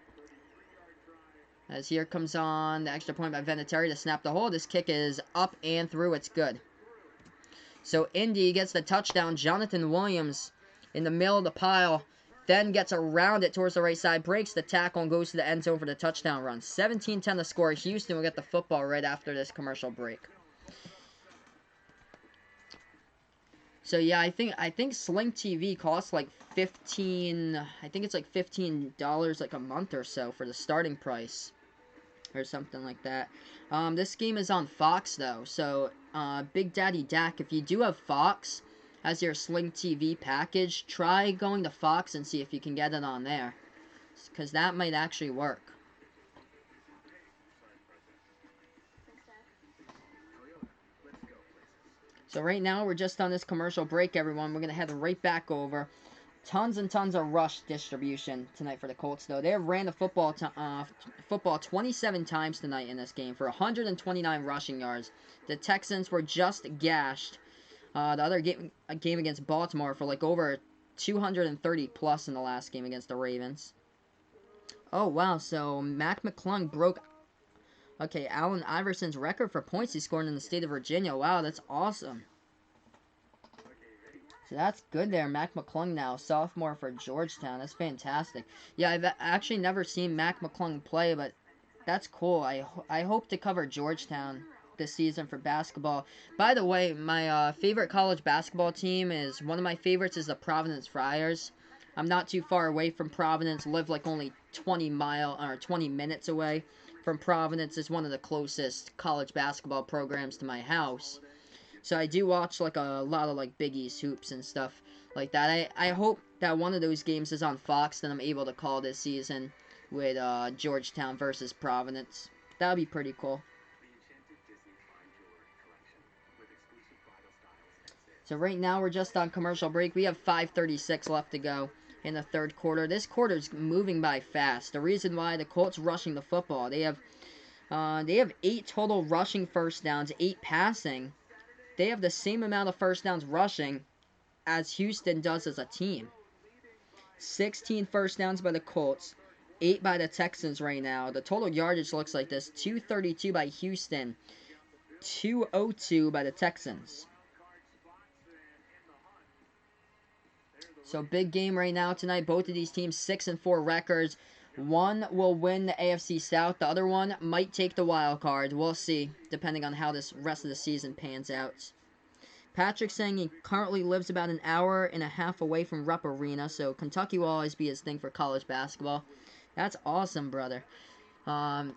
As here comes on the extra point by Vinatieri to snap the hole. This kick is up and through. It's good. So Indy gets the touchdown. Jonathan Williams in the middle of the pile. Then gets around it towards the right side. Breaks the tackle and goes to the end zone for the touchdown run. 17-10 the score. Houston will get the football right after this commercial break. So yeah, I think Sling TV costs like $15. I think it's like $15 like a month or so for the starting price, or something like that. This game is on Fox though, so Big Daddy Dak, if you do have Fox as your Sling TV package, try going to Fox and see if you can get it on there, because that might actually work. So right now we're just on this commercial break, everyone. We're gonna head right back over. Tons and tons of rush distribution tonight for the Colts, though. They have ran the football 27 times tonight in this game for 129 rushing yards. The Texans were just gashed. The other game against Baltimore for like over 230 plus in the last game against the Ravens. Oh, wow. So Mac McClung broke, Allen Iverson's record for points he scored in the state of Virginia. Wow, that's awesome. So that's good there. Mac McClung now, sophomore for Georgetown. That's fantastic. Yeah, I've actually never seen Mac McClung play, but that's cool. I hope to cover Georgetown this season for basketball. By the way, my favorite college basketball team is, one of my favorites is the Providence Friars. I'm not too far away from Providence. Live like only 20 minutes away from Providence. It's one of the closest college basketball programs to my house. So I do watch like a lot of like Big East hoops and stuff like that. I hope that one of those games is on Fox that I'm able to call this season with Georgetown versus Providence. That would be pretty cool. So right now we're just on commercial break. We have 5:36 left to go in the third quarter. This quarter's moving by fast. The reason why, the Colts rushing the football. They have 8 total rushing first downs, 8 passing. They have the same amount of first downs rushing as Houston does as a team. 16 first downs by the Colts, 8 by the Texans right now. The total yardage looks like this: 232 by Houston, 202 by the Texans. So big game right now tonight. Both of these teams 6-4 records. One will win the AFC South. The other one might take the wild card. We'll see, depending on how this rest of the season pans out. Patrick saying he currently lives about an hour and a half away from Rupp Arena, so Kentucky will always be his thing for college basketball. That's awesome, brother. I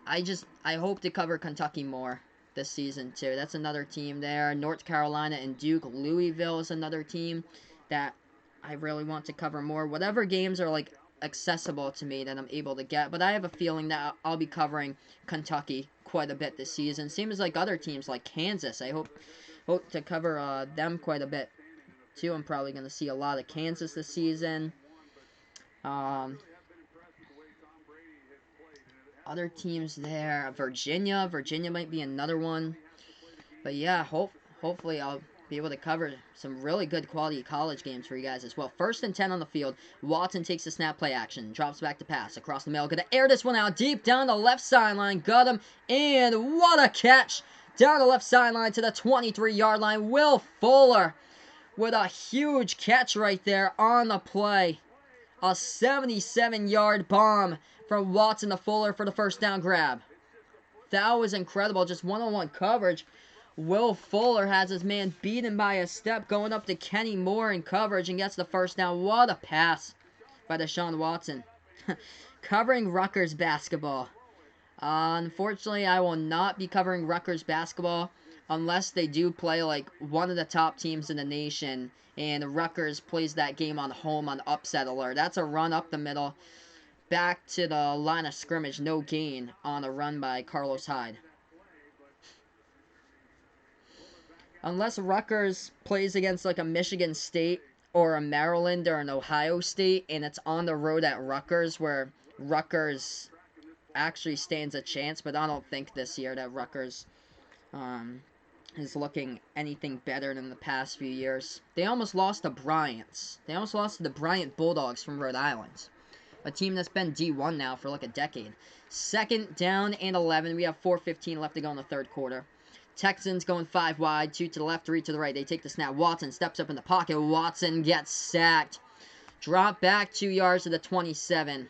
hope to cover Kentucky more this season, too. That's another team there. North Carolina and Duke. Louisville is another team that I really want to cover more. Whatever games are like accessible to me that I'm able to get, but I have a feeling that I'll be covering Kentucky quite a bit this season. Same as like other teams like Kansas. I hope to cover them quite a bit too. I'm probably going to see a lot of Kansas this season. Other teams there, Virginia might be another one, but yeah, hopefully I'll be able to cover some really good quality college games for you guys as well. 1st and 10 on the field. Watson takes the snap, play action, drops back to pass across the middle. Gonna air this one out deep down the left sideline. Got him, and what a catch down the left sideline to the 23-yard line. Will Fuller with a huge catch right there on the play. A 77-yard bomb from Watson to Fuller for the first down grab. That was incredible. Just one-on-one coverage. Will Fuller has his man beaten by a step, going up to Kenny Moore in coverage and gets the first down. What a pass by Deshaun Watson. Covering Rutgers basketball. Unfortunately, I will not be covering Rutgers basketball unless they do play like one of the top teams in the nation, and Rutgers plays that game on home on upset alert. That's a run up the middle, back to the line of scrimmage, no gain on a run by Carlos Hyde. Unless Rutgers plays against like a Michigan State or a Maryland or an Ohio State, and it's on the road at Rutgers, where Rutgers actually stands a chance, but I don't think this year that Rutgers is looking anything better than the past few years. They almost lost to Bryant's. They almost lost to the Bryant Bulldogs from Rhode Island, a team that's been D1 now for like a decade. 2nd down and 11. We have 4:15 left to go in the third quarter. Texans going 5 wide, 2 to the left, 3 to the right. They take the snap. Watson steps up in the pocket. Watson gets sacked. Drop back 2 yards to the 27.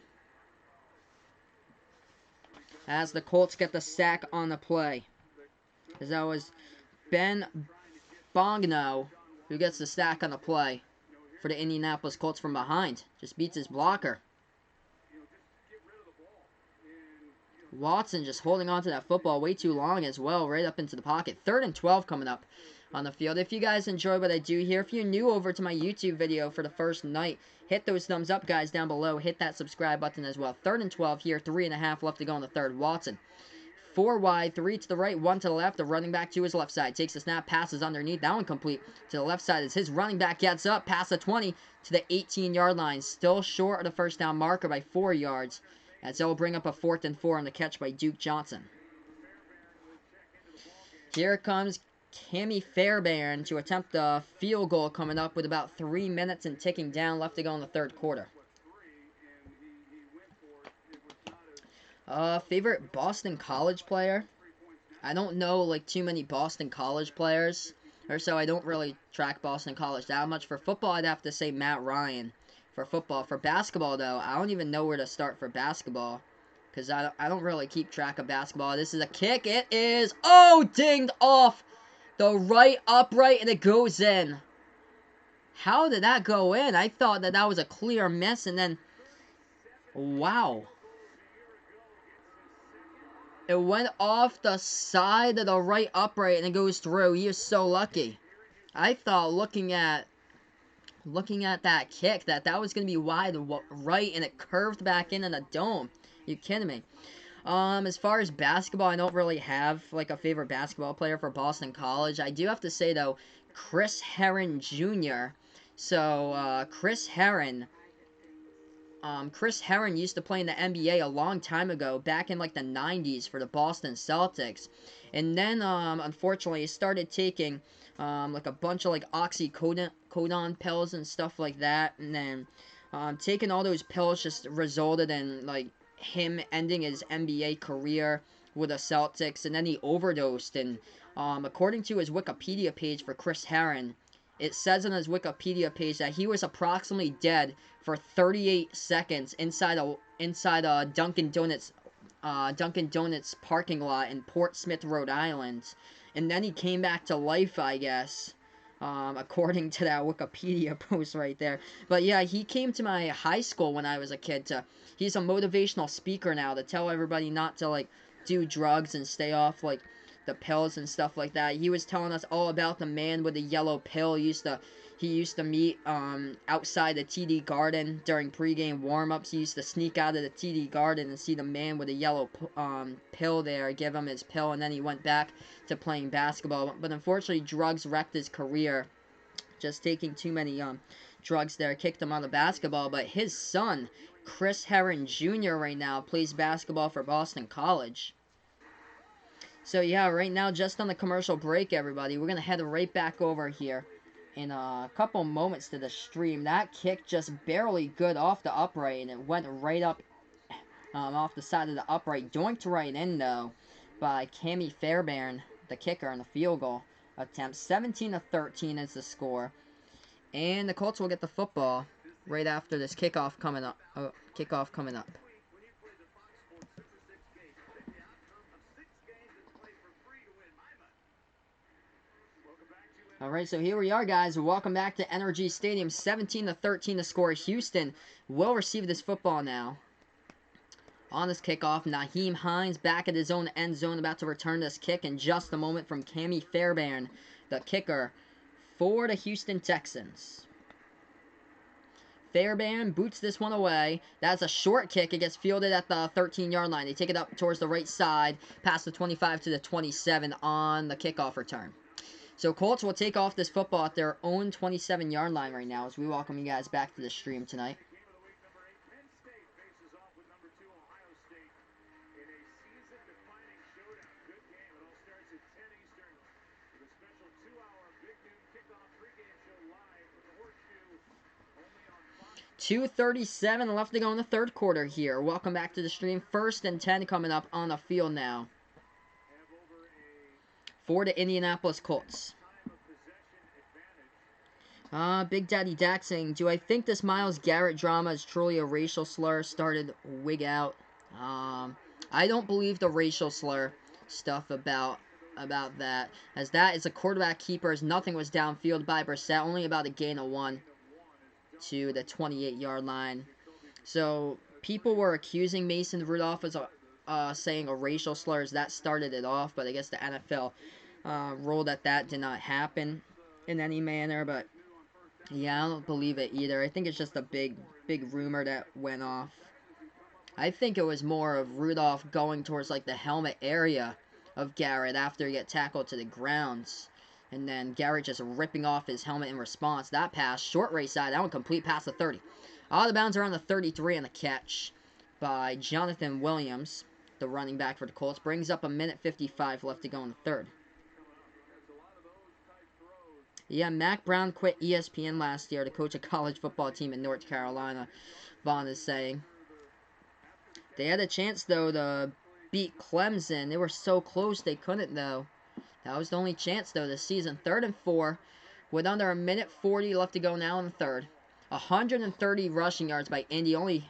As the Colts get the sack on the play. As that was Ben Bongno who gets the sack on the play for the Indianapolis Colts from behind. Just beats his blocker. Watson just holding on to that football way too long as well, right up into the pocket. 3rd and 12 coming up on the field. If you guys enjoy what I do here, if you're new over to my YouTube video for the first night, hit those thumbs up, guys, down below. Hit that subscribe button as well. 3rd and 12 here, 3.5 left to go in the third. Watson, 4 wide, 3 to the right, 1 to the left. The running back to his left side. Takes the snap, passes underneath. That one complete to the left side as his running back gets up past the 20 to the 18-yard line. Still short of the first down marker by 4 yards. As they'll bring up a 4th and 4 on the catch by Duke Johnson. Here comes Cammy Fairbairn to attempt a field goal coming up with about 3 minutes and ticking down left to go in the third quarter. Favorite Boston College player? I don't know like too many Boston College players, or so I don't really track Boston College that much. For football, I'd have to say Matt Ryan. For football. For basketball, though, I don't even know where to start for basketball, because I don't really keep track of basketball. This is a kick. It is, oh, dinged off the right upright, and it goes in. How did that go in? I thought that that was a clear miss, and then, wow. It went off the side of the right upright, and it goes through. He is so lucky. I thought looking at that kick that was going to be wide right, and it curved back in the dome. You kidding me? As far as basketball, I don't really have like a favorite basketball player for Boston College. I do have to say though, Chris Herron Jr. So Chris Herron used to play in the NBA a long time ago, back in like the 90s for the Boston Celtics, and then unfortunately he started taking like a bunch of like oxycodone pills and stuff like that, and then taking all those pills just resulted in like him ending his NBA career with the Celtics, and then he overdosed, and according to his Wikipedia page for Chris Herron, it says on his Wikipedia page that he was approximately dead for 38 seconds inside a Dunkin' Donuts parking lot in Portsmouth, Rhode Island. And then he came back to life, I guess, according to that Wikipedia post right there. But yeah, he came to my high school when I was a kid. He's a motivational speaker now to tell everybody not to, like, do drugs and stay off, like, the pills and stuff like that. He was telling us all about the man with the yellow pill. He used to meet outside the TD Garden during pregame warm-ups. He used to sneak out of the TD Garden and see the man with the yellow pill there, give him his pill, and then he went back to playing basketball. But unfortunately, drugs wrecked his career. Just taking too many drugs there kicked him out of basketball. But his son, Chris Herron Jr., right now plays basketball for Boston College. So yeah, right now, just on the commercial break, everybody, we're going to head right back over here in a couple moments to the stream. That kick just barely good off the upright, and it went right up off the side of the upright. Doinked right in, though, by Cammy Fairbairn, the kicker, in the field goal attempt. 17-13 is the score. And the Colts will get the football right after this kickoff coming up. Kickoff coming up. Alright, so here we are, guys. Welcome back to NRG Stadium. 17-13 to score. Houston will receive this football now. On this kickoff, Nyheim Hines back at his own end zone, about to return this kick in just a moment from Cami Fairbairn, the kicker for the Houston Texans. Fairbairn boots this one away. That's a short kick. It gets fielded at the 13-yard line. They take it up towards the right side, past the 25 to the 27 on the kickoff return. So Colts will take off this football at their own 27-yard line right now as we welcome you guys back to the stream tonight. .237 left to go in the third quarter here. Welcome back to the stream. 1st and 10 coming up on the field now for the Indianapolis Colts. Big Daddy Dak saying, do I think this Myles Garrett drama is truly a racial slur? Started wig out. I don't believe the racial slur stuff about that, as that is a quarterback keepers. Nothing was downfield by Brissett, only about a gain of 1 to the 28-yard line. So people were accusing Mason Rudolph of saying a racial slur, as that started it off, but I guess the NFL ruled that did not happen in any manner. But yeah, I don't believe it either. I think it's just a big rumor that went off. I think it was more of Rudolph going towards like the helmet area of Garrett after he got tackled to the grounds. And then Garrett just ripping off his helmet in response. That pass, short race side, that one complete past the 30. Out of bounds around the 33 on the catch by Jonathan Williams, the running back for the Colts. Brings up a minute 55 left to go in the third. Yeah, Mac Brown quit ESPN last year to coach a college football team in North Carolina, Vaughn is saying. They had a chance, though, to beat Clemson. They were so close they couldn't, though. That was the only chance, though, this season. 3rd and 4, with under a minute 40 left to go now in the third. 130 rushing yards by Indy, only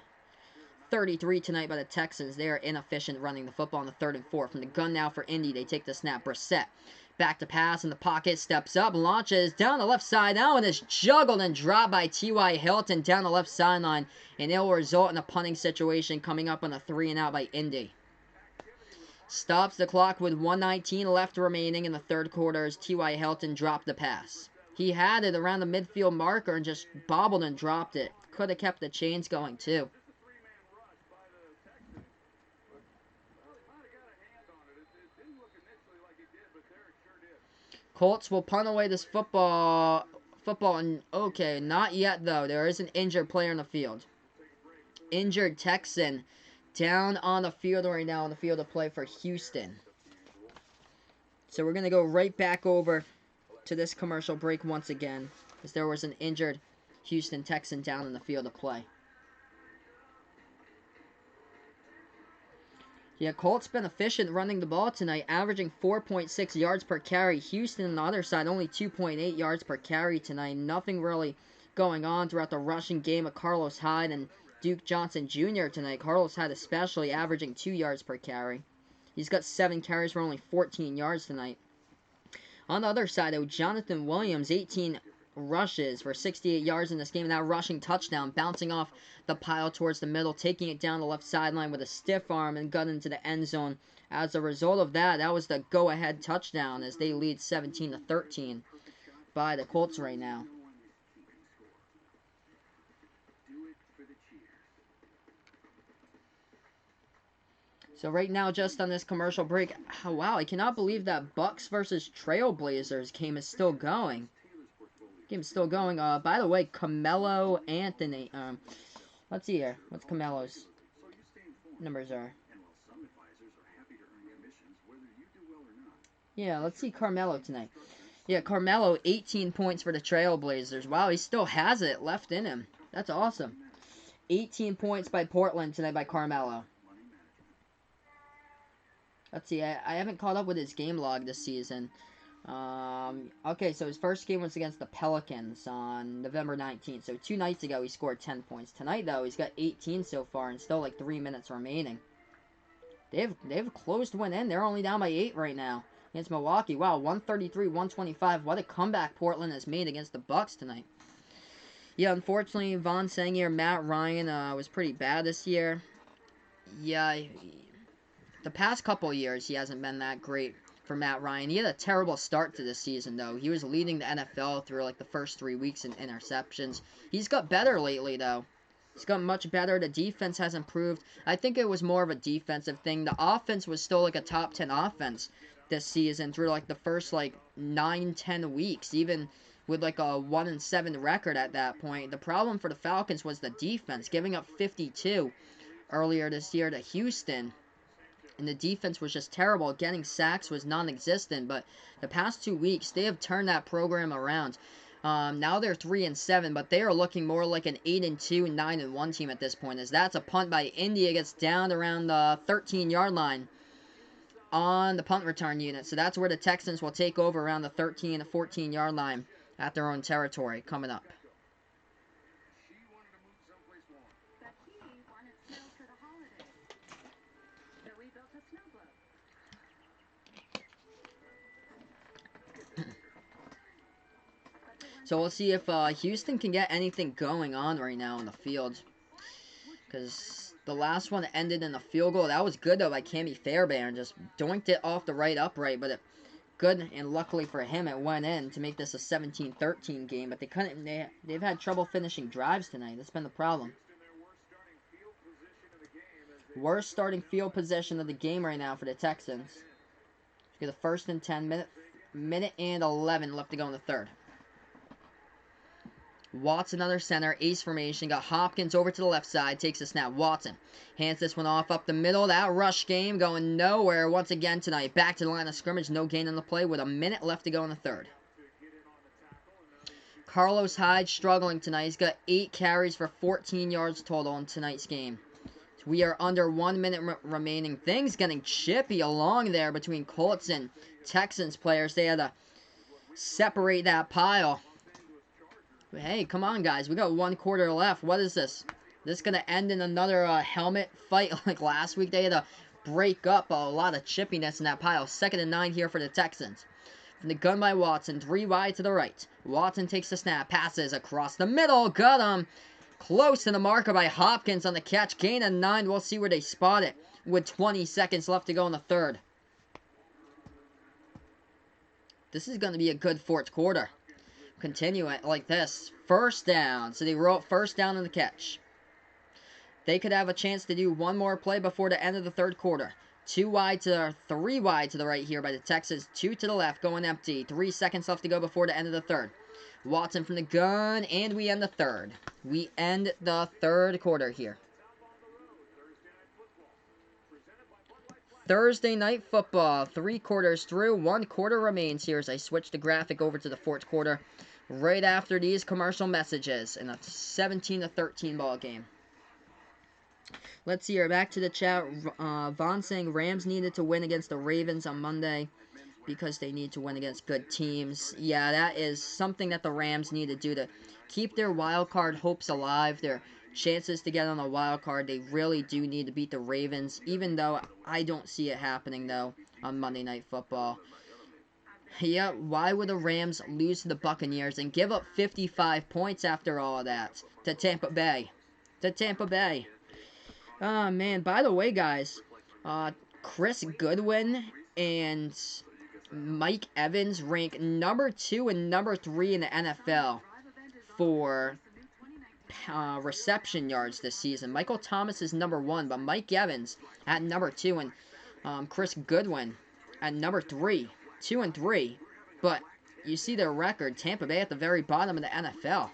33 tonight by the Texans. They are inefficient running the football on the 3rd and 4. From the gun now for Indy, they take the snap. Brissett back to pass in the pocket, steps up, launches down the left side. That one is juggled and dropped by T.Y. Hilton down the left sideline, and it will result in a punting situation coming up on a 3-and-out by Indy. Stops the clock with 1:19 left remaining in the third quarter as T.Y. Hilton dropped the pass. He had it around the midfield marker and just bobbled and dropped it. Could have kept the chains going, too. Colts will punt away this football, and okay, not yet, though. There is an injured player in the field. Injured Texan down on the field right now, on the field of play for Houston. So we're going to go right back over to this commercial break once again, as there was an injured Houston Texan down in the field of play. Yeah, Colts been efficient running the ball tonight, averaging 4.6 yards per carry. Houston on the other side, only 2.8 yards per carry tonight. Nothing really going on throughout the rushing game of Carlos Hyde and Duke Johnson Jr. tonight. Carlos Hyde especially averaging 2 yards per carry. He's got 7 carries for only 14 yards tonight. On the other side, though, Jonathan Williams, 18 rushes for 68 yards in this game. And that rushing touchdown, bouncing off the pile towards the middle, taking it down the left sideline with a stiff arm and got into the end zone. As a result of that, that was the go-ahead touchdown as they lead 17-13 by the Colts right now. So right now, just on this commercial break, oh, wow, I cannot believe that Bucks versus Trailblazers game is still going. Game's still going. By the way, Carmelo Anthony. Let's see here. What's Carmelo's numbers are? Yeah, let's see Carmelo tonight. Yeah, Carmelo, 18 points for the Trailblazers. Wow, he still has it left in him. That's awesome. 18 points by Portland tonight by Carmelo. Let's see, I haven't caught up with his game log this season. Okay, so his first game was against the Pelicans on November 19th. So 2 nights ago, he scored 10 points. Tonight, though, he's got 18 so far and still like 3 minutes remaining. They've a closed win in. They're only down by 8 right now against Milwaukee. Wow, 133-125. What a comeback Portland has made against the Bucks tonight. Yeah, unfortunately, Von Sanger, Matt Ryan was pretty bad this year. Yeah, the past couple years, he hasn't been that great for Matt Ryan. He had a terrible start to this season, though. He was leading the NFL through, like, the first 3 weeks in interceptions. He's got better lately, though. He's got much better. The defense has improved. I think it was more of a defensive thing. The offense was still, like, a top 10 offense this season through, like, the first, like, 9-10 weeks, even with, like, a 1-7 record at that point. The problem for the Falcons was the defense, giving up 52 earlier this year to Houston. And the defense was just terrible. Getting sacks was non-existent. But the past 2 weeks, they have turned that program around. Now they're 3-7, but they are looking more like an 8-2, 9-1 team at this point. As that's a punt by India, gets down around the 13-yard line on the punt return unit. So that's where the Texans will take over around the 13 to 14-yard line at their own territory coming up. So we'll see if Houston can get anything going on right now in the field. Because the last one ended in a field goal. That was good, though, by Cammy Fairbairn. Just doinked it off the right upright. But good, and luckily for him, it went in to make this a 17-13 game. But they couldn't. They've had trouble finishing drives tonight. That's been the problem. Worst starting field position of the game right now for the Texans. Get the 1st and 10, minute and 11 left to go in the third. Watson under center, ace formation, got Hopkins over to the left side, takes a snap. Watson hands this one off up the middle. That rush game going nowhere once again tonight. Back to the line of scrimmage, no gain on the play with a minute left to go in the third. Carlos Hyde struggling tonight. He's got 8 carries for 14 yards total in tonight's game. So we are under 1 minute remaining. Things getting chippy along there between Colts and Texans players. They had to separate that pile. Hey, come on, guys. We got 1 quarter left. What is this? This going to end in another helmet fight like last week? They had to break up a lot of chippiness in that pile. 2nd and 9 here for the Texans. From the gun by Watson. 3 wide to the right. Watson takes the snap. Passes across the middle. Got him. Close to the marker by Hopkins on the catch. Gain of 9. We'll see where they spot it with 20 seconds left to go in the third. This is going to be a good 4th quarter. Continue it like this. 1st down. So they wrote 1st down in the catch. They could have a chance to do one more play before the end of the 3rd quarter. 3 wide to the right here by the Texans. 2 to the left going empty. 3 seconds left to go before the end of the 3rd. Watson from the gun, and we end the 3rd. We end the 3rd quarter here. Thursday night football. 3 quarters through. 1 quarter remains here as I switch the graphic over to the 4th quarter. Right after these commercial messages in a 17-13 ball game. Let's see here. Back to the chat. Vaughn saying Rams needed to win against the Ravens on Monday because they need to win against good teams. Yeah, that is something that the Rams need to do to keep their wild card hopes alive. Their chances to get on a wild card. They really do need to beat the Ravens, even though I don't see it happening, though, on Monday Night Football. Yeah, why would the Rams lose to the Buccaneers and give up 55 points after all of that to Tampa Bay? Oh, man. By the way, guys, Chris Goodwin and Mike Evans rank number 2 and number 3 in the NFL for reception yards this season. Michael Thomas is number 1, but Mike Evans at number 2, and Chris Goodwin at number 3. 2 and 3, but you see their record, Tampa Bay at the very bottom of the NFL.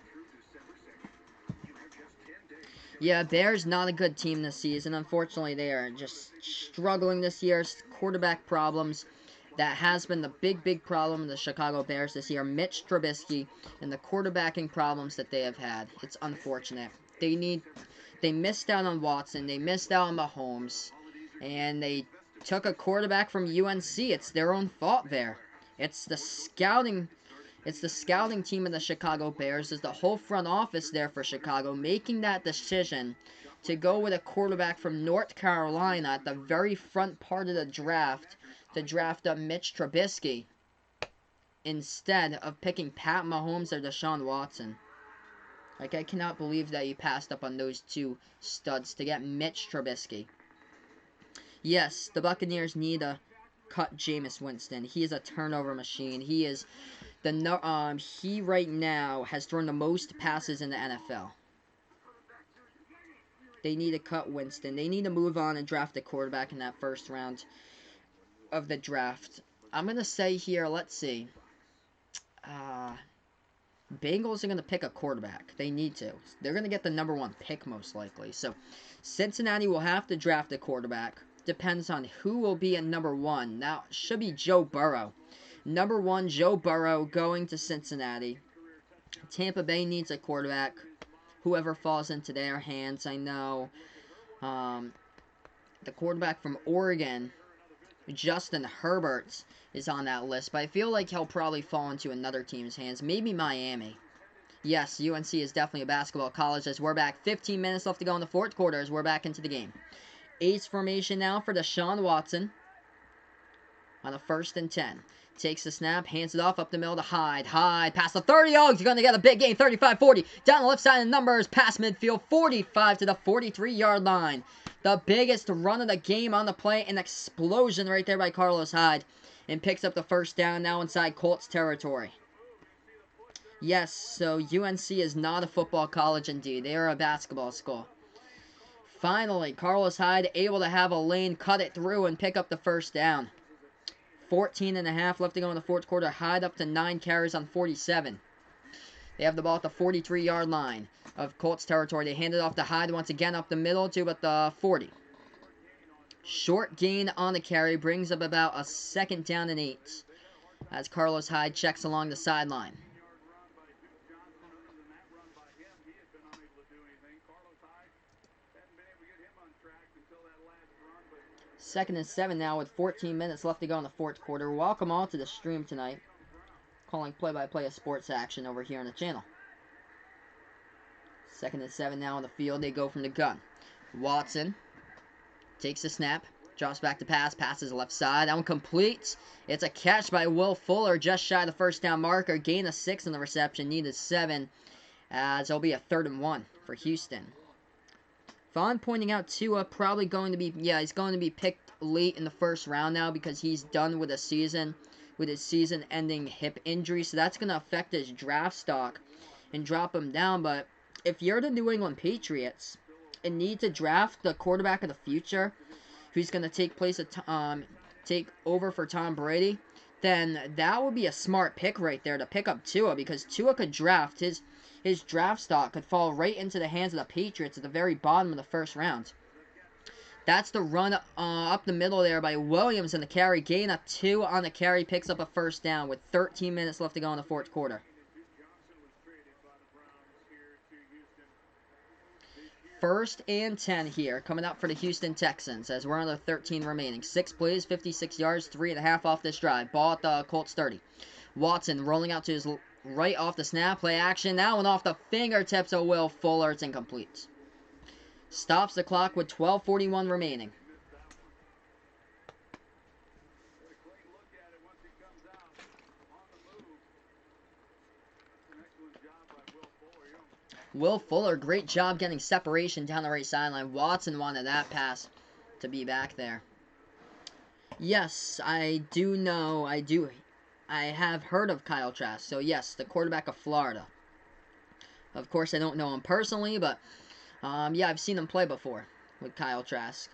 Yeah, Bears not a good team this season. Unfortunately, they are just struggling this year. Quarterback problems. That has been the big problem of the Chicago Bears this year. Mitch Trubisky and the quarterbacking problems that they have had. It's unfortunate. They missed out on Watson. They missed out on Mahomes. And they took a quarterback from UNC. It's their own fault there. It's the scouting team of the Chicago Bears. Is the whole front office there for Chicago making that decision to go with a quarterback from North Carolina at the very front part of the draft to draft up Mitch Trubisky instead of picking Pat Mahomes or Deshaun Watson. Like, I cannot believe that you passed up on those two studs to get Mitch Trubisky. Yes, the Buccaneers need to cut Jameis Winston. He is a turnover machine. He is he right now has thrown the most passes in the NFL. They need to cut Winston. They need to move on and draft a quarterback in that first round of the draft. I'm going to say here, let's see. Bengals are going to pick a quarterback. They need to. They're going to get the number 1 pick most likely. So, Cincinnati will have to draft a quarterback. Depends on who will be at number 1. Now, it should be Joe Burrow. Number 1, Joe Burrow going to Cincinnati. Tampa Bay needs a quarterback. Whoever falls into their hands, I know. The quarterback from Oregon, Justin Herbert, is on that list, but I feel like he'll probably fall into another team's hands. Maybe Miami. Yes, UNC is definitely a basketball college as we're back. 15 minutes left to go in the fourth quarter as we're back into the game. Ace formation now for Deshaun Watson on a 1st and 10. Takes the snap, hands it off up the middle to Hyde. Hyde past the 30. Oh, he's going to get a big gain. 35-40. Down the left side of the numbers. Past midfield. 45 to the 43-yard line. The biggest run of the game on the play. An explosion right there by Carlos Hyde. And picks up the first down now inside Colts territory. Yes, so UNC is not a football college indeed. They are a basketball school. Finally, Carlos Hyde able to have a lane, cut it through, and pick up the first down. 14.5 left to go in the fourth quarter. Hyde up to 9 carries on 47. They have the ball at the 43-yard line of Colts territory. They hand it off to Hyde once again up the middle to about the 40. Short gain on the carry brings up about a 2nd down and 8 as Carlos Hyde checks along the sideline. 2nd and 7 now with 14 minutes left to go in the fourth quarter. Welcome all to the stream tonight. Calling play-by-play of sports action over here on the channel. 2nd and 7 now on the field. They go from the gun. Watson takes the snap. Drops back to pass. Passes left side. That one complete. It's a catch by Will Fuller. Just shy of the first down marker. Gain of 6 in the reception. Needed 7. As it'll be a 3rd and 1 for Houston. Vaughn pointing out Tua probably going to be, he's going to be picked late in the first round now because he's done with a season, with his season-ending hip injury. So that's going to affect his draft stock and drop him down. But if you're the New England Patriots and need to draft the quarterback of the future, who's going to take over for Tom Brady, then that would be a smart pick right there to pick up Tua, because Tua could draft his draft stock could fall right into the hands of the Patriots at the very bottom of the first round. That's the run up the middle there by Williams and the carry. Gain of 2 on the carry. Picks up a first down with 13 minutes left to go in the fourth quarter. 1st and 10 here. Coming up for the Houston Texans as we're on the 13 remaining. 6 plays, 56 yards, 3.5 off this drive. Ball at the Colts 30. Watson rolling out to his right off the snap, play action. That one off the fingertips of Will Fuller. It's incomplete. Stops the clock with 12:41 remaining. Will Fuller, great job getting separation down the right sideline. Watson wanted that pass to be back there. Yes, I do know, I have heard of Kyle Trask. So yes, the quarterback of Florida. Of course, I don't know him personally, but I've seen him play before with Kyle Trask.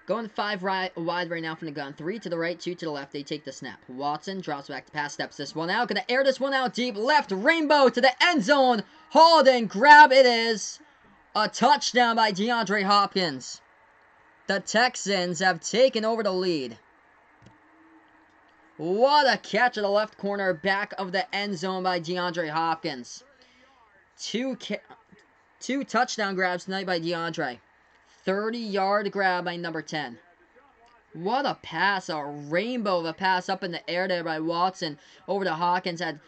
Going 5 wide right now from the gun. 3 to the right, 2 to the left. They take the snap. Watson drops back to pass, steps this one out. Gonna air this one out deep. Left rainbow to the end zone. Hold and grab. It is a touchdown by DeAndre Hopkins. The Texans have taken over the lead. What a catch at the left corner, back of the end zone by DeAndre Hopkins. Two touchdown grabs tonight by DeAndre. 30-yard grab by number 10. What a pass, a rainbow of a pass up in the air there by Watson over to Hawkins. Had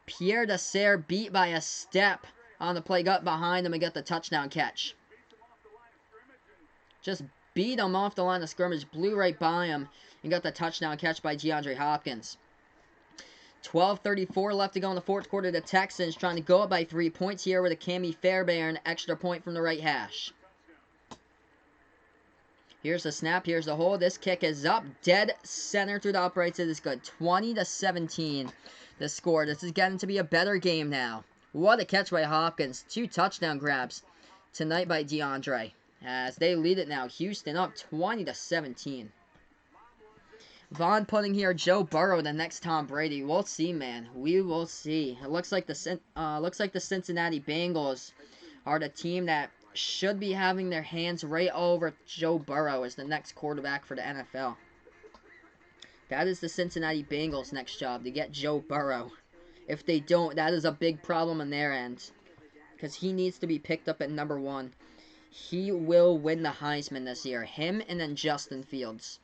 Pierre Desser beat by a step on the play, got behind him and got the touchdown catch. Just beat him off the line of scrimmage, blew right by him, and got the touchdown catch by DeAndre Hopkins. 12:34 left to go in the fourth quarter. The Texans trying to go up by 3 points here with a Cammy Fairbairn extra point from the right hash. Here's the snap. Here's the hold. This kick is up. Dead center through the uprights. It is good. 20-17 the score. This is getting to be a better game now. What a catch by Hopkins. 2 touchdown grabs tonight by DeAndre. As they lead it now. Houston up 20-17. Vaughn putting here Joe Burrow the next Tom Brady. We'll see, man. We will see. It looks like the Cincinnati Bengals are the team that should be having their hands right over Joe Burrow as the next quarterback for the NFL. That is the Cincinnati Bengals' next job, to get Joe Burrow. If they don't, that is a big problem on their end, because he needs to be picked up at number 1. He will win the Heisman this year. Him and then Justin Fields.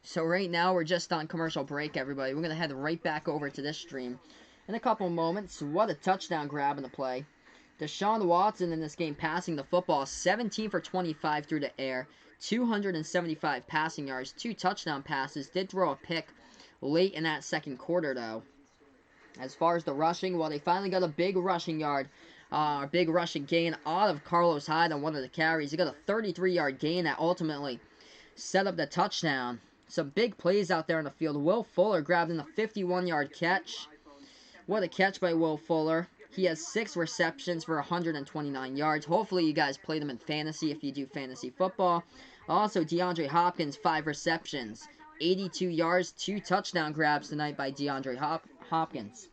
So right now, we're just on commercial break, everybody. We're going to head right back over to this stream in a couple moments. What a touchdown grab in the play. Deshaun Watson in this game passing the football. 17 for 25 through the air. 275 passing yards. 2 touchdown passes. Did throw a pick late in that second quarter, though. As far as the rushing, well, they finally got a big rushing yard. Big rushing gain out of Carlos Hyde on one of the carries. He got a 33-yard gain that ultimately set up the touchdown. Some big plays out there on the field. Will Fuller grabbed in a 51-yard catch. What a catch by Will Fuller. He has 6 receptions for 129 yards. Hopefully you guys play them in fantasy if you do fantasy football. Also, DeAndre Hopkins, 5 receptions. 82 yards, 2 touchdown grabs tonight by DeAndre Hopkins.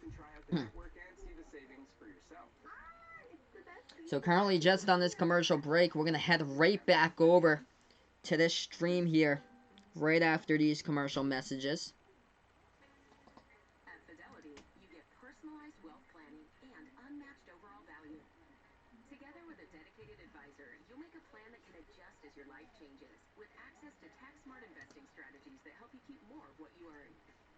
So currently just on this commercial break, we're going to head right back over to this stream here right after these commercial messages. At Fidelity, you get personalized wealth planning and unmatched overall value. Together with a dedicated advisor, you'll make a plan that can adjust as your life changes, with access to tax-smart investing strategies that help you keep more of what you earn.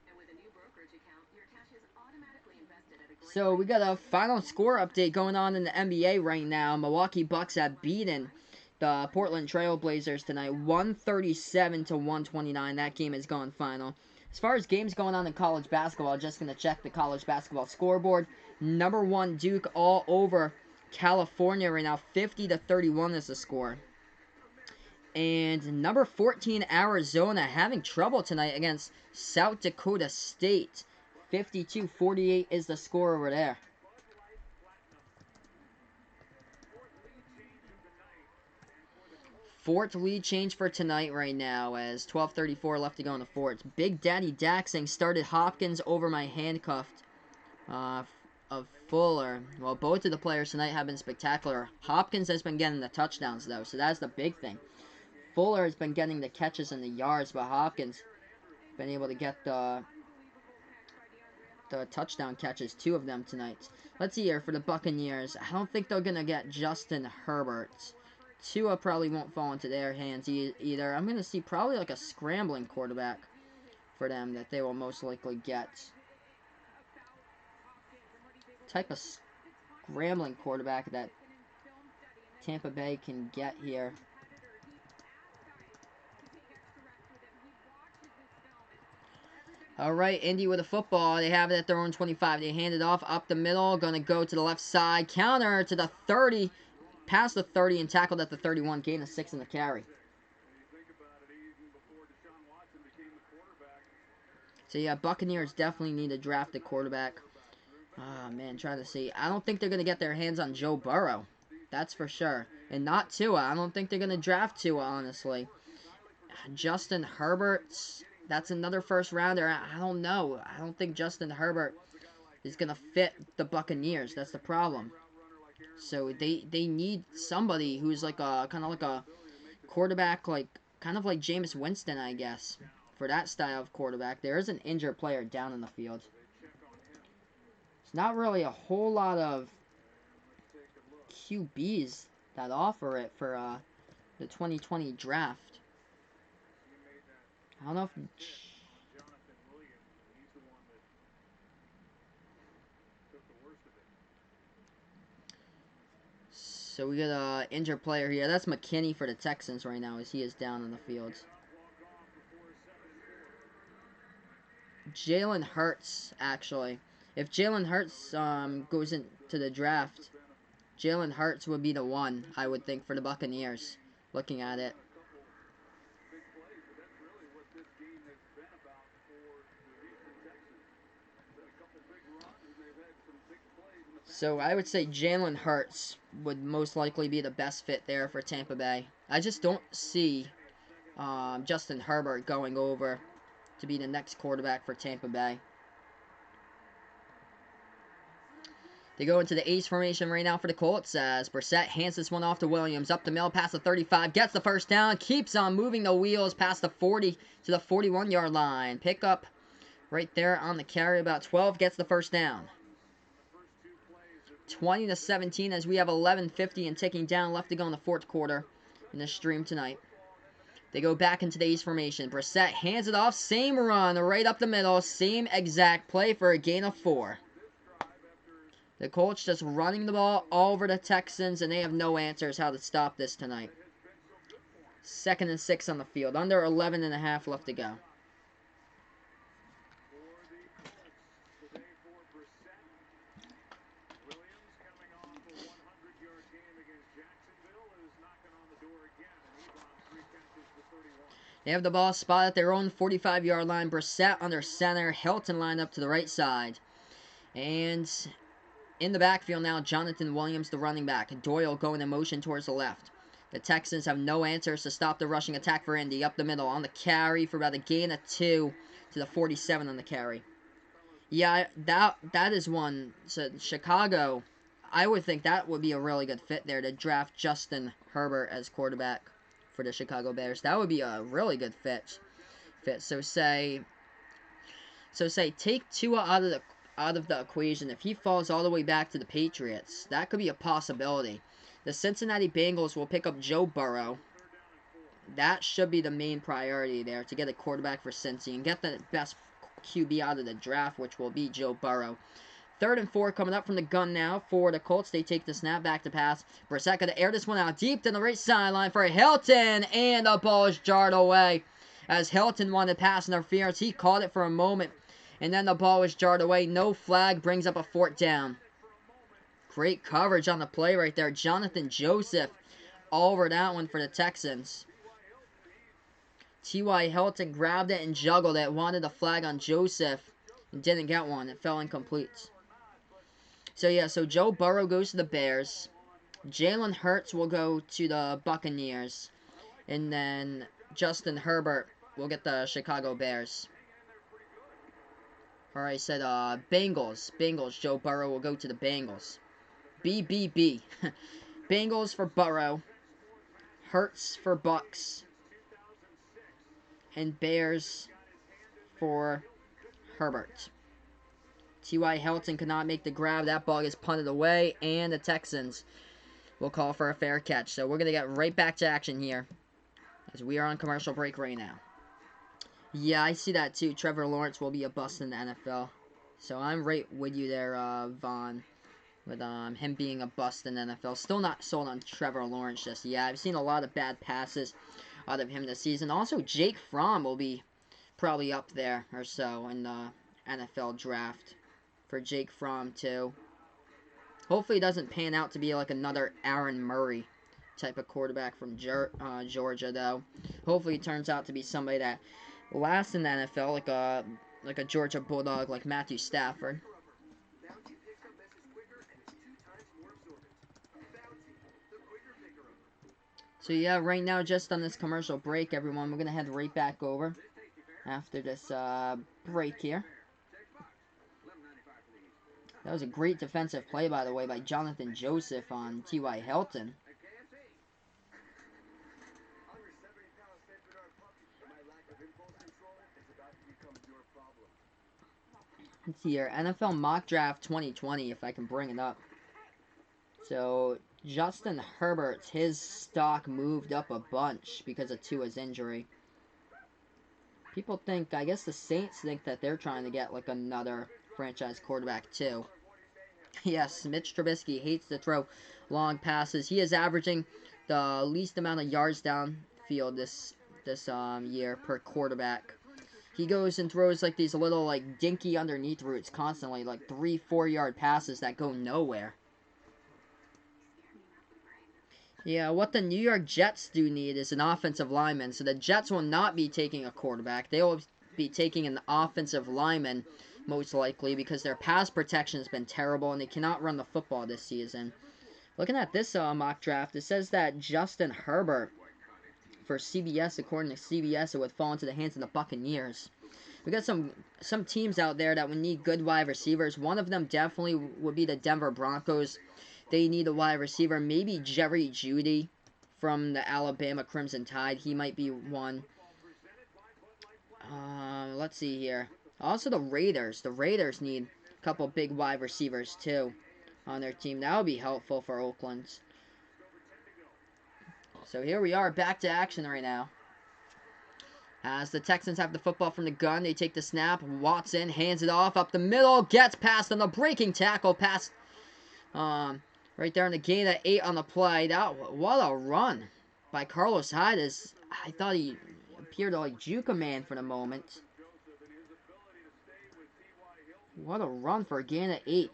And with a new brokerage account, your cash is automatically invested at a great So we got a final score update going on in the NBA right now. Milwaukee Bucks have beaten the Portland Trail Blazers tonight, 137-129. That game is gone final. As far as games going on in college basketball, just going to check the college basketball scoreboard. Number 1 Duke all over California right now, 50-31 is the score. And number 14 Arizona having trouble tonight against South Dakota State. 52-48 is the score over there. Fourth lead change for tonight right now as 12:34 left to go in the fourth. Big Daddy Daxing started Hopkins over my handcuffed of Fuller. Well, both of the players tonight have been spectacular. Hopkins has been getting the touchdowns, though, so that's the big thing. Fuller has been getting the catches and the yards, but Hopkins been able to get the touchdown catches, 2 of them tonight. Let's see here for the Buccaneers. I don't think they're going to get Justin Herbert. Tua probably won't fall into their hands either. I'm going to see probably like a scrambling quarterback for them that they will most likely get. Type of scrambling quarterback that Tampa Bay can get here. Alright, Indy with a football. They have it at their own 25. They hand it off up the middle. Going to go to the left side. Counter to the 30. Past the 30 and tackled at the 31. Gain of 6 in the carry. So yeah, Buccaneers definitely need to draft a quarterback. Oh man, trying to see. I don't think they're going to get their hands on Joe Burrow. That's for sure. And not Tua. I don't think they're going to draft Tua, honestly. Justin Herbert, that's another first rounder. I don't know. I don't think Justin Herbert is going to fit the Buccaneers. That's the problem. So they need somebody who's like a kind of like a quarterback, like kind of like Jameis Winston, I guess, for that style of quarterback. There is an injured player down in the field. It's not really a whole lot of QBs that offer it for the 2020 draft. I don't know if... So we got a injured player here. That's McKinney for the Texans right now as he is down on the field. Jalen Hurts, actually. If Jalen Hurts goes into the draft, Jalen Hurts would be the one, I would think, for the Buccaneers, looking at it. So I would say Jalen Hurts would most likely be the best fit there for Tampa Bay. I just don't see Justin Herbert going over to be the next quarterback for Tampa Bay. They go into the ace formation right now for the Colts as Brissett hands this one off to Williams. Up the middle, past the 35, gets the first down, keeps on moving the wheels past the 40 to the 41-yard line. Pick up right there on the carry, about 12, gets the first down. 20-17 as we have 11:50 and ticking down left to go in the fourth quarter in this stream tonight. They go back into the ace formation. Brissett hands it off, same run right up the middle, same exact play for a gain of 4. The Colts just running the ball all over the Texans, and they have no answers how to stop this tonight. 2nd and 6 on the field. Under 11.5 left to go. They have the ball spot at their own 45-yard line. Brissett under center. Hilton lined up to the right side. And in the backfield now, Jonathan Williams, the running back. Doyle going in motion towards the left. The Texans have no answers to stop the rushing attack for Indy. Up the middle on the carry for about a gain of 2 to the 47 on the carry. Yeah, that is one. So Chicago, I would think that would be a really good fit there to draft Justin Herbert as quarterback for the Chicago Bears. That would be a really good fit. So say take Tua out of the equation. If he falls all the way back to the Patriots, that could be a possibility. The Cincinnati Bengals will pick up Joe Burrow. That should be the main priority there, to get a quarterback for Cincy and get the best QB out of the draft, which will be Joe Burrow. 3rd and 4 coming up from the gun now for the Colts. They take the snap, back to pass. Brissett to air this one out deep to the right sideline for Hilton, and the ball is jarred away. As Hilton wanted pass interference, he caught it for a moment, and then the ball was jarred away. No flag, brings up a 4th down. Great coverage on the play right there. Jonathan Joseph all over that one for the Texans. T.Y. Hilton grabbed it and juggled it. Wanted a flag on Joseph and didn't get one. It fell incomplete. So Joe Burrow goes to the Bears. Jalen Hurts will go to the Buccaneers. And then Justin Herbert will get the Chicago Bears. Or I said Bengals. Joe Burrow will go to the Bengals. BBB. Bengals for Burrow. Hurts for Bucks. And Bears for Herbert. T.Y. Hilton could not make the grab. That ball gets punted away. And the Texans will call for a fair catch. So we're going to get right back to action here, as we are on commercial break right now. Yeah, I see that too. Trevor Lawrence will be a bust in the NFL. So I'm right with you there, Vaughn. With him being a bust in the NFL. Still not sold on Trevor Lawrence just yet. I've seen a lot of bad passes out of him this season. Also, Jake Fromm will be probably up there or so in the NFL draft for Jake Fromm too. Hopefully it doesn't pan out to be like another Aaron Murray type of quarterback from Georgia though. Hopefully it turns out to be somebody that lasts in the NFL, like a Georgia Bulldog like Matthew Stafford. So yeah, right now, just on this commercial break, everyone, we're going to head right back over after this break here. That was a great defensive play, by the way, by Jonathan Joseph on T.Y. Hilton. Let's see here, NFL Mock Draft 2020, if I can bring it up. So, Justin Herbert, his stock moved up a bunch because of Tua's injury. People think, I guess the Saints think that they're trying to get like another franchise quarterback too. Yes, Mitch Trubisky hates to throw long passes. He is averaging the least amount of yards downfield this year per quarterback. He goes and throws like these little like dinky underneath routes constantly, like 3-4 yard passes that go nowhere. Yeah, what the New York Jets do need is an offensive lineman. So the Jets will not be taking a quarterback. They will be taking an offensive lineman, most likely, because their pass protection has been terrible and they cannot run the football this season. Looking at this mock draft, it says that Justin Herbert, for CBS, according to CBS, it would fall into the hands of the Buccaneers. We got some teams out there that would need good wide receivers. One of them definitely would be the Denver Broncos. They need a wide receiver. Maybe Jerry Jeudy from the Alabama Crimson Tide. He might be one. Let's see here. Also the Raiders. The Raiders need a couple big wide receivers too on their team. That would be helpful for Oakland. So here we are, back to action right now. As the Texans have the football from the gun, they take the snap. Watson hands it off up the middle, gets past on the breaking tackle, past right there in the gain of 8 on the play. What a run by Carlos Hyde. I thought he appeared to like juke a man for the moment. What a run for a gain of 8.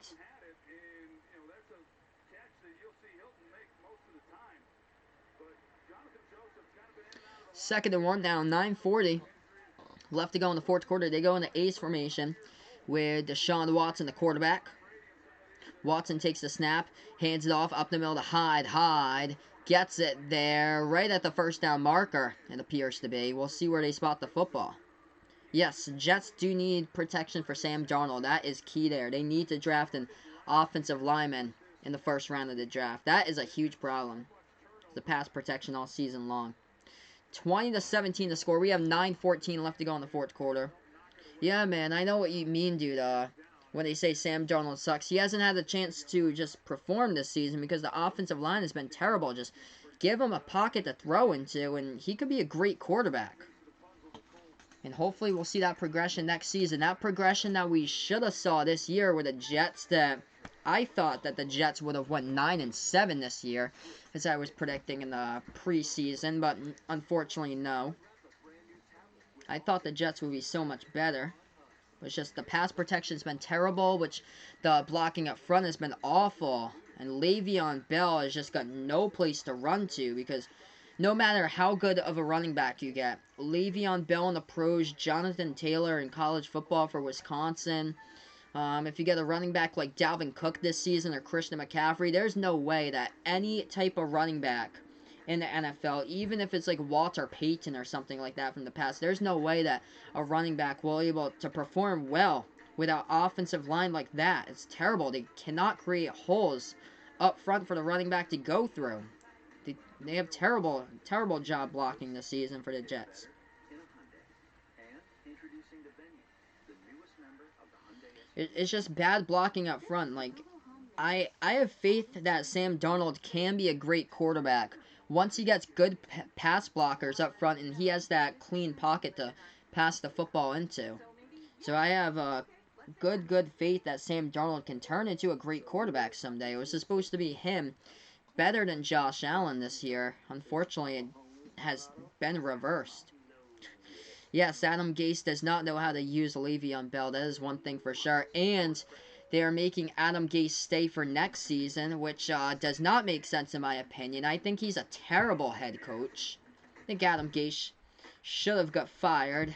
Second and 1 down, 9:40 left to go in the fourth quarter. They go into ace formation with Deshaun Watson, the quarterback. Watson takes the snap, hands it off up the middle to Hyde. Hyde gets it there right at the first down marker, it appears to be. We'll see where they spot the football. Yes, Jets do need protection for Sam Darnold. That is key there. They need to draft an offensive lineman in the first round of the draft. That is a huge problem. The pass protection all season long. 20-17 to score. We have 9:14 left to go in the fourth quarter. Yeah, man, I know what you mean, dude. When they say Sam Darnold sucks, he hasn't had the chance to just perform this season because the offensive line has been terrible. Just give him a pocket to throw into, and he could be a great quarterback. And hopefully we'll see that progression next season. That progression that we should have saw this year with the Jets, that I thought that the Jets would have went 9-7 this year, as I was predicting in the preseason, but unfortunately, no. I thought the Jets would be so much better. It's just the pass protection's been terrible, which the blocking up front has been awful. And Le'Veon Bell has just got no place to run to, because no matter how good of a running back you get, Le'Veon Bell in the pros, Jonathan Taylor in college football for Wisconsin, if you get a running back like Dalvin Cook this season or Christian McCaffrey, there's no way that any type of running back in the NFL, even if it's like Walter Payton or something like that from the past, there's no way that a running back will be able to perform well without offensive line like that. It's terrible. They cannot create holes up front for the running back to go through. They have terrible job blocking this season for the Jets. It's just bad blocking up front. Like, I have faith that Sam Darnold can be a great quarterback once he gets good pass blockers up front and he has that clean pocket to pass the football into. So I have good faith that Sam Darnold can turn into a great quarterback someday. It was supposed to be him, better than Josh Allen this year. Unfortunately, it has been reversed. Yes, Adam Gase does not know how to use Le'Veon Bell. That is one thing for sure. And they are making Adam Gase stay for next season, which does not make sense in my opinion. I think he's a terrible head coach. I think Adam Gase should have got fired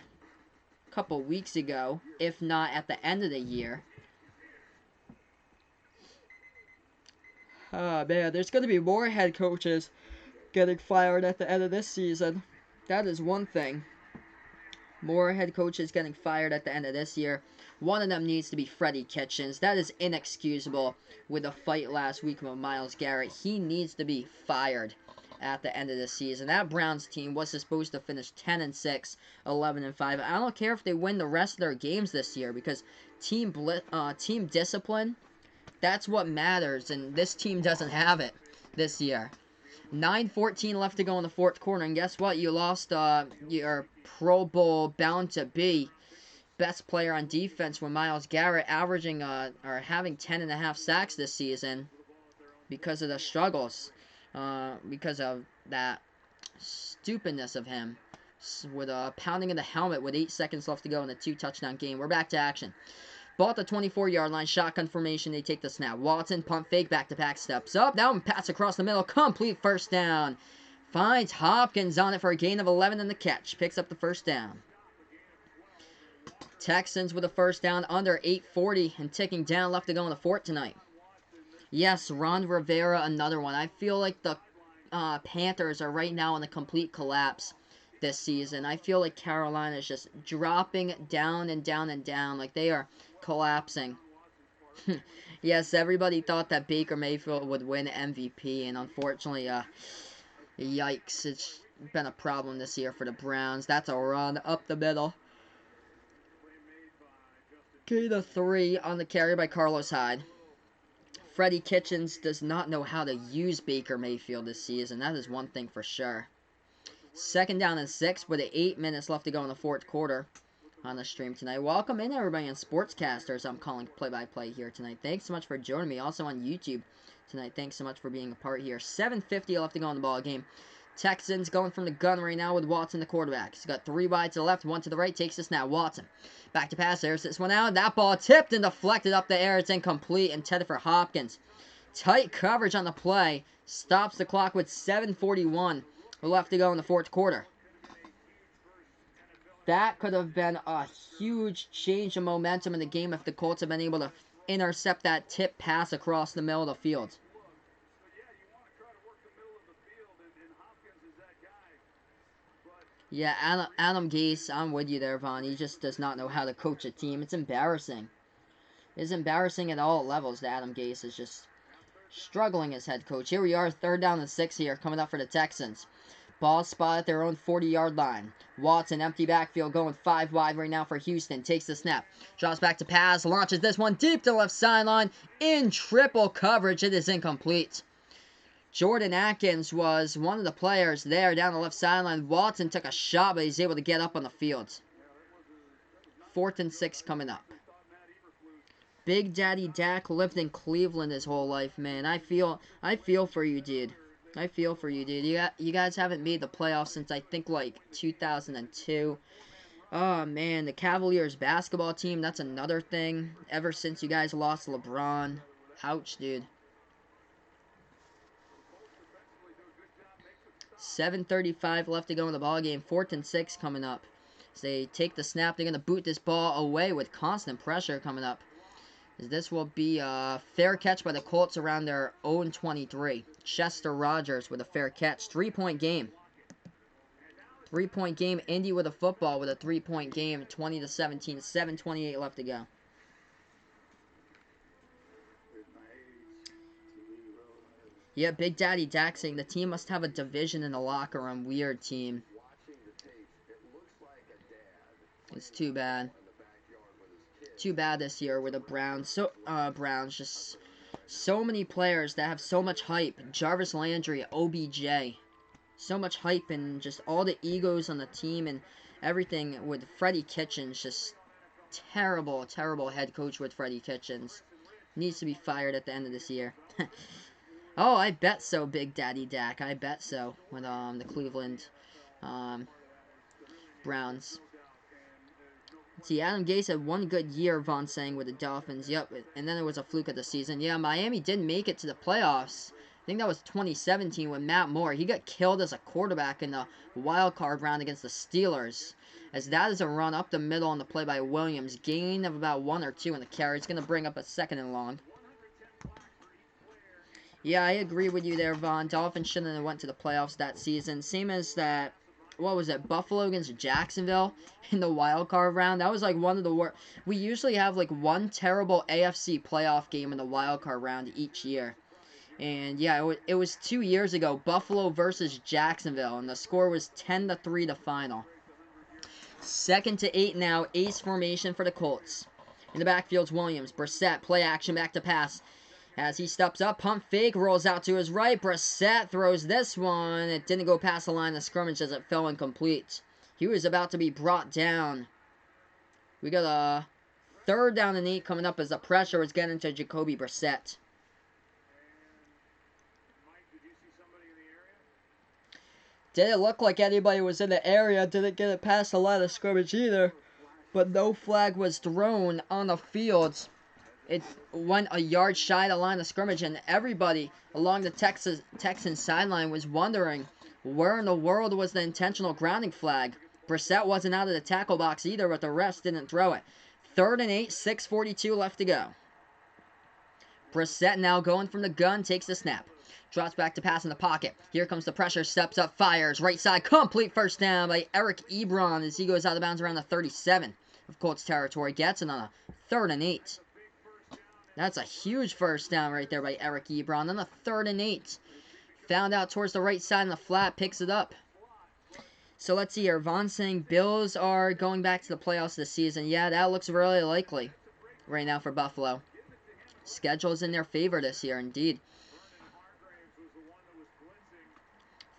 a couple weeks ago, if not at the end of the year. Oh, man, there's going to be more head coaches getting fired at the end of this season. That is one thing. More head coaches getting fired at the end of this year. One of them needs to be Freddie Kitchens. That is inexcusable with the fight last week with Myles Garrett. He needs to be fired at the end of the season. That Browns team was supposed to finish 10-6, 11-5. I don't care if they win the rest of their games this year, because team discipline, that's what matters, and this team doesn't have it. this year. 9:14 left to go in the fourth quarter, and guess what? You lost your Pro Bowl bound to be best player on defense with Myles Garrett averaging or having 10.5 sacks this season because of the struggles, because of that stupidness of him with a pounding of the helmet with 8 seconds left to go in a 2-touchdown game. We're back to action. Ball at the 24-yard line, shotgun formation, they take the snap. Watson, pump fake, back-to-back, steps up. Now pass across the middle, complete first down. Finds Hopkins on it for a gain of 11 and the catch. Picks up the first down. Texans with a first down, under 8:40 and ticking down, left to go in the fourth tonight. Yes, Ron Rivera, another one. I feel like the Panthers are right now in a complete collapse this season. I feel like Carolina is just dropping down and down and down, like they are collapsing. Yes, everybody thought that Baker Mayfield would win MVP, and unfortunately, yikes, it's been a problem this year for the Browns. That's a run up the middle. Gain of 3 on the carry by Carlos Hyde. Freddie Kitchens does not know how to use Baker Mayfield this season. That is one thing for sure. Second down and 6 with 8 minutes left to go in the fourth quarter on the stream tonight. Welcome in, everybody, on Sportscasters. I'm calling play-by-play here tonight. Thanks so much for joining me. Also on YouTube tonight. Thanks so much for being a part here. 7:50 left to go in the ball game. Texans going from the gun right now with Watson, the quarterback. He's got 3 wide to the left, 1 to the right. Takes the snap. Watson. Back to pass. There's this one out. That ball tipped and deflected up the air. It's incomplete. Intended for Hopkins. Tight coverage on the play. Stops the clock with 7:41 left to go in the fourth quarter. That could have been a huge change of momentum in the game if the Colts had been able to intercept that tip pass across the middle of the field. Yeah, Adam Gase, I'm with you there, Vaughn. He just does not know how to coach a team. It's embarrassing. It's embarrassing at all levels that Adam Gase is just struggling as head coach. Here we are, 3rd down and 6 here, coming up for the Texans. Ball spot at their own 40-yard line. Watson, empty backfield, going 5 wide right now for Houston. Takes the snap. Drops back to pass. Launches this one deep to the left sideline. In triple coverage. It is incomplete. Jordan Atkins was one of the players there down the left sideline. Watson took a shot, but he's able to get up on the field. 4th and 6 coming up. Big Daddy Dak lived in Cleveland his whole life, man. I feel for you, dude. I feel for you, dude. You guys haven't made the playoffs since I think like 2002. Oh man, the Cavaliers basketball team, that's another thing. Ever since you guys lost LeBron. Ouch, dude. 7:35 left to go in the ball game. 4th and 6 coming up. As they take the snap, they're going to boot this ball away with constant pressure coming up. As this will be a fair catch by the Colts around their own 23. Chester Rogers with a fair catch. 3-point game. 3-point game. Indy with a football with a 3-point game. 20-17. 7:28 left to go. Yeah, Big Daddy Dak saying the team must have a division in the locker room. Weird team. It's too bad. Too bad this year with the Browns. Browns, just so many players that have so much hype. Jarvis Landry, OBJ. So much hype and just all the egos on the team and everything with Freddie Kitchens. Just terrible, terrible head coach with Freddie Kitchens. Needs to be fired at the end of this year. Oh, I bet so, Big Daddy Dak. I bet so with the Cleveland Browns. See, Adam Gase had one good year, Vaughn saying, with the Dolphins. Yep, and then it was a fluke of the season. Yeah, Miami did make it to the playoffs. I think that was 2017 with Matt Moore. He got killed as a quarterback in the wild card round against the Steelers. As that is a run up the middle on the play by Williams. Gain of about 1 or 2 in the carry. It's going to bring up a 2nd and long. Yeah, I agree with you there, Vaughn. Dolphins shouldn't have went to the playoffs that season. Same as that, what was it, Buffalo against Jacksonville in the wild card round. That was like one of the worst. We usually have like one terrible AFC playoff game in the wild card round each year. And yeah, it was 2 years ago, Buffalo versus Jacksonville, and the score was 10-3 the final. 2nd to 8 now, ace formation for the Colts. In the backfield's Williams, Brissett, play action, back to pass. As he steps up, pump fake, rolls out to his right. Brissett throws this one. It didn't go past the line of scrimmage as it fell incomplete. He was about to be brought down. We got a 3rd down and 8 coming up as the pressure was getting to Jacoby Brissett. Didn't look like anybody was in the area. Didn't get it past the line of scrimmage either. But no flag was thrown on the field. It went a yard shy of the line of scrimmage, and everybody along the Texan sideline was wondering where in the world was the intentional grounding flag. Brissett wasn't out of the tackle box either, but the refs didn't throw it. 3rd and 8, 6:42 left to go. Brissett now going from the gun, takes the snap. Drops back to pass in the pocket. Here comes the pressure, steps up, fires. Right side, complete first down by Eric Ebron as he goes out of bounds around the 37 of Colts territory. Gets it on a 3rd and 8. That's a huge first down right there by Eric Ebron. On a 3rd and 8. Found out towards the right side in the flat, picks it up. So let's see here. Vaughn saying Bills are going back to the playoffs this season. Yeah, that looks really likely right now for Buffalo. Schedule's in their favor this year, indeed.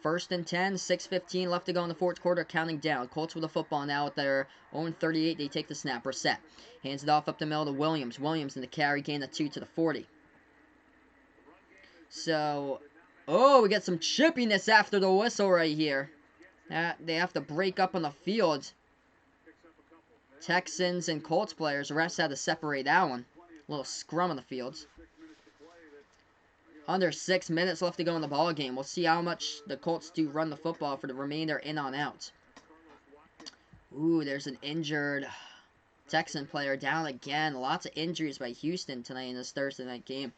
1st and 10, 6:15 left to go in the 4th quarter, counting down. Colts with the football now at their own 38. They take the snap. Brissett hands it off up the middle to Williams. Williams in the carry, gain of 2 to the 40. So, oh, we get some chippiness after the whistle right here. They have to break up on the field. Texans and Colts players, refs had to separate that one. A little scrum on the field. Under 6 minutes left to go in the ball game. We'll see how much the Colts do run the football for the remainder in on out. Ooh, there's an injured Texan player down again. Lots of injuries by Houston tonight in this Thursday night game.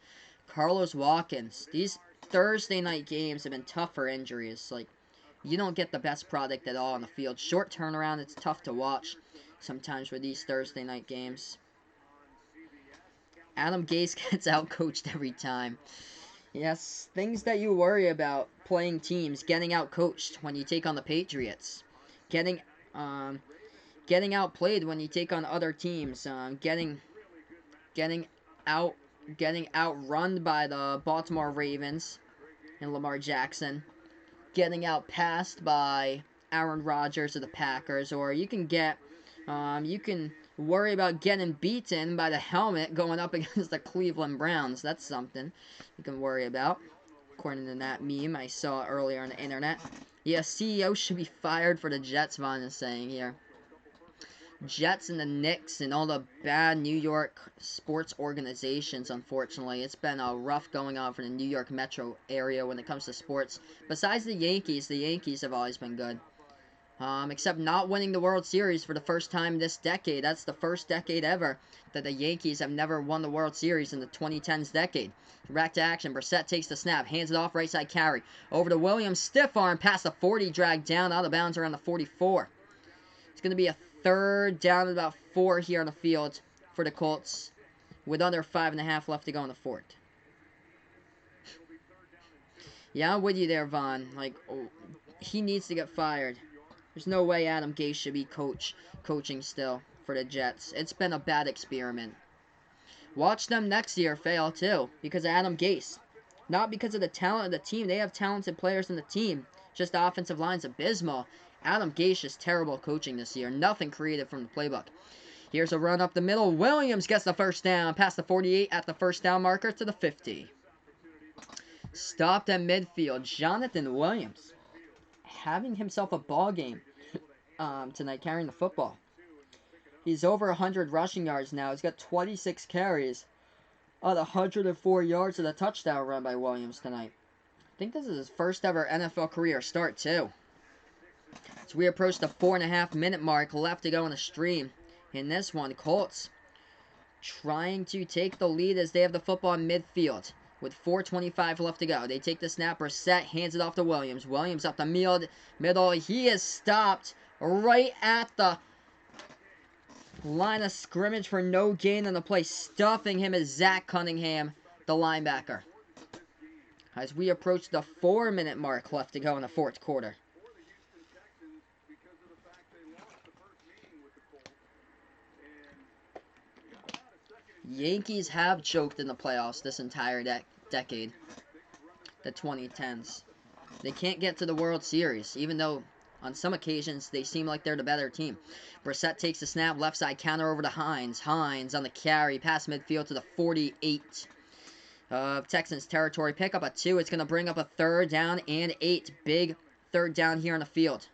Carlos Watkins. These Thursday night games have been tough for injuries. Like, you don't get the best product at all on the field. Short turnaround, it's tough to watch sometimes for these Thursday night games. Adam Gase gets out-coached every time. Yes, things that you worry about playing teams, getting out-coached when you take on the Patriots. Getting outplayed when you take on other teams. Getting outrun by the Baltimore Ravens and Lamar Jackson. Getting outpassed by Aaron Rodgers of the Packers. Or you can worry about getting beaten by the helmet going up against the Cleveland Browns. That's something you can worry about, according to that meme I saw earlier on the internet. Yeah, CEO should be fired for the Jets, Vaughn is saying here. Jets and the Knicks and all the bad New York sports organizations, unfortunately. It's been rough going on for the New York metro area when it comes to sports. Besides the Yankees have always been good. Except not winning the World Series for the first time this decade. That's the first decade ever that the Yankees have never won the World Series in the 2010s decade. Back to action. Brissett takes the snap. Hands it off. Right side carry. Over to Williams. Stiff arm past the 40. Dragged down. Out of bounds around the 44. It's going to be a 3rd down and about 4 here on the field for the Colts. With under 5.5 left to go in the 4th. Yeah, I'm with you there, Vaughn. Like, oh, he needs to get fired. There's no way Adam Gase should be coaching still for the Jets. It's been a bad experiment. Watch them next year fail too, because of Adam Gase. Not because of the talent of the team. They have talented players in the team. Just the offensive line's abysmal. Adam Gase is terrible coaching this year. Nothing creative from the playbook. Here's a run up the middle. Williams gets the first down. Past the 48 at the first down marker to the 50. Stopped at midfield. Jonathan Williams having himself a ball game tonight, carrying the football. He's over 100 rushing yards now. He's got 26 carries on 104 yards of the touchdown run by Williams tonight. I think this is his first ever NFL career start, too. So we approach the 4.5 minute mark left to go in the stream. In this one, Colts trying to take the lead as they have the football in midfield. With 4:25 left to go. They take the snap. Brissett hands it off to Williams. Williams up the middle. He is stopped right at the line of scrimmage for no gain on the play. Stuffing him is Zach Cunningham, the linebacker. As we approach the 4-minute mark left to go in the 4th quarter. Yankees have choked in the playoffs this entire decade. The 2010s. They can't get to the World Series, even though on some occasions they seem like they're the better team. Brissett takes the snap, left side counter over to Hines. Hines on the carry, past midfield to the 48 of Texans territory. Pick up a 2. It's going to bring up a 3rd down and 8. Big 3rd down here on the field.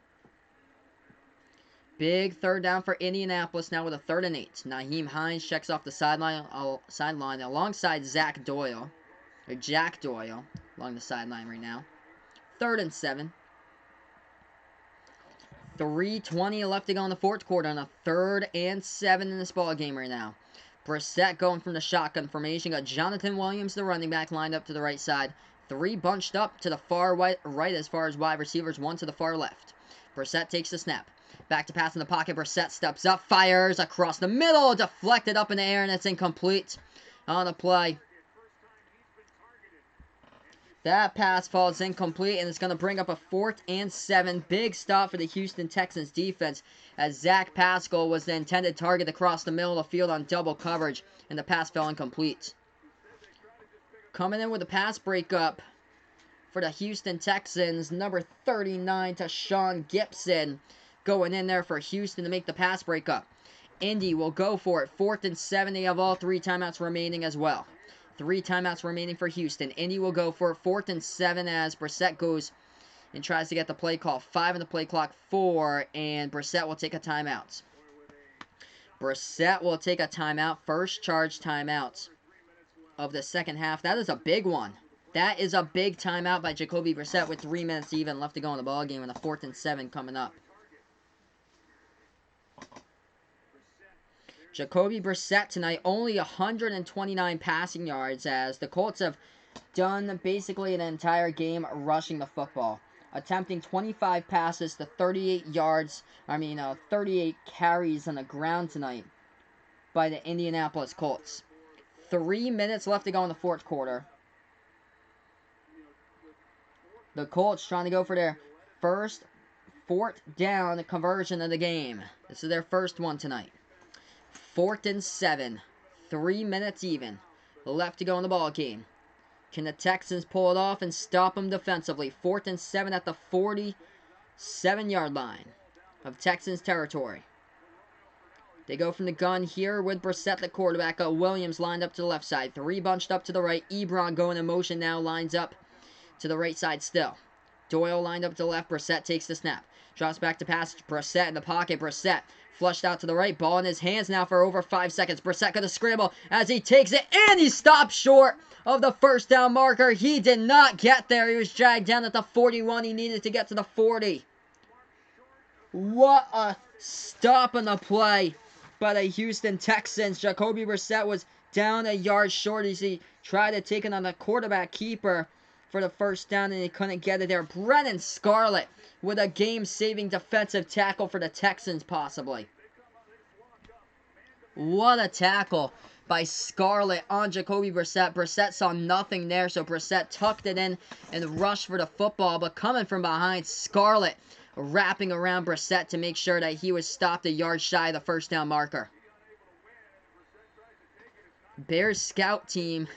Big 3rd down for Indianapolis now with a 3rd and 8. Nyheim Hines checks off the sideline alongside Jack Doyle along the sideline right now. 3rd and 7. 3:20 left to go in the 4th quarter on a 3rd and 7 in this ball game right now. Brissett going from the shotgun formation. Got Jonathan Williams, the running back, lined up to the right side. 3 bunched up to the far right as far as wide receivers. 1 to the far left. Brissett takes the snap. Back to pass in the pocket. Brissett steps up, fires across the middle. Deflected up in the air, and it's incomplete on the play. That pass falls incomplete, and it's going to bring up a 4th and 7. Big stop for the Houston Texans defense, as Zach Pascal was the intended target across the middle of the field on double coverage, and the pass fell incomplete. Coming in with a pass breakup for the Houston Texans, number 39 to Sean Gibson, going in there for Houston to make the pass breakup. Indy will go for it. 4th and 7. They have all 3 timeouts remaining as well. 3 timeouts remaining for Houston. Indy will go for it. 4th and 7 as Brissett goes and tries to get the play call. 5 in the play clock, 4, and Brissett will take a timeout. Brissett will take a timeout. First charge timeout of the second half. That is a big one. That is a big timeout by Jacoby Brissett with 3 minutes even left to go in the ball game, and a 4th and 7 coming up. Jacoby Brissett tonight, only 129 passing yards, as the Colts have done basically an entire game rushing the football. Attempting 25 passes to 38 carries on the ground tonight by the Indianapolis Colts. 3 minutes left to go in the 4th quarter. The Colts trying to go for their first 4th down conversion of the game. This is their first one tonight. 4th and 7. 3 minutes even left to go in the ball game. Can the Texans pull it off and stop them defensively? 4th and 7 at the 47-yard line of Texans territory. They go from the gun here with Brissett, the quarterback. Williams lined up to the left side. 3 bunched up to the right. Ebron going in motion now. Lines up to the right side still. Doyle lined up to the left. Brissett takes the snap. Drops back to pass. Brissett in the pocket. Brissett flushed out to the right. Ball in his hands now for over 5 seconds. Brissett got a scramble as he takes it, and he stopped short of the first down marker. He did not get there. He was dragged down at the 41. He needed to get to the 40. What a stop on the play by the Houston Texans. Jacoby Brissett was down a yard short as he tried to take it on the quarterback keeper for the first down, and he couldn't get it there. Brennan Scarlett with a game-saving defensive tackle for the Texans, possibly. What a tackle by Scarlett on Jacoby Brissett. Brissett saw nothing there, so Brissett tucked it in and rushed for the football. But coming from behind, Scarlett wrapping around Brissett to make sure that he was stopped a yard shy of the first down marker. Bears scout team.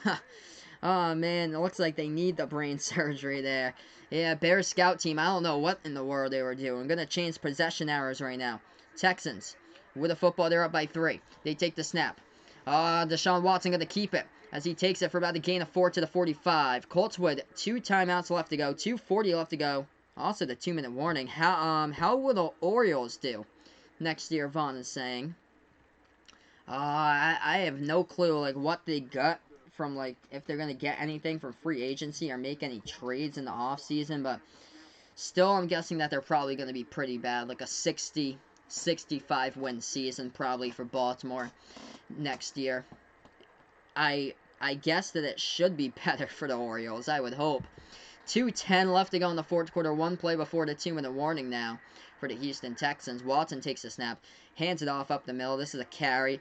Oh, man, it looks like they need the brain surgery there. Yeah, Bears scout team, I don't know what in the world they were doing. I'm going to change possession arrows right now. Texans, with the football, they're up by 3. They take the snap. Deshaun Watson going to keep it as he takes it for about a gain of 4 to the 45. Colts with 2 timeouts left to go, 2:40 left to go. Also, the 2-minute warning. How will the Orioles do next year, Vaughn is saying. I have no clue, like, what they got from, like, if they're going to get anything from free agency or make any trades in the offseason, but still I'm guessing that they're probably going to be pretty bad, like a 65 win season probably for Baltimore next year. I guess that it should be better for the Orioles, I would hope. 2:10 left to go in the 4th quarter, 1 play before the 2-minute warning now for the Houston Texans. Watson takes the snap, hands it off up the middle. This is a carry.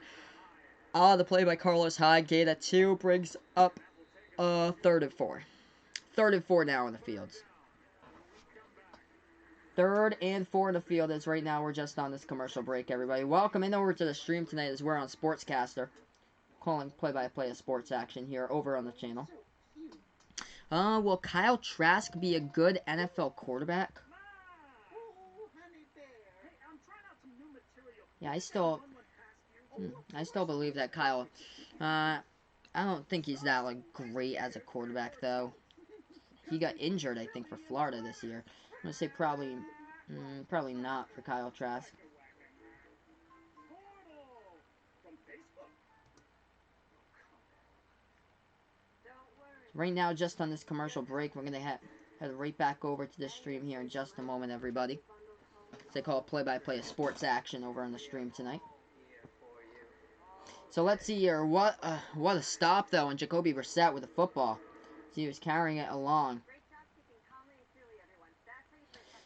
The play by Carlos Hyde, gain at 2, brings up 3rd and 4. 3rd and 4 now in the fields. 3rd and 4 in the field as right now we're just on this commercial break, everybody. Welcome in over to the stream tonight as we're on Sportscaster. calling play-by-play of sports action here over on the channel. Will Kyle Trask be a good NFL quarterback? Yeah, I still believe that Kyle. I don't think he's that like great as a quarterback though. He got injured, I think, for Florida this year. I'm gonna say probably not for Kyle Trask. Right now, just on this commercial break, we're gonna head right back over to the stream here in just a moment, everybody. They call it play-by-play of sports action over on the stream tonight. So let's see here. What a stop though, and Jacoby Brissett with the football. He was carrying it along.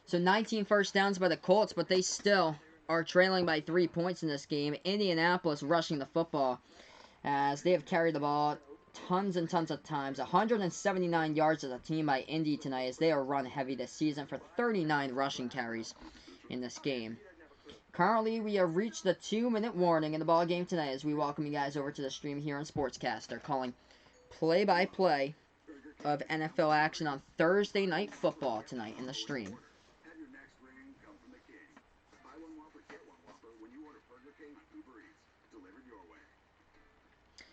So 19 first downs by the Colts, but they still are trailing by 3 points in this game. Indianapolis rushing the football as they have carried the ball tons and tons of times. 179 yards as a team by Indy tonight as they are run heavy this season for 39 rushing carries in this game. Currently, we have reached the 2-minute warning in the ball game tonight as we welcome you guys over to the stream here on Sportscaster, calling play-by-play of NFL action on Thursday Night Football tonight in the stream.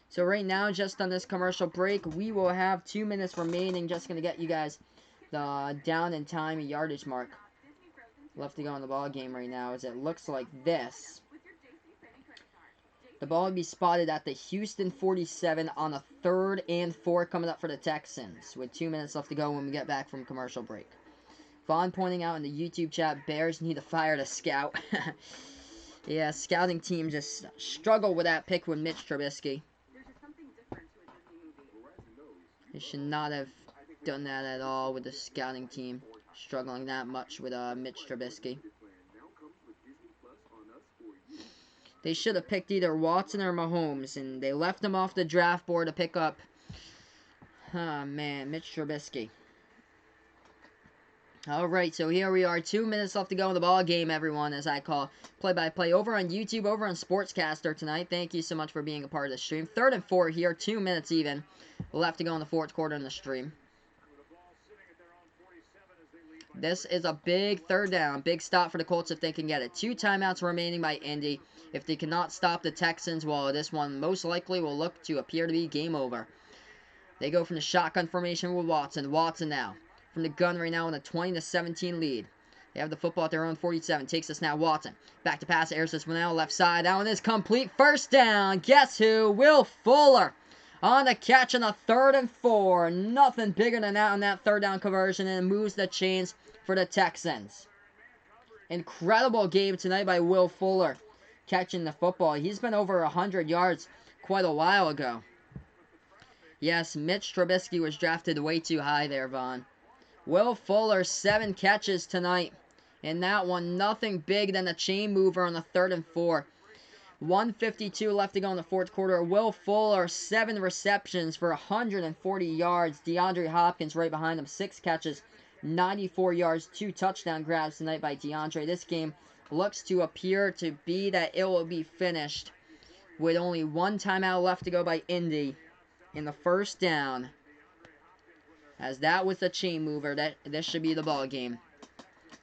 So right now, just on this commercial break, we will have 2 minutes remaining. Just going to get you guys the down and time and yardage mark left to go in the ball game right now, as it looks like this. The ball will be spotted at the Houston 47 on a 3rd and 4 coming up for the Texans, with 2 minutes left to go when we get back from commercial break. Vaughn pointing out in the YouTube chat, Bears need to fire the scout. Yeah, scouting team just struggle with that pick with Mitch Trubisky. They should not have done that at all with the scouting team. Struggling that much with Mitch Trubisky. They should have picked either Watson or Mahomes, and they left him off the draft board to pick up, oh man, Mitch Trubisky. Alright, so here we are, 2 minutes left to go in the ball game, everyone, as I call play-by-play over on YouTube, over on Sportscaster tonight. Thank you so much for being a part of the stream. 3rd and 4 here, 2 minutes even left to go in the 4th quarter in the stream. This is a big 3rd down. Big stop for the Colts if they can get it. 2 timeouts remaining by Indy. If they cannot stop the Texans, well, this one most likely will look to appear to be game over. They go from the shotgun formation with Watson. Watson now from the gun right now in a 20-17 lead. They have the football at their own 47. Takes the snap. Watson. Back to pass. Airs this one out. Left side. That one is complete. 1st down. Guess who? Will Fuller. On the catch on a 3rd and 4. Nothing bigger than that on that 3rd down conversion. And it moves the chains for the Texans. Incredible game tonight by Will Fuller. Catching the football. He's been over 100 yards quite a while ago. Yes, Mitch Trubisky was drafted way too high there, Vaughn. Will Fuller, 7 catches tonight. In that one, nothing big than a chain mover on the 3rd and 4. 1:52 left to go in the 4th quarter. Will Fuller, 7 receptions for 140 yards. DeAndre Hopkins right behind him, 6 catches, 94 yards, 2 touchdown grabs tonight by DeAndre. This game looks to appear to be that it will be finished with only 1 timeout left to go by Indy in the 1st down. As that was the chain mover, this should be the ball game.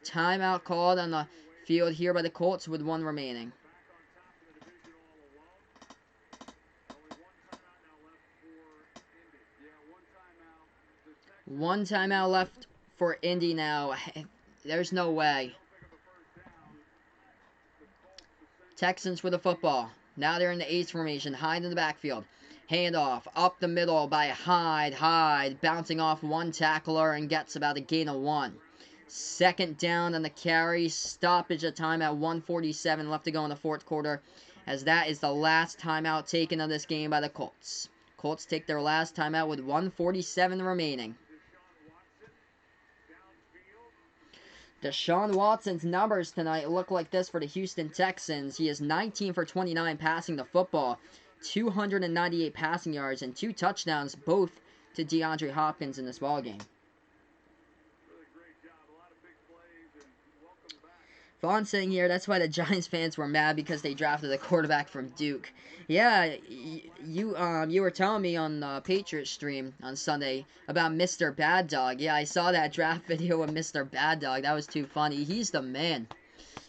Timeout called on the field here by the Colts with 1 remaining. One timeout left for Indy now. There's no way. Texans with the football. Now they're in the ace formation. Hyde in the backfield. Handoff up the middle by Hyde. Hyde bouncing off 1 tackler and gets about a gain of 1. 2nd down on the carry. Stoppage of time at 1:47 left to go in the 4th quarter, as that is the last timeout taken of this game by the Colts. Colts take their last timeout with 1:47 remaining. Deshaun Watson's numbers tonight look like this for the Houston Texans. He is 19 for 29 passing the football, 298 passing yards, and 2 touchdowns, both to DeAndre Hopkins in this ballgame. Vaughn saying here, that's why the Giants fans were mad because they drafted a quarterback from Duke. Yeah, you were telling me on the Patriots stream on Sunday about Mr. Bad Dog. Yeah, I saw that draft video of Mr. Bad Dog. That was too funny. He's the man.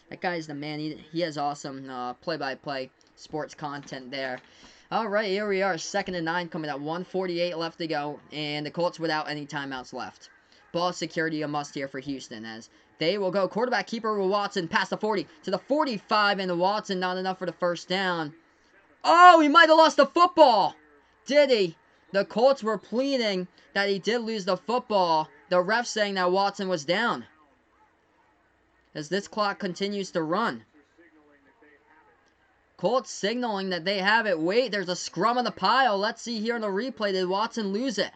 That guy's the man. He has awesome play-by-play sports content there. All right, here we are. 2nd and 9 coming up. 1:48 left to go, and the Colts without any timeouts left. Ball security a must here for Houston as they will go quarterback keeper with Watson past the 40 to the 45, and Watson not enough for the first down. Oh, he might have lost the football. Did he? The Colts were pleading that he did lose the football. The ref saying that Watson was down. As this clock continues to run. Colts signaling that they have it. Wait, there's a scrum on the pile. Let's see here in the replay. Did Watson lose it?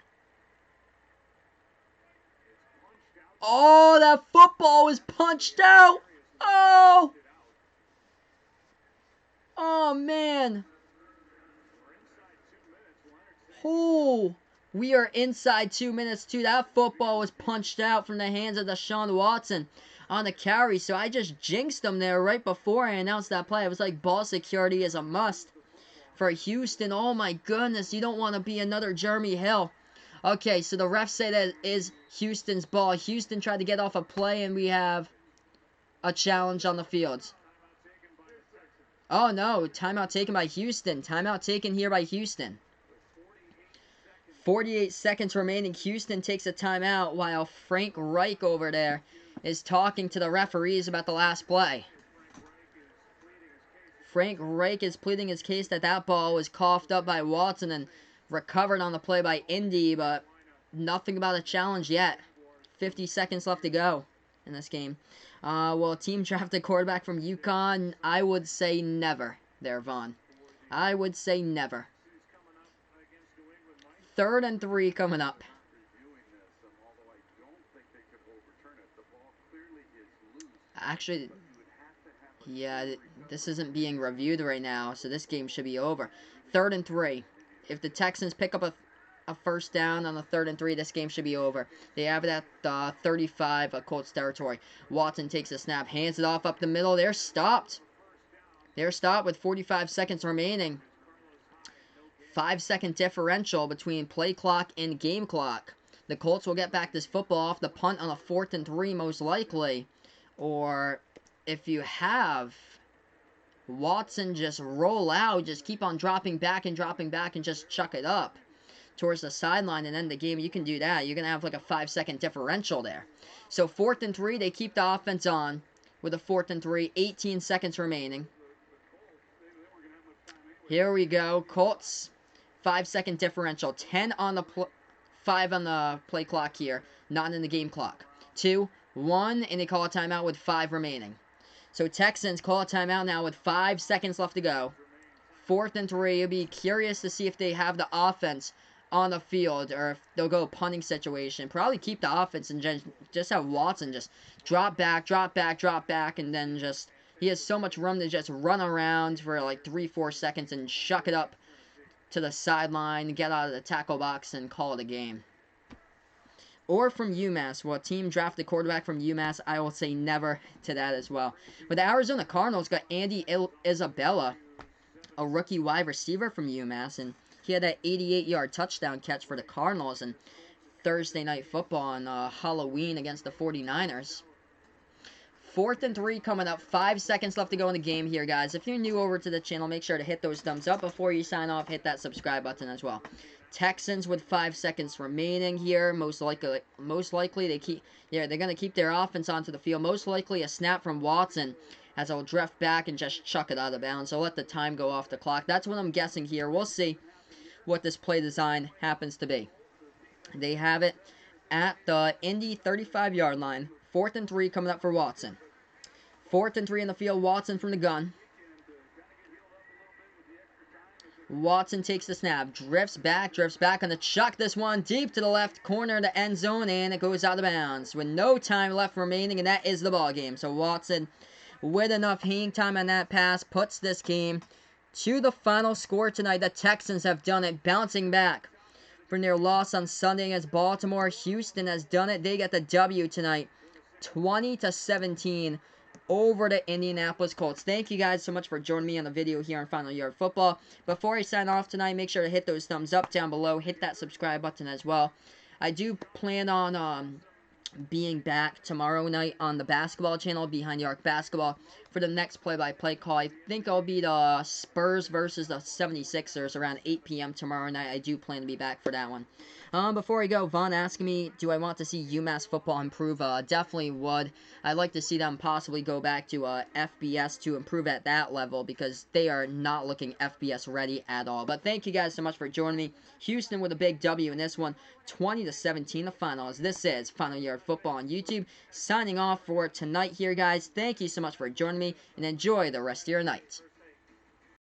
Oh, that football was punched out. Oh. Oh, man. Oh. We are inside 2 minutes, too. That football was punched out from the hands of Deshaun Watson on the carry. So I just jinxed him there right before I announced that play. It was like ball security is a must for Houston. Oh, my goodness. You don't want to be another Jeremy Hill. Okay, so the refs say that is Houston's ball. Houston tried to get off a play, and we have a challenge on the field. Oh, no. Timeout taken by Houston. Timeout taken here by Houston. 48 seconds remaining. Houston takes a timeout while Frank Reich over there is talking to the referees about the last play. Frank Reich is pleading his case that that ball was coughed up by Watson and recovered on the play by Indy, but nothing about a challenge yet. 50 seconds left to go in this game. Will a team draft a quarterback from UConn? I would say never there, Vaughn. I would say never. 3rd and 3 coming up. Actually, yeah, this isn't being reviewed right now, so this game should be over. 3rd and 3. If the Texans pick up a first down on the 3rd and 3, this game should be over. They have it at 35 Colts territory. Watson takes a snap, hands it off up the middle. They're stopped. They're stopped with 45 seconds remaining. 5-second differential between play clock and game clock. The Colts will get back this football off the punt on a 4th and 3 most likely. Or if you have Watson just roll out, just keep on dropping back and just chuck it up towards the sideline and end the game, you can do that. You're going to have like a 5-second differential there. So 4th and 3, they keep the offense on with a 4th and 3, 18 seconds remaining. Here we go. Colts, 5-second differential, 10 on the 5 on the play clock here, not in the game clock. 2, 1, and they call a timeout with 5 remaining. So Texans call a timeout now with 5 seconds left to go. 4th and 3. You'll be curious to see if they have the offense on the field or if they'll go punting situation. Probably keep the offense and just have Watson just drop back, and then just he has so much room to just run around for like 3-4 seconds and shuck it up to the sideline, get out of the tackle box, and call it a game. Or from UMass. Will a team draft a quarterback from UMass? I will say never to that as well. But the Arizona Cardinals got Andy Isabella, a rookie wide receiver from UMass, and he had that 88-yard touchdown catch for the Cardinals in Thursday Night Football on Halloween against the 49ers. 4th and 3 coming up. 5 seconds left to go in the game here, guys. If you're new over to the channel, make sure to hit those thumbs up before you sign off. Hit that subscribe button as well. Texans with 5 seconds remaining here. Most likely they're going to keep their offense onto the field. Most likely a snap from Watson as he'll drift back and just chuck it out of bounds. So let the time go off the clock. That's what I'm guessing here. We'll see what this play design happens to be. They have it at the Indy 35-yard line. 4th and 3 coming up for Watson. 4th and 3 in the field. Watson from the gun. Watson takes the snap, drifts back on the chuck. This one deep to the left corner of the end zone, and it goes out of bounds with no time left remaining, and that is the ball game. So Watson, with enough hang time on that pass, puts this game to the final score tonight. The Texans have done it, bouncing back from their loss on Sunday against Baltimore. Houston has done it. They get the W tonight, 20-17 over the Indianapolis Colts. Thank you guys so much for joining me on the video here on Final Yard Football. Before I sign off tonight, make sure to hit those thumbs up down below. Hit that subscribe button as well. I do plan on being back tomorrow night on the basketball channel, Behind the Arc Basketball, for the next play-by-play call. I think I'll be the Spurs versus the 76ers around 8 p.m. tomorrow night. I do plan to be back for that one. Before we go, Vaughn asking me, do I want to see UMass football improve? Definitely would. I'd like to see them possibly go back to FBS to improve at that level, because they are not looking FBS ready at all. But thank you guys so much for joining me. Houston with a big W in this one, 20-17 the finals. This is Final Yard Football on YouTube. Signing off for tonight here, guys. Thank you so much for joining me, and enjoy the rest of your night.